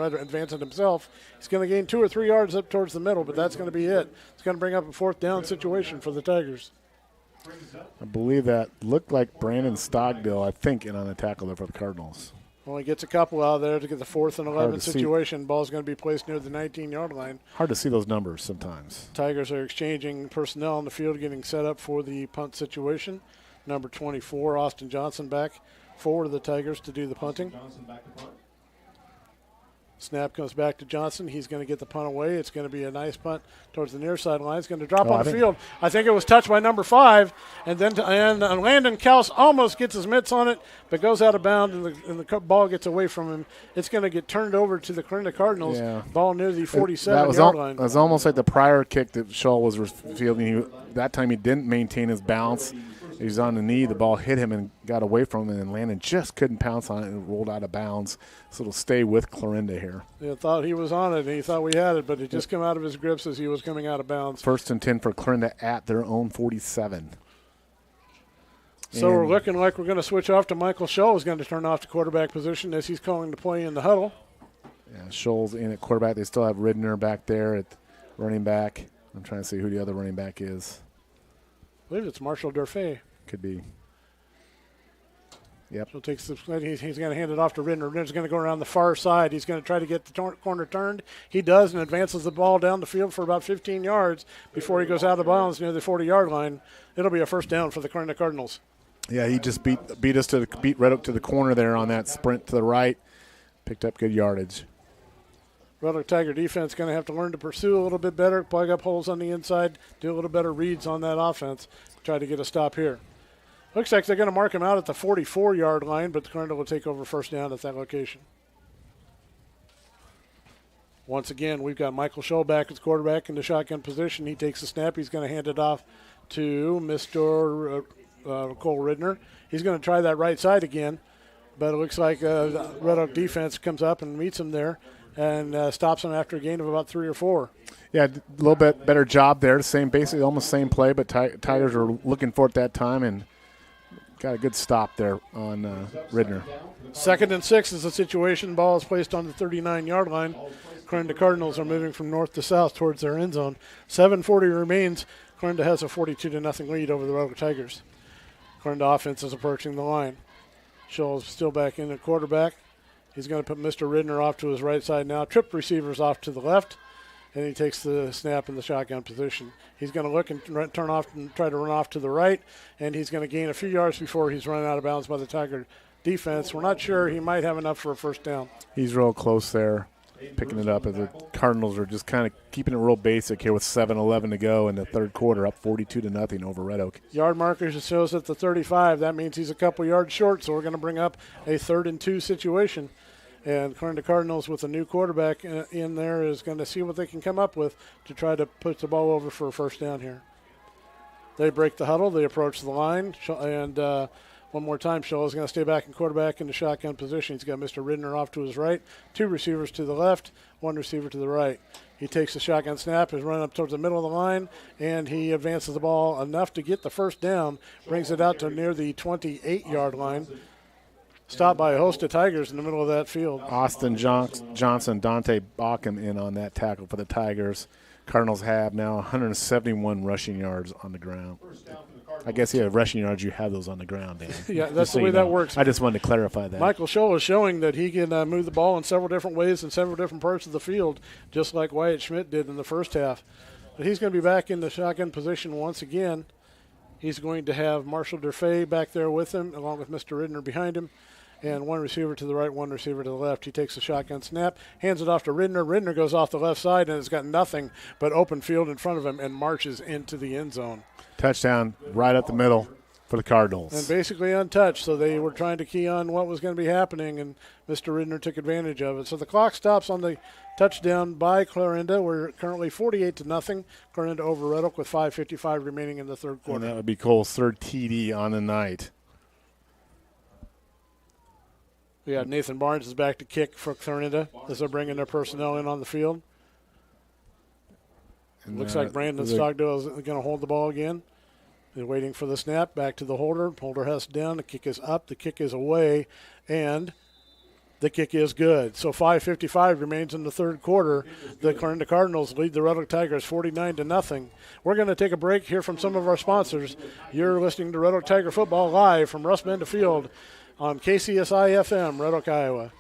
to advance it himself. He's going to gain 2 or 3 yards up towards the middle, but that's going to be it. It's going to bring up a 4th down situation for the Tigers. I believe that looked like Brandon Stockdale, I think, in on a tackle there for the Cardinals. Only gets a couple out there to get the 4th and 11 situation. Ball's going to be placed near the 19-yard line. Hard to see those numbers sometimes. Tigers are exchanging personnel on the field, getting set up for the punt situation. Number 24, Austin Johnson, back for the Tigers to do the punting. Snap comes back to Johnson. He's going to get the punt away. It's going to be a nice punt towards the near sideline. It's going to drop on the field. I think it was touched by number 5. And then Landon Kaus almost gets his mitts on it, but goes out of bounds, and the ball gets away from him. It's going to get turned over to the Clarinda Cardinals. Yeah. Ball near the 47-yard line. It was almost like the prior kick that Shaw was fielding. That time he didn't maintain his balance. He was on the knee. The ball hit him and got away from him, and Landon just couldn't pounce on it and rolled out of bounds. So it'll stay with Clarinda here. Yeah, thought he was on it, and he thought we had it, but it just came out of his grips as he was coming out of bounds. 1st and 10 for Clarinda at their own 47. So we're looking like we're going to switch off to Michael Scholl, who's going to turn off the quarterback position as he's calling the play in the huddle. Yeah, Scholl's in at quarterback. They still have Ridner back there at running back. I'm trying to see who the other running back is. I believe it's Marshall Durfee. Could be. Yep. So takes the, he's going to hand it off to Ridner. Ridner's going to go around the far side. He's going to try to get the corner turned. He does and advances the ball down the field for about 15 yards before he goes out of bounds near the 40-yard line. It'll be a 1st down for the Clarinda Cardinals. Yeah, he just beat Red Oak to the corner there on that sprint to the right. Picked up good yardage. Red Oak Tiger defense going to have to learn to pursue a little bit better, plug up holes on the inside, do a little better reads on that offense, try to get a stop here. Looks like they're going to mark him out at the 44-yard line, but the Clarinda will take over 1st down at that location. Once again, we've got Michael Scholl back as quarterback in the shotgun position. He takes the snap. He's going to hand it off to Mr. Cole Ridner. He's going to try that right side again, but it looks like Red Oak defense comes up and meets him there and stops him after a gain of about 3 or 4. Yeah, a little bit better job there. Basically almost same play, but Tigers are looking for it that time and got a good stop there on Ridner. 2nd and 6 is the situation. Ball is placed on the 39-yard line. Clarinda Cardinals are moving from north to south towards their end zone. 7:40 remains. Clarinda has a 42-0 lead over the Red Oak Tigers. Clarinda offense is approaching the line. Scholl is still back in at quarterback. He's going to put Mr. Ridner off to his right side now. Trip receivers off to the left, and he takes the snap in the shotgun position. He's going to look and turn off and try to run off to the right, and he's going to gain a few yards before he's run out of bounds by the Tiger defense. We're not sure. He might have enough for a 1st down. He's real close there, picking it up as the Cardinals are just kind of keeping it real basic here with 7:11 to go in the third quarter, up 42-0 over Red Oak. Yard markers shows at the 35. That means he's a couple yards short, so we're going to bring up a 3rd and 2 situation. And Clarinda Cardinals with a new quarterback in there is going to see what they can come up with to try to put the ball over for a first down here. They break the huddle. They approach the line. And one more time, Scholl is going to stay back in quarterback in the shotgun position. He's got Mr. Ridner off to his right, 2 receivers to the left, 1 receiver to the right. He takes the shotgun snap, is running up towards the middle of the line, and he advances the ball enough to get the first down, brings it out to near the 28-yard line. Stopped by a host of Tigers in the middle of that field. Austin Johnson, Dante Backham in on that tackle for the Tigers. Cardinals have now 171 rushing yards on the ground. I guess, yeah, rushing yards, you have those on the ground, Dan. Yeah, that's the way that works. I just wanted to clarify that. Michael Scholl is showing that he can move the ball in several different ways in several different parts of the field, just like Wyatt Schmidt did in the first half. But he's going to be back in the shotgun position once again. He's going to have Marshall Durfay back there with him, along with Mr. Ridner behind him. And 1 receiver to the right, 1 receiver to the left. He takes the shotgun snap, hands it off to Ridner. Ridner goes off the left side and has got nothing but open field in front of him and marches into the end zone. Touchdown right up the middle for the Cardinals. And basically untouched, so they were trying to key on what was going to be happening, and Mr. Ridner took advantage of it. So the clock stops on the touchdown by Clarinda. We're currently 48-0. Clarinda over Red Oak with 5:55 remaining in the third quarter. And that would be Cole's 3rd TD on the night. Yeah, Nathan Barnes is back to kick for Clarinda as they're bringing their personnel in on the field. And looks like Brandon Stogdale is going to hold the ball again. They're waiting for the snap. Back to the holder. Holder has down. The kick is up. The kick is away. And the kick is good. So 5:55 remains in the third quarter. The Clarinda Cardinals lead the Red Oak Tigers 49-0. We're going to take a break, hear from some of our sponsors. You're listening to Red Oak Tiger Football live from Russ Benda Field on KCSI FM, Red Oak, Iowa.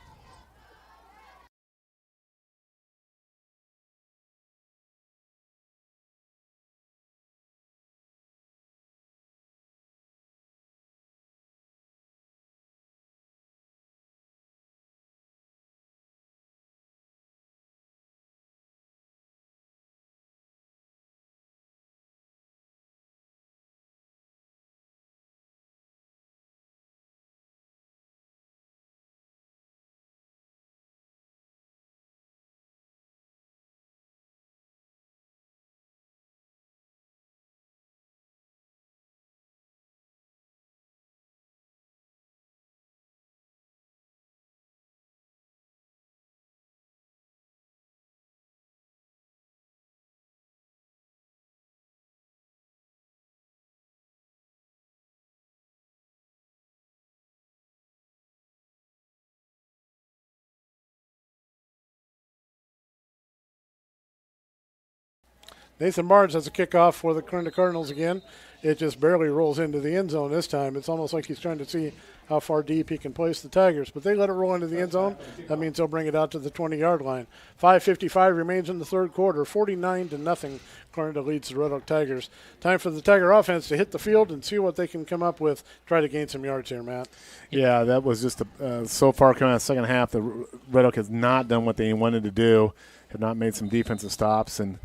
Nathan Barnes has a kickoff for the Clarinda Cardinals again. It just barely rolls into the end zone this time. It's almost like he's trying to see how far deep he can place the Tigers. But they let it roll into the end zone. That means they'll bring it out to the 20-yard line. 5:55 remains in the third quarter. 49-0. Clarinda leads the Red Oak Tigers. Time for the Tiger offense to hit the field and see what they can come up with. Try to gain some yards here, Matt. Yeah, that was just so far coming out of the second half. The Red Oak has not done what they wanted to do. Have not made some defensive stops and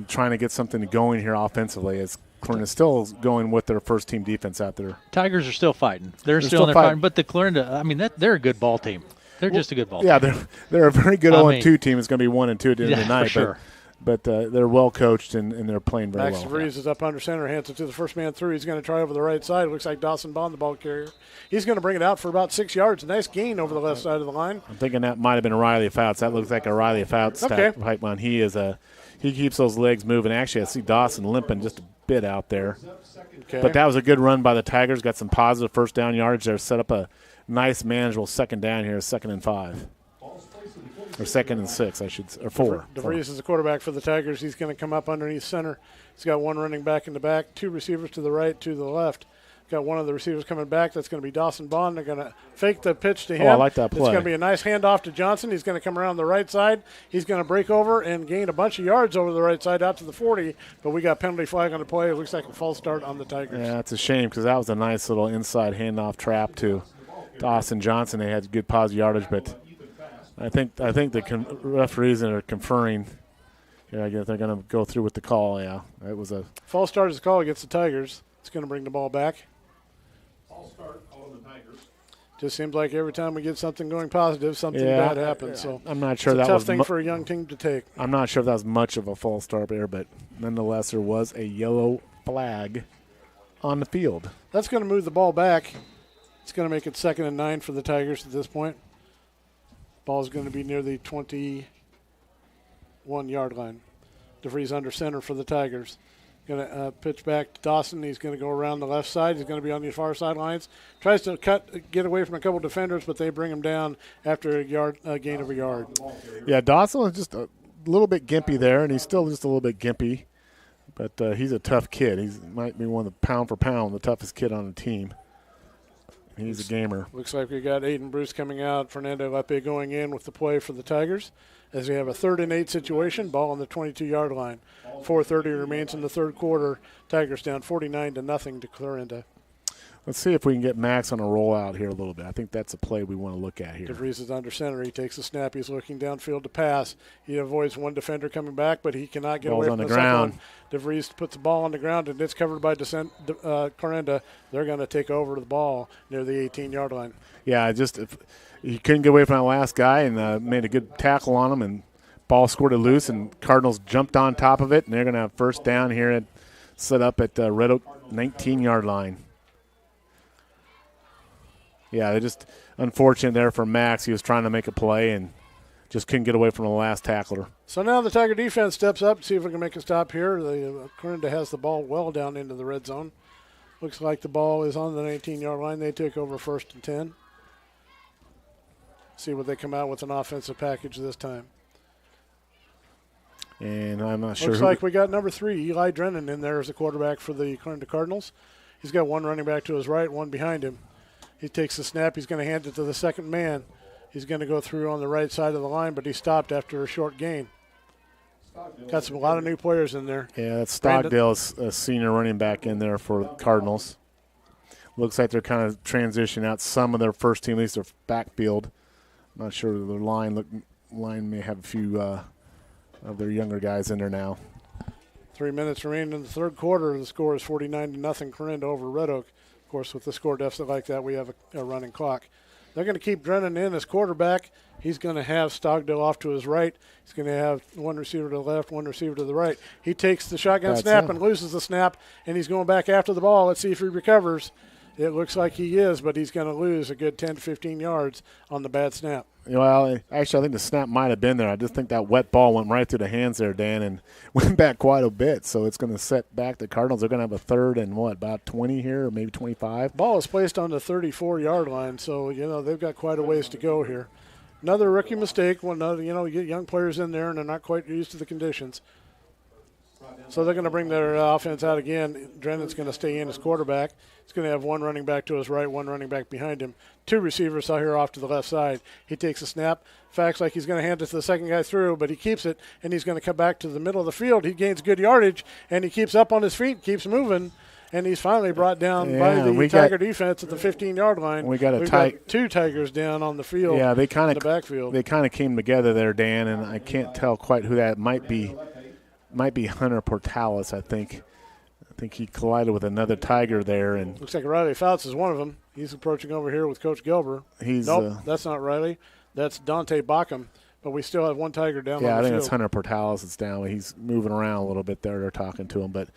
trying to get something going here offensively as Clarinda still going with their first team defense out there. Tigers are still fighting. They're still in there fighting. But the Clarinda, I mean, they're a good ball team. They're just a good ball team. Yeah, they're a very good 0-2 team. It's going to be 1-2 at the end of the night. For sure. But they're well coached and they're playing very well. Max DeVries is up under center, hands it to the first man through. He's going to try over the right side. It looks like Dawson Bond, the ball carrier. He's going to bring it out for about 6 yards. A nice gain over the left side of the line. I'm thinking that might have been Riley Fouts. That looks like a Riley Fouts pipeline. He keeps those legs moving. Actually, I see Dawson limping just a bit out there. Okay. But that was a good run by the Tigers. Got some positive first down yards there. Set up a nice, manageable second down here, 2nd and 5. Or 2nd and 6, I should say, or 4. DeVries is the quarterback for the Tigers. He's going to come up underneath center. He's got one running back in the back, 2 receivers to the right, 2 to the left. Got one of the receivers coming back. That's going to be Dawson Bond. They're going to fake the pitch to him. Oh, I like that play. It's going to be a nice handoff to Johnson. He's going to come around the right side. He's going to break over and gain a bunch of yards over the right side out to the 40. But we got penalty flag on the play. It looks like a false start on the Tigers. Yeah, it's a shame because that was a nice little inside handoff trap to Dawson Johnson. They had good positive yardage, but I think the referees are conferring. Yeah, I guess they're going to go through with the call. Yeah, it was a false start is a call against the Tigers. It's going to bring the ball back. False start on the Tigers. Just seems like every time we get something going positive, something bad happens. So I'm not sure it's that a tough was thing for a young team to take. I'm not sure if that was much of a false start there, but nonetheless, there was a yellow flag on the field. That's going to move the ball back. It's going to make it 2nd and 9 for the Tigers at this point. Ball's going to be near the 21-yard line. DeVries under center for the Tigers. Going to pitch back to Dawson. He's going to go around the left side. He's going to be on the far sidelines. Tries to get away from a couple defenders, but they bring him down after a gain of a yard. Yeah, Dawson was just a little bit gimpy there, and he's still just a little bit gimpy. But he's a tough kid. He might be one of the pound for pound, the toughest kid on the team. He's a gamer. Looks like we got Aiden Bruce coming out. Fernando Lepe going in with the play for the Tigers as we have a 3rd and 8 situation. Ball on the 22-yard line. 4:30 remains in the third quarter. Tigers down 49-0 to Clarinda. Let's see if we can get Max on a rollout here a little bit. I think that's a play we want to look at here. DeVries is under center. He takes the snap. He's looking downfield to pass. He avoids one defender coming back, but he cannot get away from the ground. DeVries puts the ball on the ground, and it's covered by Clarinda. They're going to take over the ball near the 18-yard line. Yeah, if he couldn't get away from that last guy and made a good tackle on him, and ball squirted loose, and Cardinals jumped on top of it, and they're going to have first down here set up at Red Oak 19-yard line. Yeah, they're just unfortunate there for Max. He was trying to make a play and just couldn't get away from the last tackler. So now the Tiger defense steps up to see if we can make a stop here. Clarinda has the ball well down into the red zone. Looks like the ball is on the 19-yard line. They take over 1st and 10. See what they come out with an offensive package this time. And I'm not sure. Looks like we got number 3, Eli Drennan, in there as the quarterback for the Clarinda Cardinals. He's got one running back to his right, one behind him. He takes the snap. He's going to hand it to the second man. He's going to go through on the right side of the line, but he stopped after a short gain. Got a lot of new players in there. Yeah, that's Stockdale's a senior running back in there for Cardinals. Looks like they're kind of transitioning out some of their first team, at least their backfield. Not sure their line may have a few of their younger guys in there now. 3 minutes remaining in the third quarter. The score is 49-0 Clarinda over Red Oak. Of course, with the score deficit like that, we have a running clock. They're going to keep Drennan in as quarterback. He's going to have Stockdale off to his right. He's going to have one receiver to the left, one receiver to the right. He takes the shotgun snap and loses the snap, and he's going back after the ball. Let's see if he recovers. It looks like he is, but he's going to lose a good 10 to 15 yards on the bad snap. Well, actually, I think the snap might have been there. I just think that wet ball went right through the hands there, Dan, and went back quite a bit. So it's going to set back the Cardinals. They're going to have a 3rd and, about 20 here or maybe 25? Ball is placed on the 34-yard line, so, they've got quite a ways to go here. Another rookie mistake. You get young players in there, and they're not quite used to the conditions. So they're going to bring their offense out again. Drennan's going to stay in as quarterback. He's going to have one running back to his right, one running back behind him. 2 receivers out here off to the left side. He takes a snap. Facts like he's going to hand it to the second guy through, but he keeps it, and he's going to come back to the middle of the field. He gains good yardage, and he keeps up on his feet, keeps moving, and he's finally brought down by the Tiger defense at the 15-yard line. We've got 2 Tigers down on the field. Yeah, they kind of the backfield. They kind of came together there, Dan, and I can't tell quite who that might be. Might be Hunter Portales, I think. I think he collided with another Tiger there, and looks like Riley Fouts is one of them. He's approaching over here with Coach Gelber. Nope, that's not Riley. That's Dante Backham. But we still have one Tiger down on the field. Yeah, I think it's Hunter Portales that's down. He's moving around a little bit there. They're talking to him. But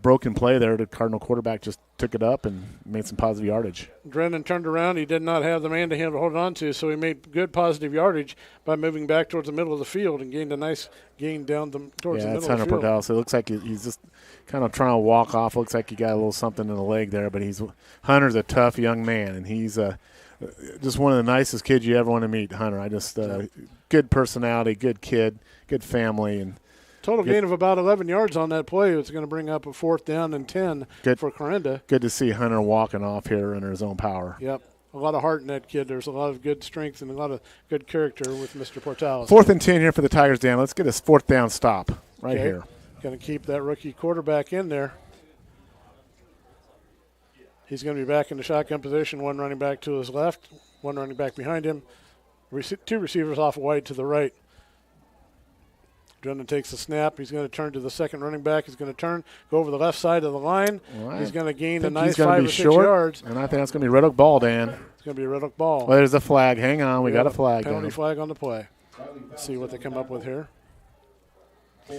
broken play there. The Cardinal quarterback just took it up and made some positive yardage. Drennan turned around. He did not have the man to him to hold on to, so he made good positive yardage by moving back towards the middle of the field and gained a nice gain down towards the middle of the field. Yeah, it's Hunter Portales. It looks like he's just kind of trying to walk off. Looks like he got a little something in the leg there, but Hunter's a tough young man, and he's just one of the nicest kids you ever want to meet, Hunter. Good personality, good kid, good family, and total gain of about 11 yards on that play. It's going to bring up a 4th down and 10 for Clarinda. Good to see Hunter walking off here under his own power. Yep. A lot of heart in that kid. There's a lot of good strength and a lot of good character with Mr. Portales. 4th and 10 here for the Tigers, Dan. Let's get a 4th down stop here. Going to keep that rookie quarterback in there. He's going to be back in the shotgun position. One running back to his left, one running back behind him. 2 receivers off wide to the right. Drennan takes the snap. He's going to turn to the second running back. He's going to go over the left side of the line. Right. He's going to gain a nice 5 or 6 yards. And I think that's going to be Red Oak ball, Dan. It's going to be a Red Oak ball. Well, there's a flag. Hang on. We got a flag. Penalty flag on the play. Let's see what they come up with here.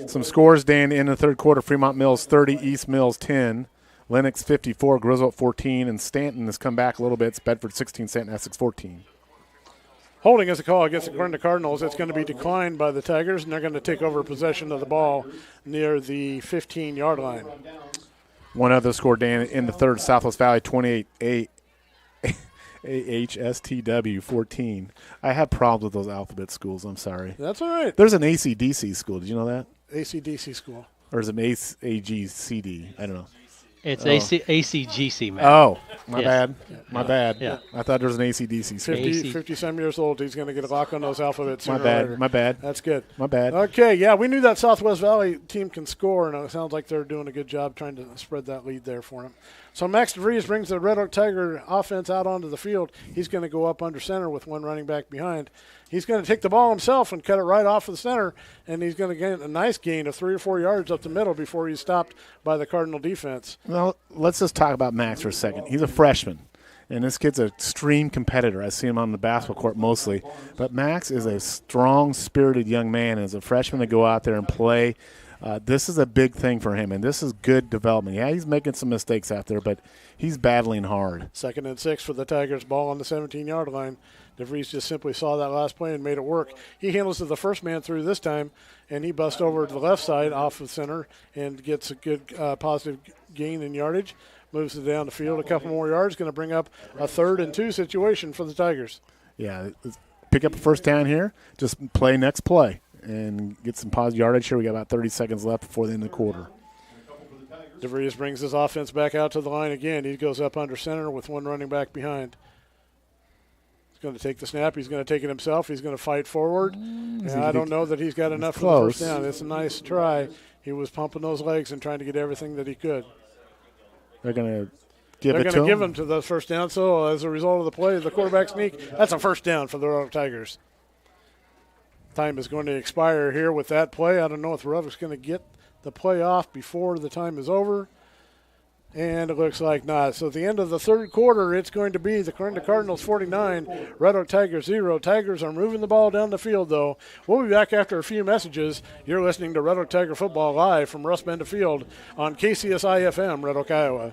Some scores, Dan, in the third quarter. Fremont Mills 30, East Mills 10. Lennox 54, Griswold 14, and Stanton has come back a little bit. It's Bedford 16, Stanton Essex 14. Holding is a call against the Clarinda Cardinals. It's going to be declined by the Tigers, and they're going to take over possession of the ball near the 15-yard line. One other score, Dan, in the third, Southwest Valley 28, AHSTW 14. I have problems with those alphabet schools. I'm sorry. That's all right. There's an ACDC school. Did you know that? ACDC school. Or is it AGCD? I don't know. It's ACGC, man. Oh, my Yes. bad. My bad. Yeah. I thought there was an ACDC school. 50-some years old. He's going to get a lock on those alphabets. My sooner or bad. later. My bad. That's good. My bad. Okay, yeah, we knew that Southwest Valley team can score, and it sounds like they're doing a good job trying to spread that lead there for them. So Max DeVries brings the Red Oak Tiger offense out onto the field. He's going to go up under center with one running back behind. He's going to take the ball himself and cut it right off of the center, and he's going to get a nice gain of 3 or 4 yards up the middle before he's stopped by the Cardinal defense. Well, let's just talk about Max for a second. He's a freshman, and this kid's an extreme competitor. I see him on the basketball court mostly. But Max is a strong-spirited young man, and as a freshman to go out there and play, this is a big thing for him, and this is good development. Yeah, he's making some mistakes out there, but he's battling hard. 2nd and 6 for the Tigers, ball on the 17-yard line. DeVries just simply saw that last play and made it work. He handles the first man through this time, and he busts over to the left side off of center and gets a good positive gain in yardage. Moves it down the field a couple more yards, going to bring up a 3rd and 2 situation for the Tigers. Yeah, pick up a first down here. Just play next play and get some positive yardage here. We got about 30 seconds left before the end of the quarter. DeVries brings his offense back out to the line again. He goes up under center with one running back behind. He's going to take the snap. He's going to take it himself. He's going to fight forward. And I don't know that he's got enough for the first down. It's a nice try. He was pumping those legs and trying to get everything that he could. They're going to give They're it to him. going to give him to the first down. So as a result of the play, the quarterback sneak, that's a first down for the Red Oak Tigers. Time is going to expire here with that play. I don't know if the Red Oak's going to get the play off before the time is over. And it looks like not. So at the end of the third quarter, it's going to be the Clarinda Cardinals 49, Red Oak Tigers 0. Tigers are moving the ball down the field, though. We'll be back after a few messages. You're listening to Red Oak Tiger Football live from Russ Benda Field on KCSI FM, Red Oak, Iowa.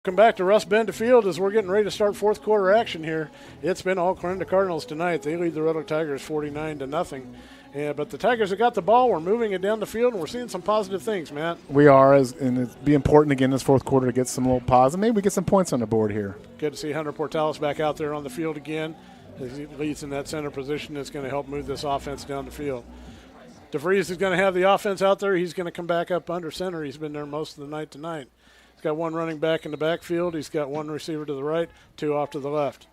Welcome back to Russ Benda Field as we're getting ready to start fourth quarter action here. It's been all Clarinda Cardinals tonight. They lead the Red Oak Tigers 49-0. But the Tigers have got the ball. We're moving it down the field, and we're seeing some positive things, Matt. We are, and it'd be important again this fourth quarter to get some little positive. Maybe we get some points on the board here. Good to see Hunter Portales back out there on the field again. As he leads in that center position, it's going to help move this offense down the field. DeVries is going to have the offense out there. He's going to come back up under center. He's been there most of the night tonight. He's got one running back in the backfield. He's got one receiver to the right, two off to the left.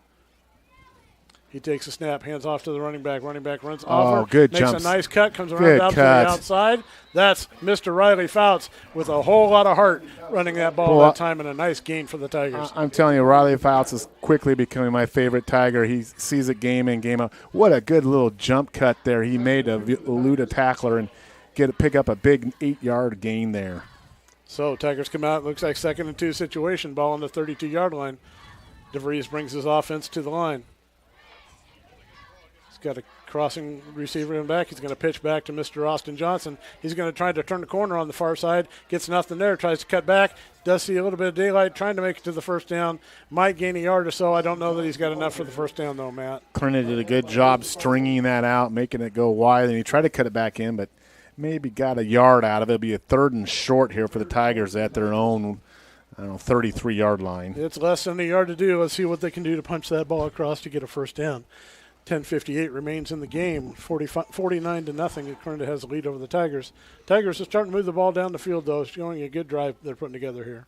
He takes a snap, hands off to the running back. Running back runs over. Good makes jumps. a nice cut, comes around out to the outside. That's Mr. Riley Fouts with a whole lot of heart running that ball that time, and a nice gain for the Tigers. I'm telling you, Riley Fouts is quickly becoming my favorite Tiger. He sees it game in, game out. What a good little jump cut there. He made to elude a tackler and pick up a big 8-yard gain there. So Tigers come out. Looks like 2nd and 2 situation. Ball on the 32-yard line. DeVries brings his offense to the line. got a crossing receiver in back. He's going to pitch back to Mr. Austin Johnson. He's going to try to turn the corner on the far side. Gets nothing there. Tries to cut back. Does see a little bit of daylight. Trying to make it to the first down. Might gain a yard or so. I don't know that he's got enough for the first down, though, Matt. Clarinda did a good job stringing that out, making it go wide. And he tried to cut it back in, but maybe got a yard out of it. It'll be a 3rd and short here for the Tigers at their own 33-yard line. It's less than a yard to do. Let's see what they can do to punch that ball across to get a first down. 10:58 remains in the game. 49-0. Clarinda has the lead over the Tigers. Tigers are starting to move the ball down the field, though. Showing a good drive they're putting together here.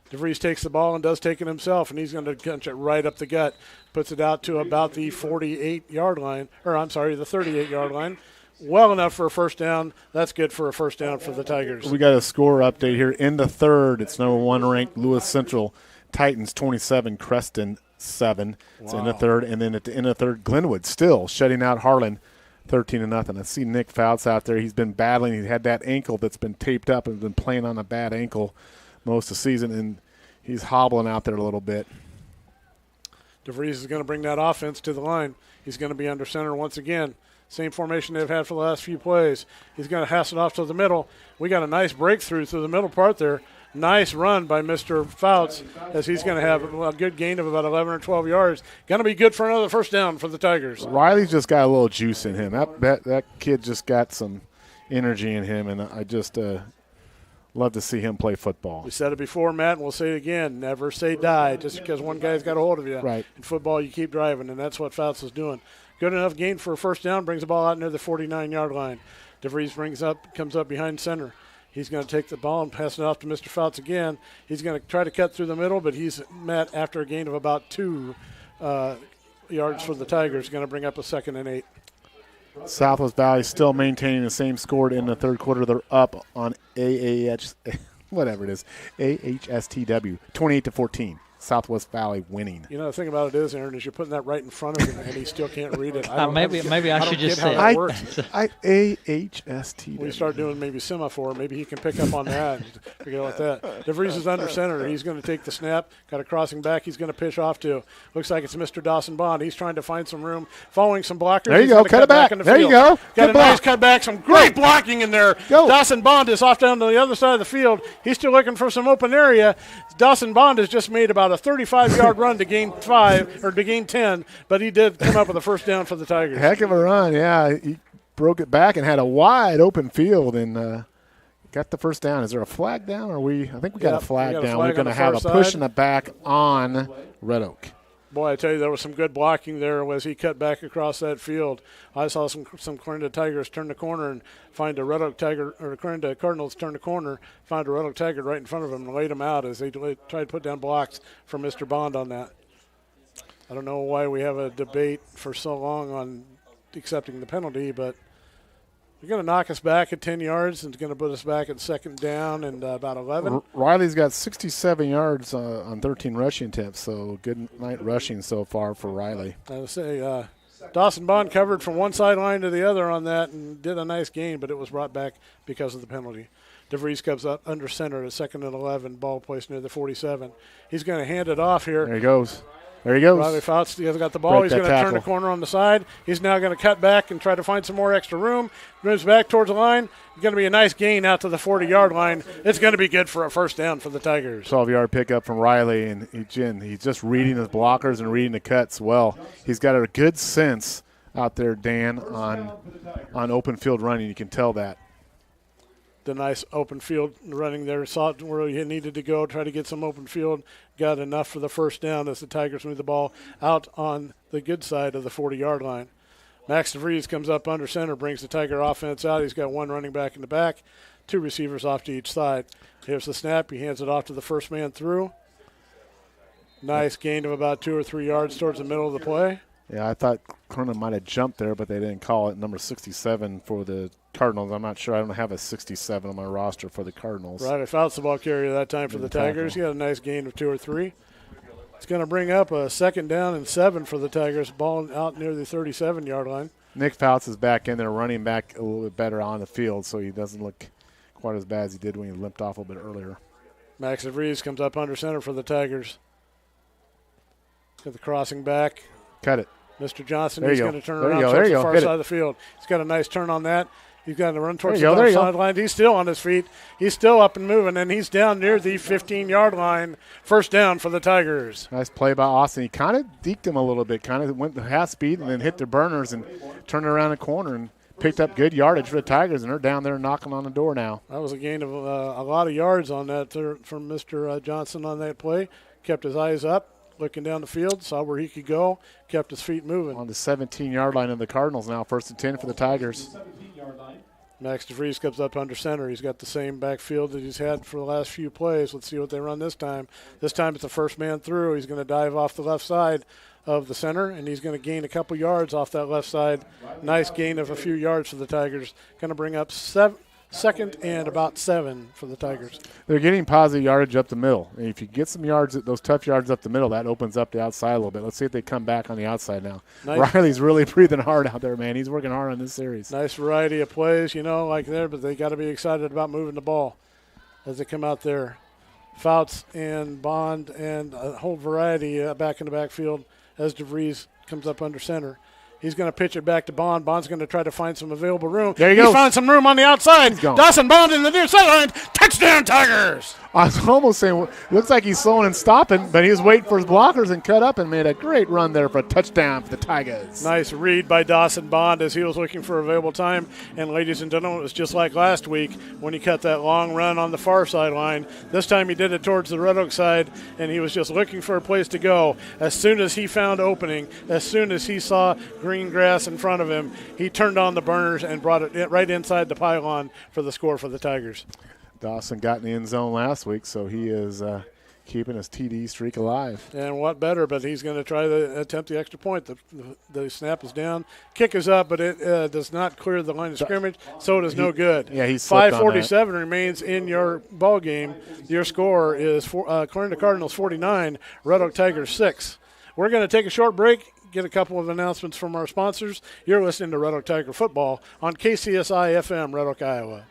DeVries takes the ball and does take it himself, and he's going to punch it right up the gut. Puts it out to about the 48-yard line, the 38-yard line. Well enough for a first down. That's good for a first down for the Tigers. We got a score update here. In the third, it's number 1 ranked Lewis Central Titans 27, Creston 7. It's in the third. And then at the end of the third, Glenwood still shutting out Harlan 13-0. I see Nick Fouts out there. He's been battling. He had that ankle that's been taped up and been playing on a bad ankle most of the season, and he's hobbling out there a little bit. DeVries is going to bring that offense to the line. He's going to be under center once again. Same formation they've had for the last few plays. He's going to pass it off to the middle. We got a nice breakthrough through the middle part there. Nice run by Mr. Fouts, as he's going to have a good gain of about 11 or 12 yards. Going to be good for another first down for the Tigers. Riley's just got a little juice in him. That kid just got some energy in him, and I just love to see him play football. We said it before, Matt, and we'll say it again. Never say die just because one guy's got a hold of you. Right. In football, you keep driving, and that's what Fouts is doing. Good enough gain for a first down, brings the ball out near the 49-yard line. DeVries comes up behind center. He's going to take the ball and pass it off to Mr. Fouts again. He's going to try to cut through the middle, but he's met after a gain of about 2 yards for the Tigers. Going to bring up a 2nd and 8. Southwest Valley still maintaining the same score in the third quarter. They're up on AHSTW, 28-14. Southwest Valley winning. You know, the thing about it is, Aaron, is you're putting that right in front of him, and he still can't read it. Maybe I should just say it. AHSTW. We start doing maybe semaphore. Maybe he can pick up on that and figure out that. DeVries is under center. He's going to take the snap. Got a crossing back. He's going to pitch off to. Looks like it's Mr. Dawson Bond. He's trying to find some room, following some blockers. There you go. Cut it back. There you go. Got a nice cut back. Some great blocking in there. Go. Dawson Bond is off down to the other side of the field. He's still looking for some open area. Dawson Bond has just made about a 35-yard run to gain 5 or to gain 10, but he did come up with a first down for the Tigers. Heck of a run, yeah. He broke it back and had a wide open field and got the first down. Is there a flag down? I think we got a flag down. We're going to have a push in the back on Red Oak. Boy, I tell you, there was some good blocking there as he cut back across that field. I saw some Clarinda Tigers turn the corner and find a Red Oak Tiger, or Clarinda Cardinals turn the corner, find a Red Oak Tiger right in front of them and laid him out as they tried to put down blocks for Mr. Bond on that. I don't know why we have a debate for so long on accepting the penalty, but they're going to knock us back at 10 yards and it's going to put us back at 2nd down and about 11. Riley's got 67 yards on 13 rushing attempts, so good night rushing so far for Riley. I would say Dawson Bond covered from one sideline to the other on that and did a nice gain, but it was brought back because of the penalty. DeVries comes up under center at 2nd and 11, ball placed near the 47. He's going to hand it off here. There he goes. There he goes. Riley Fouts has got the ball. He's going to turn the corner on the side. He's now going to cut back and try to find some more extra room. Moves back towards the line. It's going to be a nice gain out to the 40-yard line. It's going to be good for a first down for the Tigers. 12-yard pickup from Riley, and he's just reading his blockers and reading the cuts well. He's got a good sense out there, Dan, on open field running. You can tell that. The nice open field running there. Saw where he needed to go, try to get some open field. Got enough for the first down as the Tigers move the ball out on the good side of the 40-yard line. Max DeVries comes up under center, brings the Tiger offense out. He's got one running back in the back, 2 receivers off to each side. Here's the snap. He hands it off to the first man through. Nice gain of about 2 or 3 yards towards the middle of the play. Yeah, I thought Clarinda might have jumped there, but they didn't call it. Number 67 for the Cardinals. I'm not sure. I don't have a 67 on my roster for the Cardinals. Right, if Fouts the ball carrier that time for the Tigers. He had a nice gain of 2 or 3. It's going to bring up a 2nd down and 7 for the Tigers. Ball out near the 37-yard line. Nick Fouts is back in there, running back a little bit better on the field, so he doesn't look quite as bad as he did when he limped off a little bit earlier. Max DeVries comes up under center for the Tigers. Got the crossing back. Cut it. Mr. Johnson, There he's you going go. to turn There you around go. There towards you the go. far Hit side it. of the field. He's got a nice turn on that. He's got to run towards There you go. the There you go. sideline. He's still on his feet. He's still up and moving, and he's down near the 15-yard line. First down for the Tigers. Nice play by Austin. He kind of deked him a little bit, kind of went half speed and then hit the burners and turned around the corner and picked up good yardage for the Tigers, and they're down there knocking on the door now. That was a gain of a lot of yards on that from Mr. Johnson on that play. Kept his eyes up, looking down the field, saw where he could go, kept his feet moving. On the 17-yard line of the Cardinals now, 1st and 10 for the Tigers. Max DeVries comes up under center. He's got the same backfield that he's had for the last few plays. Let's see what they run this time. This time it's the first man through. He's going to dive off the left side of the center, and he's going to gain a couple yards off that left side. Nice gain of a few yards for the Tigers. Going to bring up second and about 7 for the Tigers. They're getting positive yardage up the middle. And if you get some yards, those tough yards up the middle, that opens up the outside a little bit. Let's see if they come back on the outside now. Nice. Riley's really breathing hard out there, man. He's working hard on this series. Nice variety of plays, like there, but they got to be excited about moving the ball as they come out there. Fouts and Bond and a whole variety back in the backfield as DeVries comes up under center. He's going to pitch it back to Bond. Bond's going to try to find some available room. There you go. He finds some room on the outside. He's gone. Dawson Bond in the near sideline. Touchdown, Tigers! I was almost saying, looks like he's slowing and stopping, but he was waiting for his blockers and cut up and made a great run there for a touchdown for the Tigers. Nice read by Dawson Bond as he was looking for available time. And ladies and gentlemen, it was just like last week when he cut that long run on the far sideline. This time he did it towards the Red Oak side, and he was just looking for a place to go. As soon as he found opening, as soon as he saw green grass in front of him, he turned on the burners and brought it right inside the pylon for the score for the Tigers. Dawson got in the end zone last week, so he is keeping his TD streak alive. And what better, but he's going to try to attempt the extra point. The snap is down. Kick is up, but it does not clear the line of scrimmage, so it is no good. Yeah, he's slipped on that. 5:47 remains in your ball game. Your score is Clarinda Cardinals 49, Red Oak Tigers 6. We're going to take a short break, get a couple of announcements from our sponsors. You're listening to Red Oak Tiger Football on KCSI FM, Red Oak, Iowa.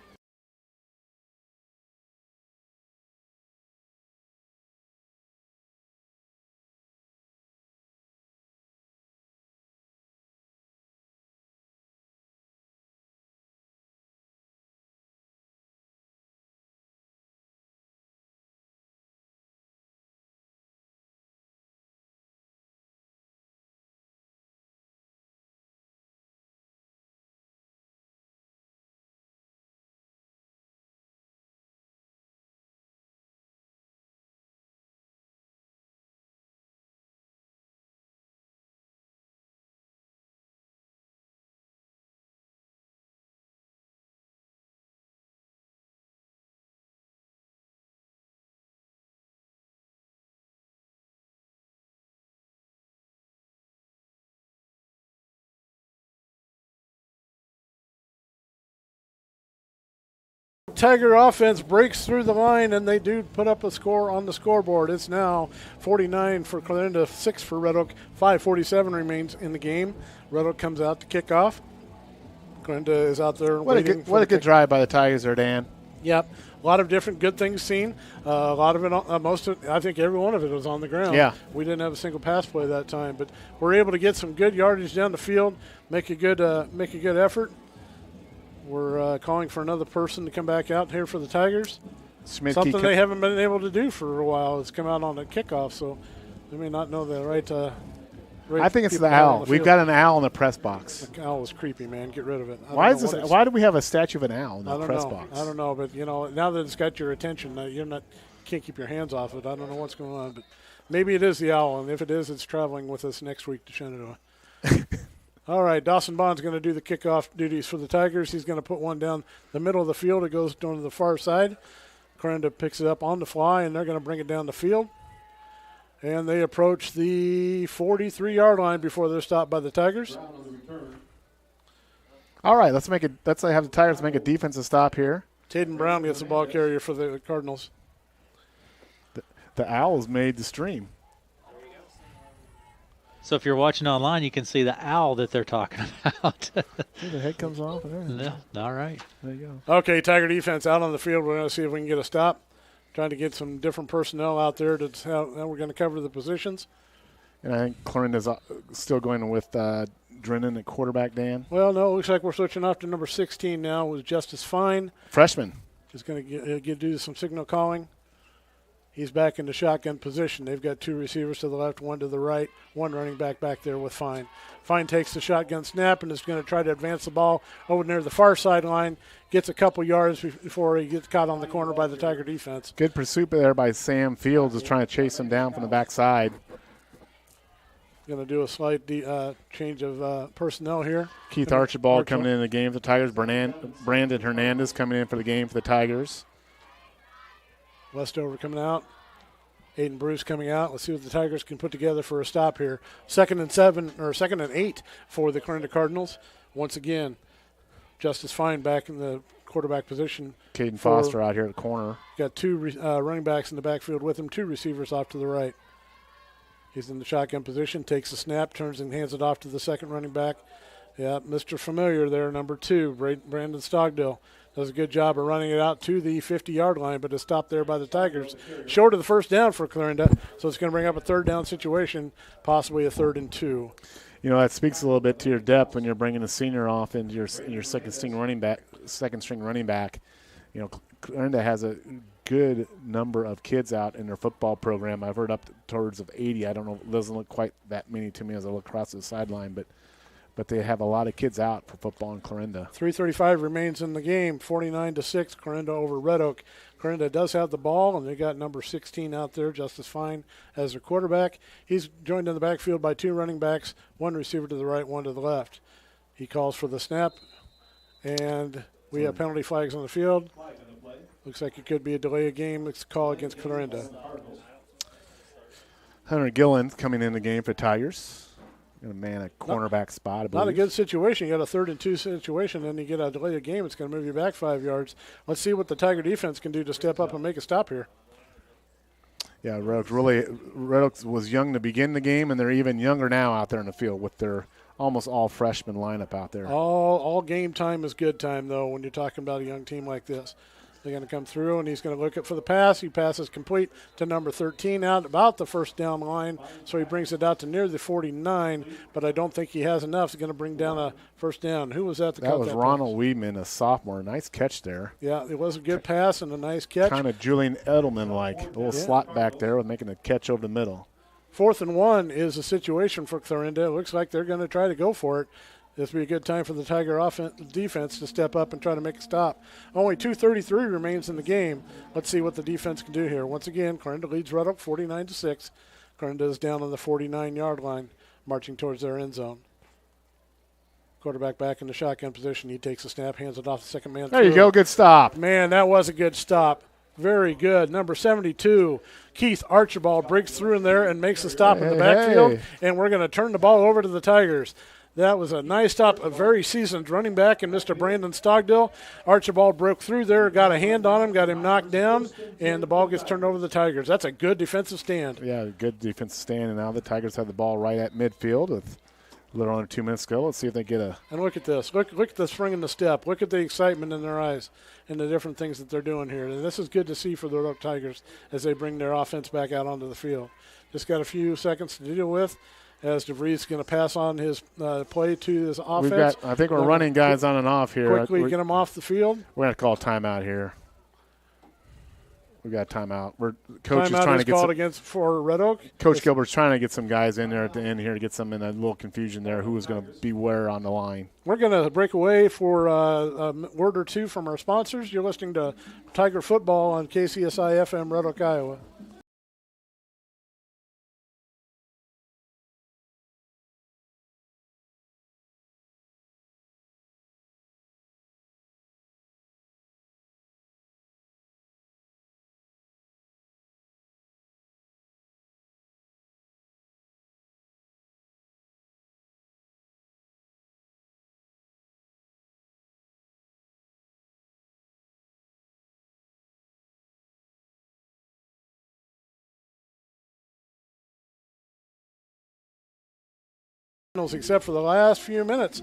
Tiger offense breaks through the line, and they do put up a score on the scoreboard. It's now 49 for Clarinda, 6 for Red Oak. 5:47 remains in the game. Red Oak comes out to kick off. Clarinda is out there What a good drive by the Tigers there, Dan. Yep. A lot of different good things seen. A lot of it, I think every one of it was on the ground. Yeah. We didn't have a single pass play that time, but we're able to get some good yardage down the field, make a good effort. We're calling for another person to come back out here for the Tigers. Something they haven't been able to do for a while is come out on a kickoff, so they may not know the right I think it's the owl. We've got an owl in the press box. The owl is creepy, man. Get rid of it. Why do we have a statue of an owl in the press know. box? I don't know, but now that it's got your attention, can't keep your hands off it. I don't know what's going on, but maybe it is the owl, and if it is, it's traveling with us next week to Shenandoah. All right, Dawson Bond's going to do the kickoff duties for the Tigers. He's going to put one down the middle of the field. It goes down to the far side. Clarinda picks it up on the fly, and they're going to bring it down the field. And they approach the 43-yard line before they're stopped by the Tigers. All right, let's have the Tigers make a defensive stop here. Taden Brown gets the ball carrier for the Cardinals. The Owls made the stream. So if you're watching online, you can see the owl that they're talking about. The head comes off. Yeah, all right. There you go. Okay, Tiger defense out on the field. We're going to see if we can get a stop. Trying to get some different personnel out there. That's how we're going to cover the positions. And I think Clarinda's still going with Drennan at quarterback, Dan. Well, no, it looks like we're switching off to number 16 now with Justice Fine. Freshman. He's going to do some signal calling. He's back into shotgun position. They've got 2 receivers to the left, 1 to the right, 1 running back there with Fine. Fine takes the shotgun snap and is going to try to advance the ball over near the far sideline, gets a couple yards before he gets caught on the corner by the Tiger defense. Good pursuit there by Sam Fields, is trying to chase him down from the backside. Going to do a slight change of personnel here. Keith Archibald coming in the game for the Tigers. Brandon Hernandez coming in for the game for the Tigers. Westover coming out. Aiden Bruce coming out. Let's see what the Tigers can put together for a stop here. 2nd and 8 for the Clarinda Cardinals. Once again, Justice Fine back in the quarterback position. Caden Foster out here at the corner. Got 2 running backs in the backfield with him, 2 receivers off to the right. He's in the shotgun position, takes the snap, turns and hands it off to the second running back. Yeah, Mr. Familiar there, number 2, Brandon Stogdill. Does a good job of running it out to the 50-yard line, but is stopped there by the Tigers. Short of the first down for Clarinda, so it's going to bring up a 3rd down situation, possibly a 3rd and 2. You know, that speaks a little bit to your depth when you're bringing a senior off into your second string running back. You know, Clarinda has a good number of kids out in their football program. I've heard up towards of 80. I don't know, it doesn't look quite that many to me as I look across the sideline, but they have a lot of kids out for football in Clarinda. 3:35 remains in the game, 49-6, Clarinda over Red Oak. Clarinda does have the ball, and they got number 16 out there, Justice Fine, as their quarterback. He's joined in the backfield by 2 running backs, 1 receiver to the right, 1 to the left. He calls for the snap, and we have penalty flags on the field. Looks like it could be a delay of game. It's a call against Clarinda. Hunter Gillen coming in the game for Tigers. Going to man a cornerback spot, I believe. Not a good situation. You got a 3rd and 2 situation, and you get a delay of game. It's going to move you back 5 yards. Let's see what the Tiger defense can do to step up and make a stop here. Yeah, Red Oaks was young to begin the game, and they're even younger now out there in the field with their almost all freshman lineup out there. All game time is good time, though, when you're talking about a young team like this. They're going to come through, and he's going to look for the pass. He passes complete to number 13 out about the first down line, so he brings it out to near the 49, but I don't think he has enough. He's going to bring down a first down. Who was that? That was Ronald Weedman, a sophomore. Nice catch there. Yeah, it was a good pass and a nice catch. Kind of Julian Edelman-like. A little slot back there with making a catch over the middle. 4th and 1 is a situation for Clarinda. It looks like they're going to try to go for it. This will be a good time for the Tiger defense to step up and try to make a stop. Only 2:33 remains in the game. Let's see what the defense can do here. Once again, Clarinda leads Red Oak 49-6. Clarinda is down on the 49-yard line, marching towards their end zone. Quarterback back in the shotgun position. He takes a snap, hands it off the second man. There you go. Good stop. Man, that was a good stop. Very good. Number 72, Keith Archibald, breaks through in there and makes a stop in the backfield, and we're going to turn the ball over to the Tigers. That was a nice stop, a very seasoned running back in Mr. Brandon Stogdill. Archibald broke through there, got a hand on him, got him knocked down, and the ball gets turned over to the Tigers. That's a good defensive stand. Yeah, good defensive stand, and now the Tigers have the ball right at midfield with a little under 2 minutes to go. Let's see if they get a – And look at this. Look at the spring in the step. Look at the excitement in their eyes and the different things that they're doing here. And this is good to see for the Red Tigers as they bring their offense back out onto the field. Just got a few seconds to deal with. As DeVries is going to pass on his play to his offense. I think we're running guys on and off here. Quickly get them off the field. We're going to call timeout here. We got timeout. Coach is trying to get called against for Red Oak. Coach Gilbert's trying to get some guys in there at the end here to get some in a little confusion there. Who is going to be where on the line? We're going to break away for a word or two from our sponsors. You're listening to Tiger Football on KCSI FM, Red Oak, Iowa. Except for the last few minutes.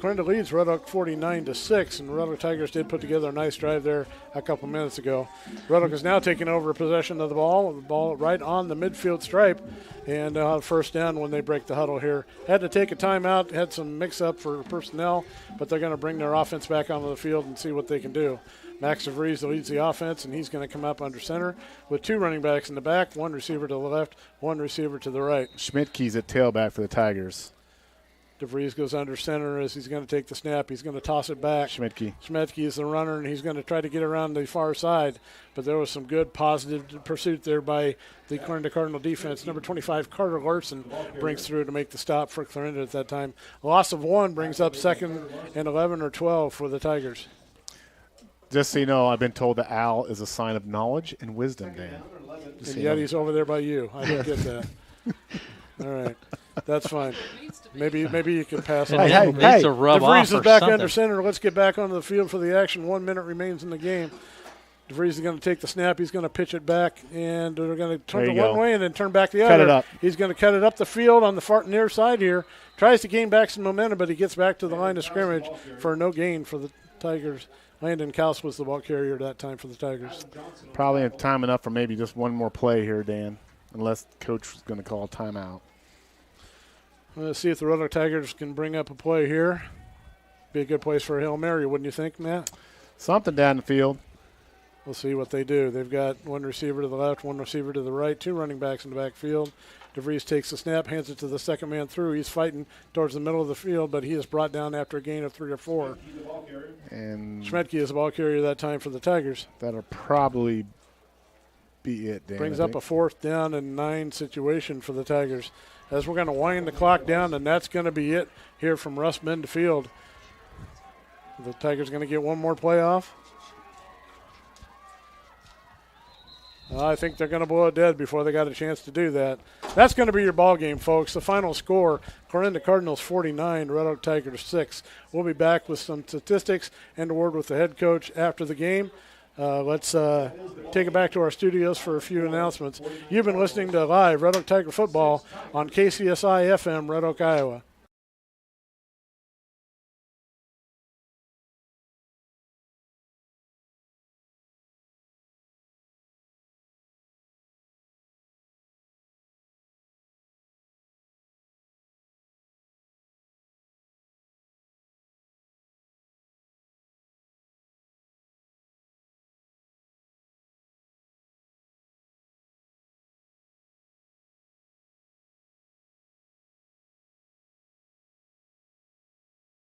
Clarinda leads Red Oak 49-6, and the Red Oak Tigers did put together a nice drive there a couple minutes ago. Red Oak is now taking over possession of the ball right on the midfield stripe, and first down when they break the huddle here. Had to take a timeout, had some mix-up for personnel, but they're going to bring their offense back onto the field and see what they can do. Max DeVries leads the offense, and he's going to come up under center with 2 running backs in the back, 1 receiver to the left, 1 receiver to the right. Schmidtke's at tailback for the Tigers. DeVries goes under center as he's going to take the snap. He's going to toss it back. Schmidtke is the runner, and he's going to try to get around the far side. But there was some good positive pursuit there by the Clarinda Cardinal defense. Number 25, Carter Larson, brings through to make the stop for Clarinda at that time. A loss of 1 brings up 2nd and 11 or 12 for the Tigers. Just so you know, I've been told the owl is a sign of knowledge and wisdom, Dan. And yet he's over there by you. I didn't get that. All right. That's fine. Maybe you can pass on. Hey, needs to rub off DeVries or is back something. under center. Let's get back onto the field for the action. 1 minute remains in the game. DeVries is going to take the snap. He's going to pitch it back, and they're going to turn it one way and then turn back the other. Cut it up. He's going to cut it up the field on the far near side here. Tries to gain back some momentum, but he gets back to the line of scrimmage for no gain for the Tigers. Landon Kaus was the ball carrier that time for the Tigers. Probably time enough for maybe just one more play here, Dan, unless coach is going to call a timeout. Let's see if the Red Oak Tigers can bring up a play here. Be a good place for a Hail Mary, wouldn't you think, Matt? Something down the field. We'll see what they do. They've got 1 receiver to the left, 1 receiver to the right, 2 running backs in the backfield. DeVries takes the snap, hands it to the second man through. He's fighting towards the middle of the field, but he is brought down after a gain of 3 or 4. And Schmidtke is the ball carrier that time for the Tigers. That'll probably be it, Dan. Brings up a 4th down and 9 situation for the Tigers. As we're going to wind the clock down, and that's going to be it here from Russ Bend Field. The Tigers going to get one more play off. I think they're going to blow it dead before they got a chance to do that. That's going to be your ball game, folks. The final score, Clarinda Cardinals 49, Red Oak Tigers 6. We'll be back with some statistics and a word with the head coach after the game. Let's take it back to our studios for a few announcements. You've been listening to live Red Oak Tiger Football on KCSI FM, Red Oak, Iowa.